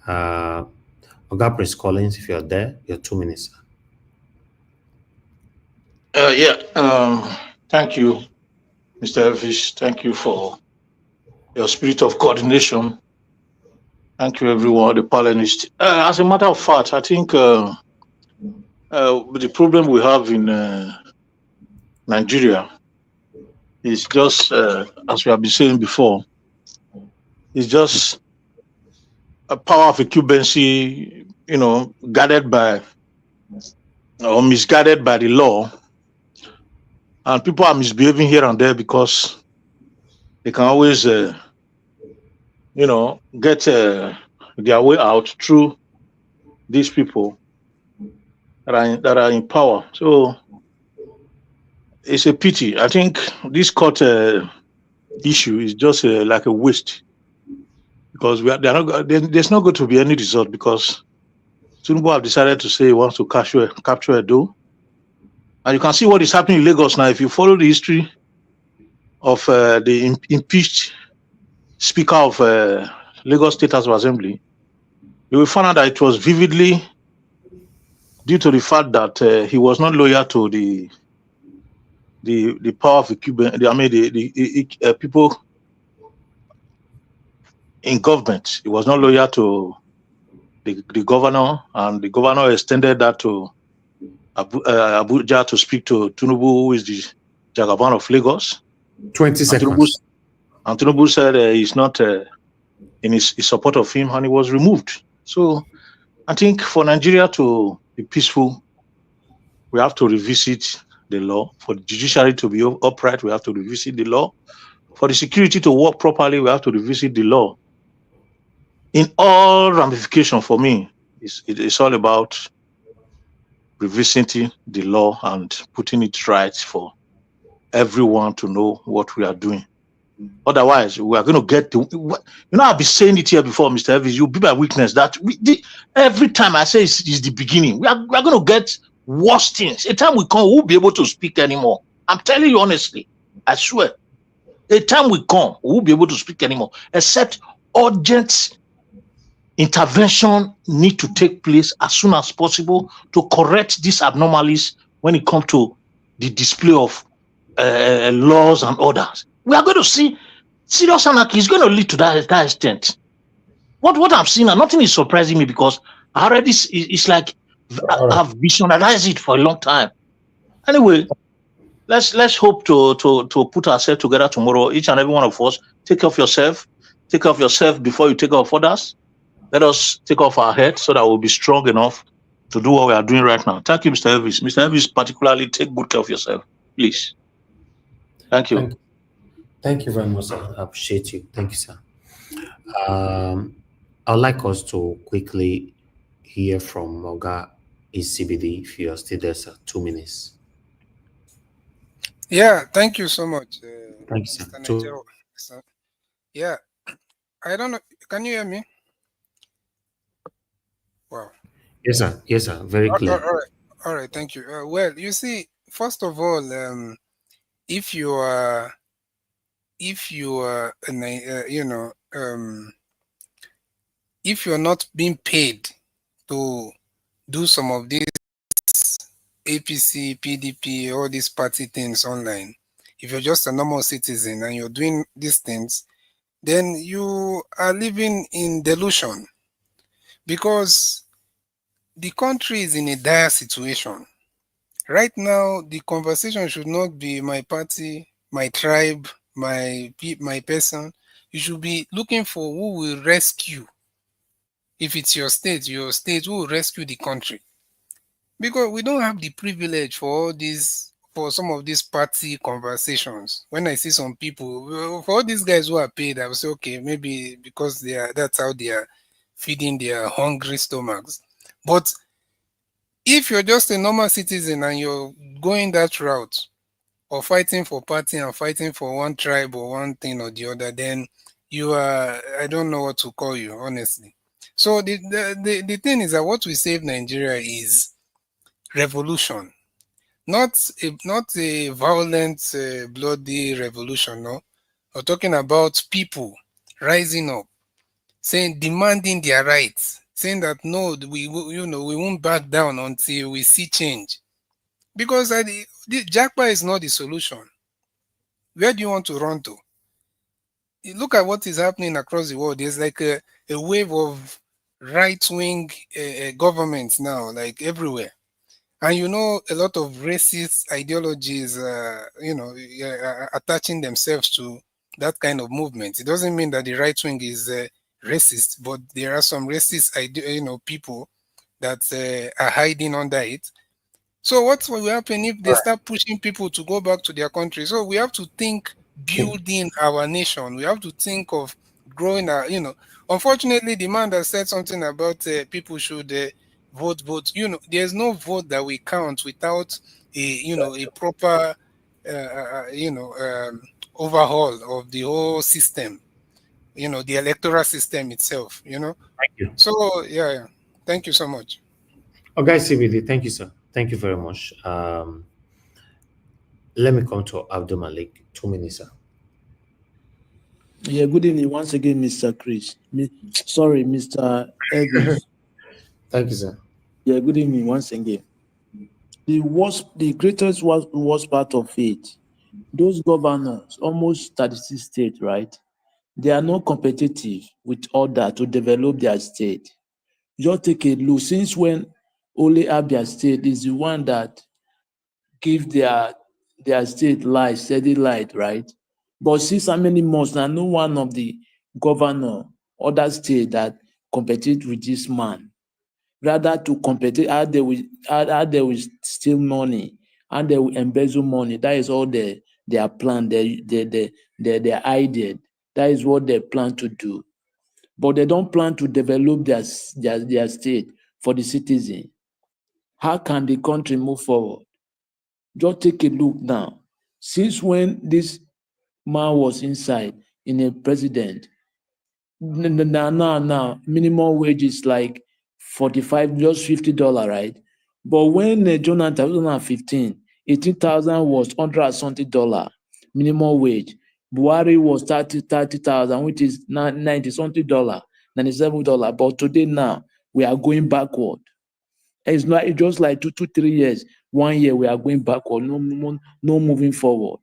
Oga Prince Collins, if you're there, your 2 minutes. Thank you, Mr. Elvis. Thank you for your spirit of coordination. Thank you, everyone, the panelists. As a matter of fact, I think the problem we have in Nigeria is just, as we have been saying before, it's just a power of incumbency, guarded by or misguided by the law. And people are misbehaving here and there because they can always get their way out through these people that are in power. So it's a pity. I think this court issue is just like a waste, because there's not going to be any result, because Tinubu have decided to say he wants to capture Edo. And you can see what is happening in Lagos now. If you follow the history of the impeached Speaker of Lagos State House of Assembly, you will find out that it was vividly due to the fact that he was not loyal to the power of the Cuban, the people in government. He was not loyal to the governor, and the governor extended that to Abuja to speak to Tinubu, who is the Jagaban of Lagos. 20 seconds. And Tinubu said he's not in his support of him, and he was removed. So I think for Nigeria to be peaceful, we have to revisit the law. For the judiciary to be upright, we have to revisit the law. For the security to work properly, we have to revisit the law. In all ramifications, for me, it's all about revisiting the law and putting it right for everyone to know what we are doing. Otherwise, we are going to get to, I've been saying it here before, Mr. Evans, you'll be my witness that every time I say it's the beginning, we are going to get worse things. A time we come, we won't be able to speak anymore. I'm telling you honestly, I swear. A time we come, we won't be able to speak anymore, except urgent intervention need to take place as soon as possible to correct these abnormalities when it comes to the display of laws and orders. We are going to see serious anarchy is going to lead to that extent. What I'm seeing, and nothing is surprising me, because I already, it's like I've visualized it for a long time. Anyway, let's hope to put ourselves together tomorrow. Each and every one of us, take care of yourself. Take care of yourself before you take care of others. Let us take off our head so that we'll be strong enough to do what we are doing right now. Thank you, Mr. Elvis. Mr. Elvis, particularly, take good care of yourself, please. Thank you. Thank you very much, sir. I appreciate you. Thank you, sir. I'd like us to quickly hear from Moga ECBD if you are still there, sir. 2 minutes. Yeah, thank you so much. Thank you, sir. Mr. NAIJA. Yeah, I don't know. Can you hear me? Wow. Yes, sir. Yes, sir. Very clear. All right. Thank you. Well, you see, first of all, if you are, if you're not being paid to do some of these APC, PDP, all these party things online, if you're just a normal citizen and you're doing these things, then you are living in delusion, because the country is in a dire situation. Right now, the conversation should not be my party, my tribe, my person. You should be looking for who will rescue. If it's your state, who will rescue the country. Because we don't have the privilege for all these, for some of these party conversations. When I see some people, for all these guys who are paid, I will say, okay, maybe because that's how they are feeding their hungry stomachs. But if you're just a normal citizen and you're going that route of fighting for party and fighting for one tribe or one thing or the other, then you are, I don't know what to call you, honestly. So the thing is that what we save Nigeria is revolution, not a violent, bloody revolution. No, we're talking about people rising up, saying, demanding their rights, saying that no, we won't back down until we see change. Because the Jackpot is not the solution. Where do you want to run to? You look at what is happening across the world. There's like a wave of right-wing governments now, like everywhere. And a lot of racist ideologies, attaching themselves to that kind of movement. It doesn't mean that the right wing is racist, but there are some racist, people that are hiding under it. So what will happen if they start pushing people to go back to their country? So we have to think building our nation. We have to think of growing. Unfortunately, the man that said something about people should vote. There's no vote that we count without a proper overhaul of the whole system. The electoral system itself. Thank you. So yeah. Thank you so much. Okay, CBD, thank you, sir. Thank you very much. Let me come to Abdul Malik. 2 minutes, sir. Yeah, good evening once again, Mr. Chris. Sorry, Mr. Elvis. Thank you, sir. Yeah, good evening once again. The greatest worst part of it, those governors, almost 36 states, right? They are not competitive with order to develop their state. Just take a look. Since when only Abia State is the one that give their state light, steady light, right? But since how many months now, no one of the governor, other state that compete with this man. Rather to compete, how they will steal money, and they will embezzle money. That is all their plan. They idea. That is what they plan to do. But they don't plan to develop their state for the citizen. How can the country move forward? Just take a look now. Since when this man was inside in a president, now, minimum wage is like 45, just $50, right? But when Jonathan 2015, 18,000 was $100 something minimum wage. Buhari was 30,000, which is 90 something $97. But today now we are going backward. It's not just like 3 years, 1 year we are going backward. No moving forward.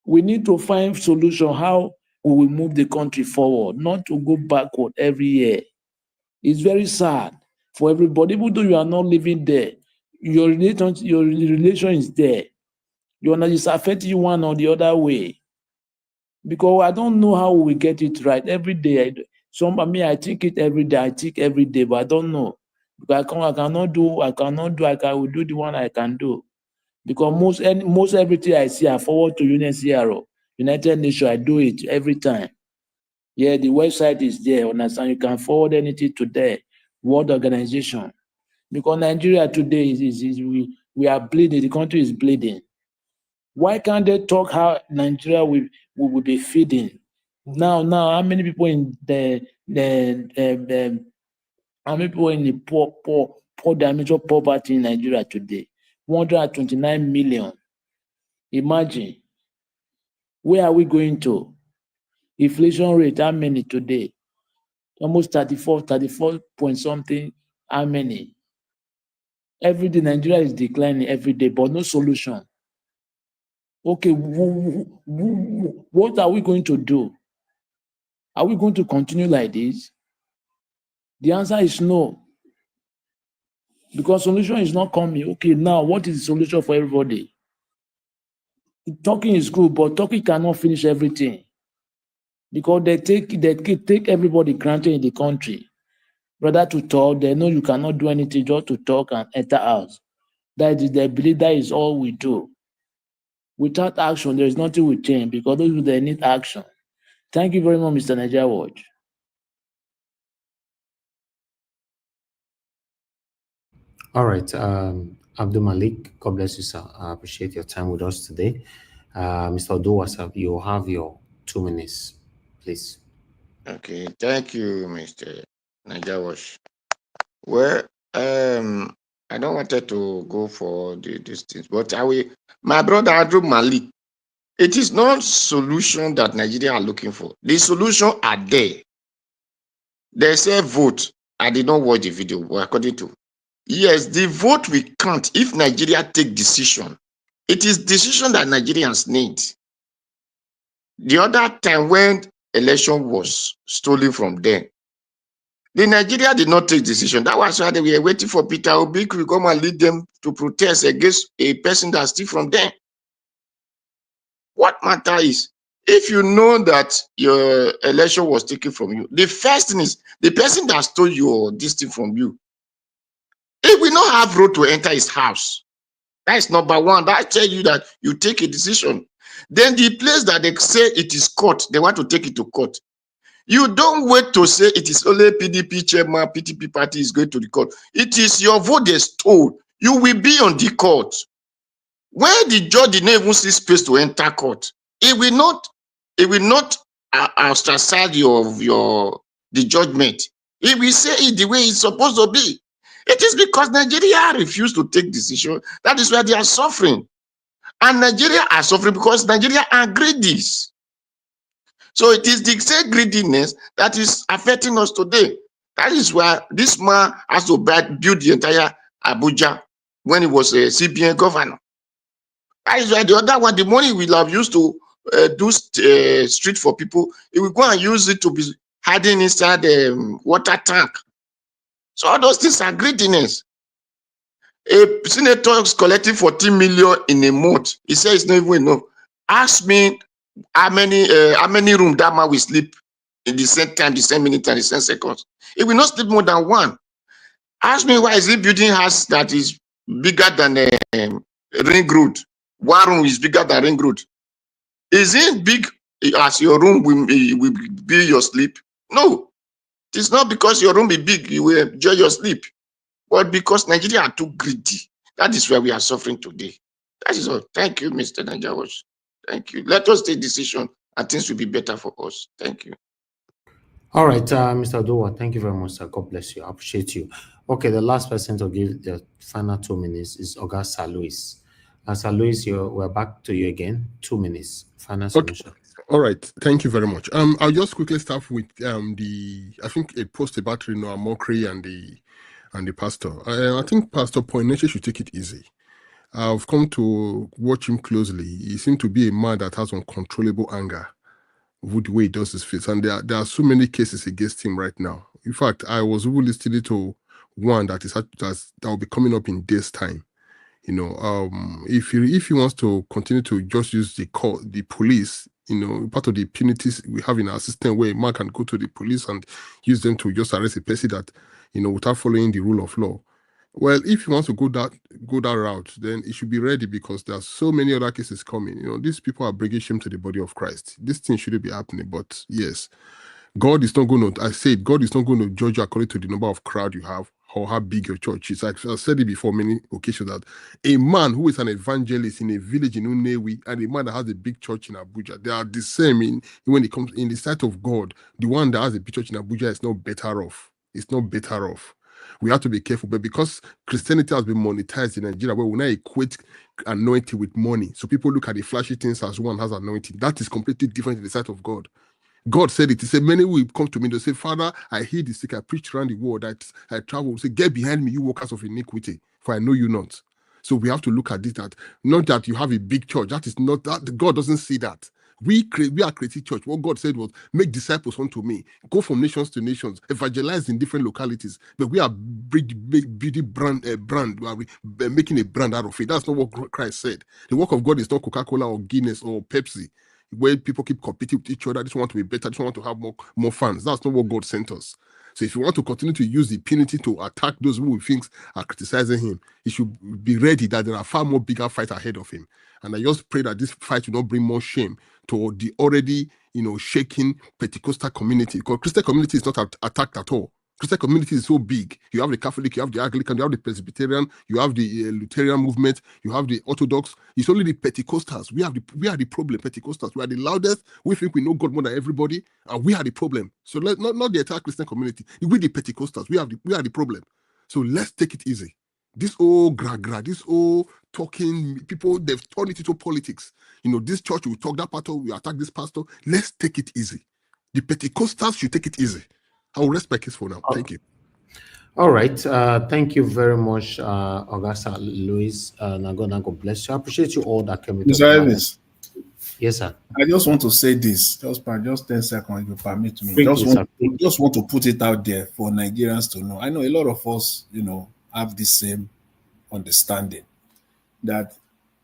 We need to find solution how we will move the country forward, not to go backward every year. It's very sad for everybody, even though you are not living there. Your relation is there. It's affecting you one or the other way. Because I don't know how we get it right every day. I think it every day. I think every day, but I don't know. Because I will do the one I can do. Because most everything I see, I forward to UNHCR, United Nations. I do it every time. Yeah, the website is there. Understand? You can forward anything to the World Organization. Because Nigeria today we are bleeding. The country is bleeding. Why can't they talk how Nigeria will be feeding? Now, how many people in how many people in the poor dimension poverty in Nigeria today? 129 million. Imagine. Where are we going to? Inflation rate, how many today? Almost 34 point something. How many? Every day Nigeria is declining every day, but no solution. Okay, what are we going to do? Are we going to continue like this? The answer is no. Because solution is not coming. Okay, now what is the solution for everybody? Talking is good, but talking cannot finish everything. Because they take everybody granted in the country. Rather to talk, they know you cannot do anything, just to talk and enter house. That is, they believe that is all we do. Without action, there is nothing we change, because those people, they need action. Thank you very much, Mr. NAIJA Watch. All right. Abdul Malik, God bless you, sir. I appreciate your time with us today. Mr. Odowasa, you have your 2 minutes, please. Okay, thank you, Mr. Najawash. Well, I don't wanted to go for these things, but my brother Abdul Malik, it is not solution that Nigeria are looking for. The solution are there. They say vote. I did not watch the video, but according to, yes, the vote we count if Nigeria take decision. It is decision that Nigerians need. The other time when election was stolen from them, the Nigeria did not take decision. That was why they were waiting for Peter Obi to come and lead them to protest against a person that steal from them. What matter is, if you know that your election was taken from you, the first thing is the person that stole your this thing from you. If we not have road to enter his house, that is number one. That tell you that you take a decision. Then the place that they say it is court, they want to take it to court. You don't wait to say it is only PDP chairman, PDP party is going to the court. It is your vote they stole. You will be on the court. Where the judge did not even see space to enter court, it will not ostracize the judgment. It will say it the way it's supposed to be. It is because Nigeria refused to take decision. That is why they are suffering. And Nigeria are suffering because Nigeria are greedy. So it is the same greediness that is affecting us today. That is why this man has to build the entire Abuja when he was a CBN governor. That is why the other one, the money we have used to do street for people, he will go and use it to be hiding inside the water tank. So all those things are greediness. A senator is collecting 14 million in a month. He says it's not even enough. Ask me how many rooms that man will sleep in the same time, the same minute, and the same seconds. He will not sleep more than one. Ask me why is he building house that is bigger than a ring road. One room is bigger than ring road. Is it big as your room will be your sleep? No. It's not because your room is big, you will enjoy your sleep. But because Nigeria are too greedy. That is where we are suffering today. That is all. Thank you, Mr. NAIJA. Thank you. Let us take decision and things will be better for us. Thank you. All right, Mr. Odowa, thank you very much, sir. God bless you. I appreciate you. Okay, the last person to give the final 2 minutes is Augusta Louis. Sir Louis, we're back to you again. 2 minutes. Final submission. Okay. All right. Thank you very much. I'll just quickly start with I think a post about Reno, Omokri and the pastor. I think Pastor Poineche should take it easy. I've come to watch him closely. He seems to be a man that has uncontrollable anger with the way he does his face. And there are so many cases against him right now. In fact, I was even listening to one that will be coming up in days' time. You know, if he wants to continue to just use the police, you know, part of the impunities we have in our system where a man can go to the police and use them to just arrest a person that, you know, without following the rule of law. Well, if he wants to go that route, then he should be ready because there are so many other cases coming. You know, these people are bringing shame to the body of Christ. This thing shouldn't be happening, but yes, God is not going to, I said, God is not going to judge you according to the number of crowd you have or how big your church is. I've said it before many occasions that a man who is an evangelist in a village in Unewi and a man that has a big church in Abuja, they are the same when it comes in the sight of God. The one that has a big church in Abuja is not better off. It's not better off. We have to be careful, but because Christianity has been monetized in Nigeria, where we now equate anointing with money, so people look at the flashy things as one has anointing. That is completely different in the sight of God. God said it. He said, many will come to me. They say, Father, I heal the sick. I preach around the world. I travel. Say, get behind me, you workers of iniquity, for I know you not. So we have to look at this, that not that you have a big church. That is not that. God doesn't see that. We are creating church. What God said was, make disciples unto me. Go from nations to nations. Evangelize in different localities. But we are big beauty brand. We are making a brand out of it. That's not what Christ said. The work of God is not Coca-Cola or Guinness or Pepsi, where people keep competing with each other. This one want to be better. This one want to have more fans. That's not what God sent us. So if you want to continue to use the impunity to attack those who he thinks are criticizing him, he should be ready that there are far more bigger fights ahead of him. And I just pray that this fight will not bring more shame to the already, shaking Pentecostal community. Because Christian community is not attacked at all. Christian community is so big. You have the Catholic, you have the Anglican, you have the Presbyterian, you have the Lutheran movement, you have the Orthodox. It's only the Pentecostals. We are the problem. Pentecostals. We are the loudest. We think we know God more than everybody, and we are the problem. So not the entire Christian community. We the Pentecostals. We are the problem. So let's take it easy. This old this old talking people, they've turned it into politics. This church will talk that pastor, we attack this pastor. Let's take it easy. The Pentecostals should take it easy. I will rest my case for now. Thank you. All right. Thank you very much, Augusta Louis. God bless you. I appreciate you all that came with us. Mr. Ellis. Yes, sir. I just want to say this. Just 10 seconds, if you permit me. Just want to put it out there for Nigerians to know. I know a lot of us, have the same understanding. That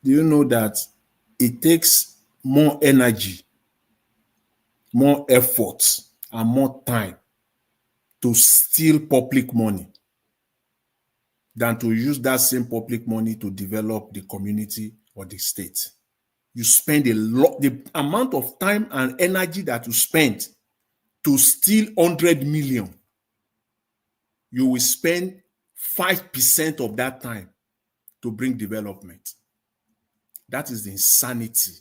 do you know that it takes more energy, more effort, and more time to steal public money than to use that same public money to develop the community or the state. You spend a lot, the amount of time and energy that you spend to steal 100 million, you will spend 5% of that time to bring development. That is the insanity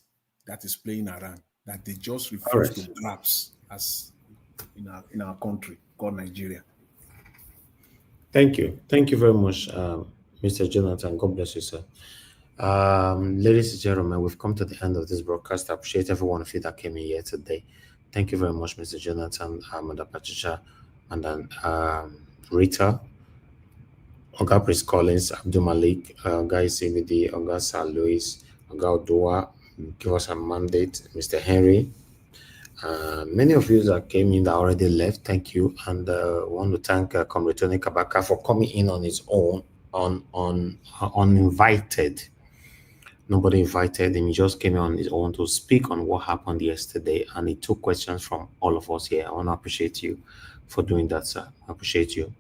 that is playing around, that they just refuse to grasp as in our country called Nigeria. Thank you. Thank you very much, Mr. Jonathan. God bless you, sir. Ladies and gentlemen, we've come to the end of this broadcast. I appreciate every one of you that came in here today. Thank you very much, Mr. Jonathan, Mother Patricia, and then Rita, Oga Prince Collins, Abdul Malik, Guy CBD, Oga Sir Louis, Oga Odua, give us a mandate, Mr. Henry. Many of you that came in that already left, thank you. And I want to thank Comr Kabaka for coming in on his own, uninvited. Nobody invited him. He just came on his own to speak on what happened yesterday, and he took questions from all of us here. I want to appreciate you for doing that, sir. I appreciate you.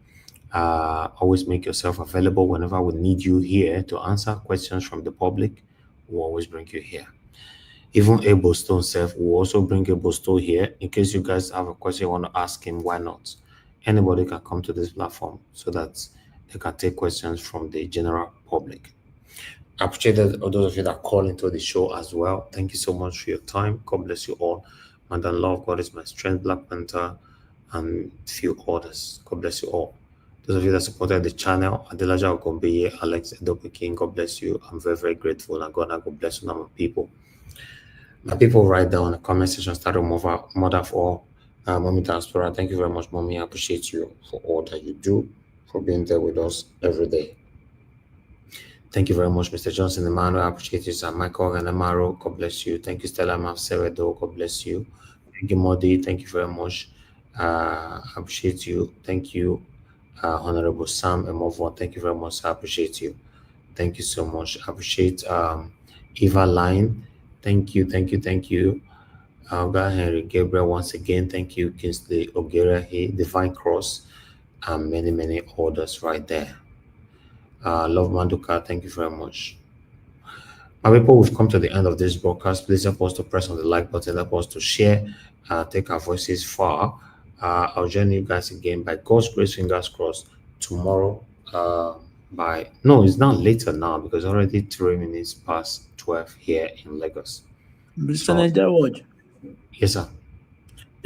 Always make yourself available whenever we need you here to answer questions from the public. We'll always bring you here. Even Abel Stone self will also bring Abel Stone here in case you guys have a question you want to ask him. Why not? Anybody can come to this platform so that they can take questions from the general public. I appreciate those of you that call into the show as well. Thank you so much for your time. God bless you all. And the love, God is my strength, Black Panther, and few others. God bless you all. Those of you that supported the channel, Adelaja Ogombeye, Alex Edopekin, God bless you. I'm very, very grateful. And God bless you, number of people. My people, write down in the comment section, start a mother for Mommy Diaspora. Thank you very much, Mommy. I appreciate you for all that you do, for being there with us every day. Thank you very much, Mr. Johnson Emmanuel. I appreciate you, Sir Michael and Amaro. God bless you. Thank you, Stella Mafseredo. God bless you. Thank you, Modi. Thank you very much. I appreciate you. Thank you, Honorable Sam Emovo. Thank you very much. I appreciate you. Thank you so much. I appreciate Eva Line. Thank you. God Henry Gabriel, once again, thank you, Kingsley Ogera, Divine Cross, and many, many others right there. Love Manduka, thank you very much. My people, we've come to the end of this broadcast. Please help us to press on the like button, help us to share, take our voices far. I'll join you guys again by God's grace, fingers crossed, tomorrow. It's not later now because already 3 minutes past 12 here in Lagos. Mr. NAIJA Watch. Yes, sir.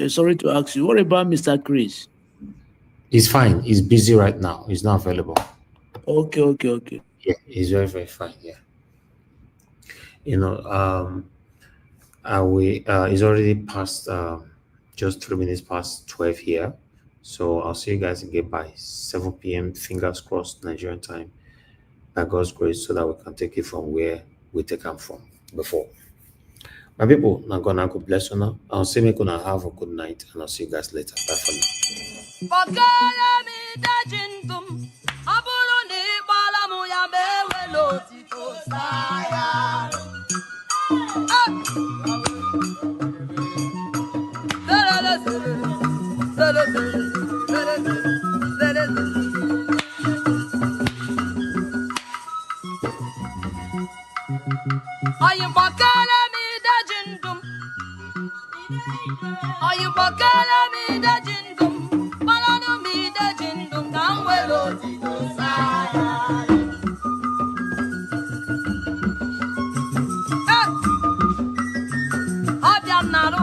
Sorry to ask you, what about Mr. Chris? He's fine. He's busy right now. He's not available. Okay. Yeah, he's very, very fine. Yeah. You know, he's already past just 3 minutes past 12 here. So I'll see you guys again by 7 p.m. Fingers crossed, Nigerian time, by God's grace, so that we can take it from where we take them from before. My people, now gonna go bless you now. I'll say we're gonna have a good night, and I'll see you guys later. Bye for now. Are you bakala me da jindum? Are you bakala me da jindum? Balano me da jindum kangwelo tito saya. Abianaro.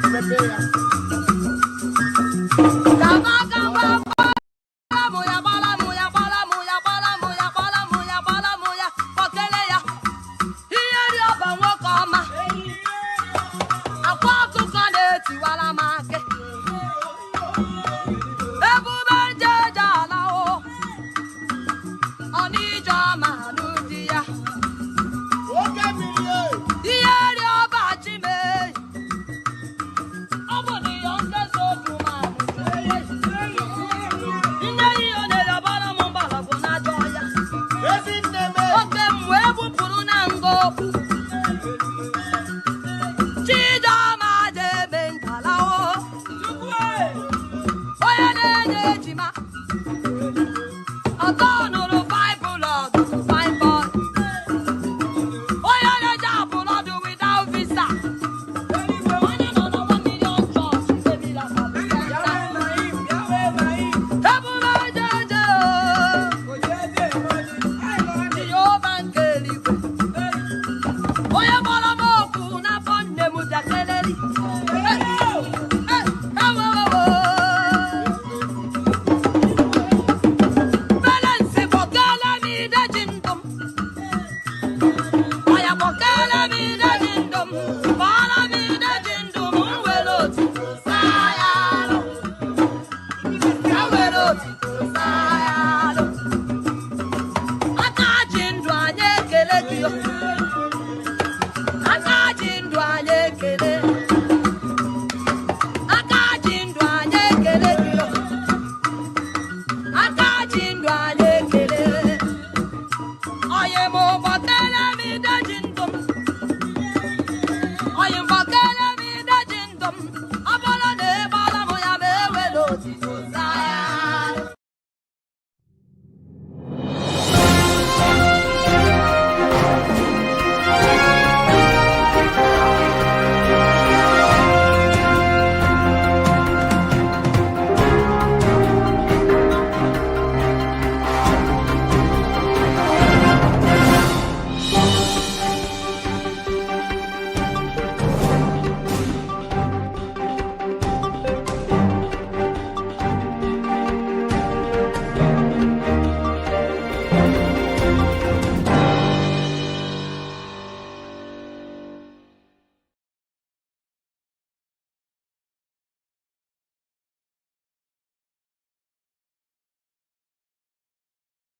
Prepare.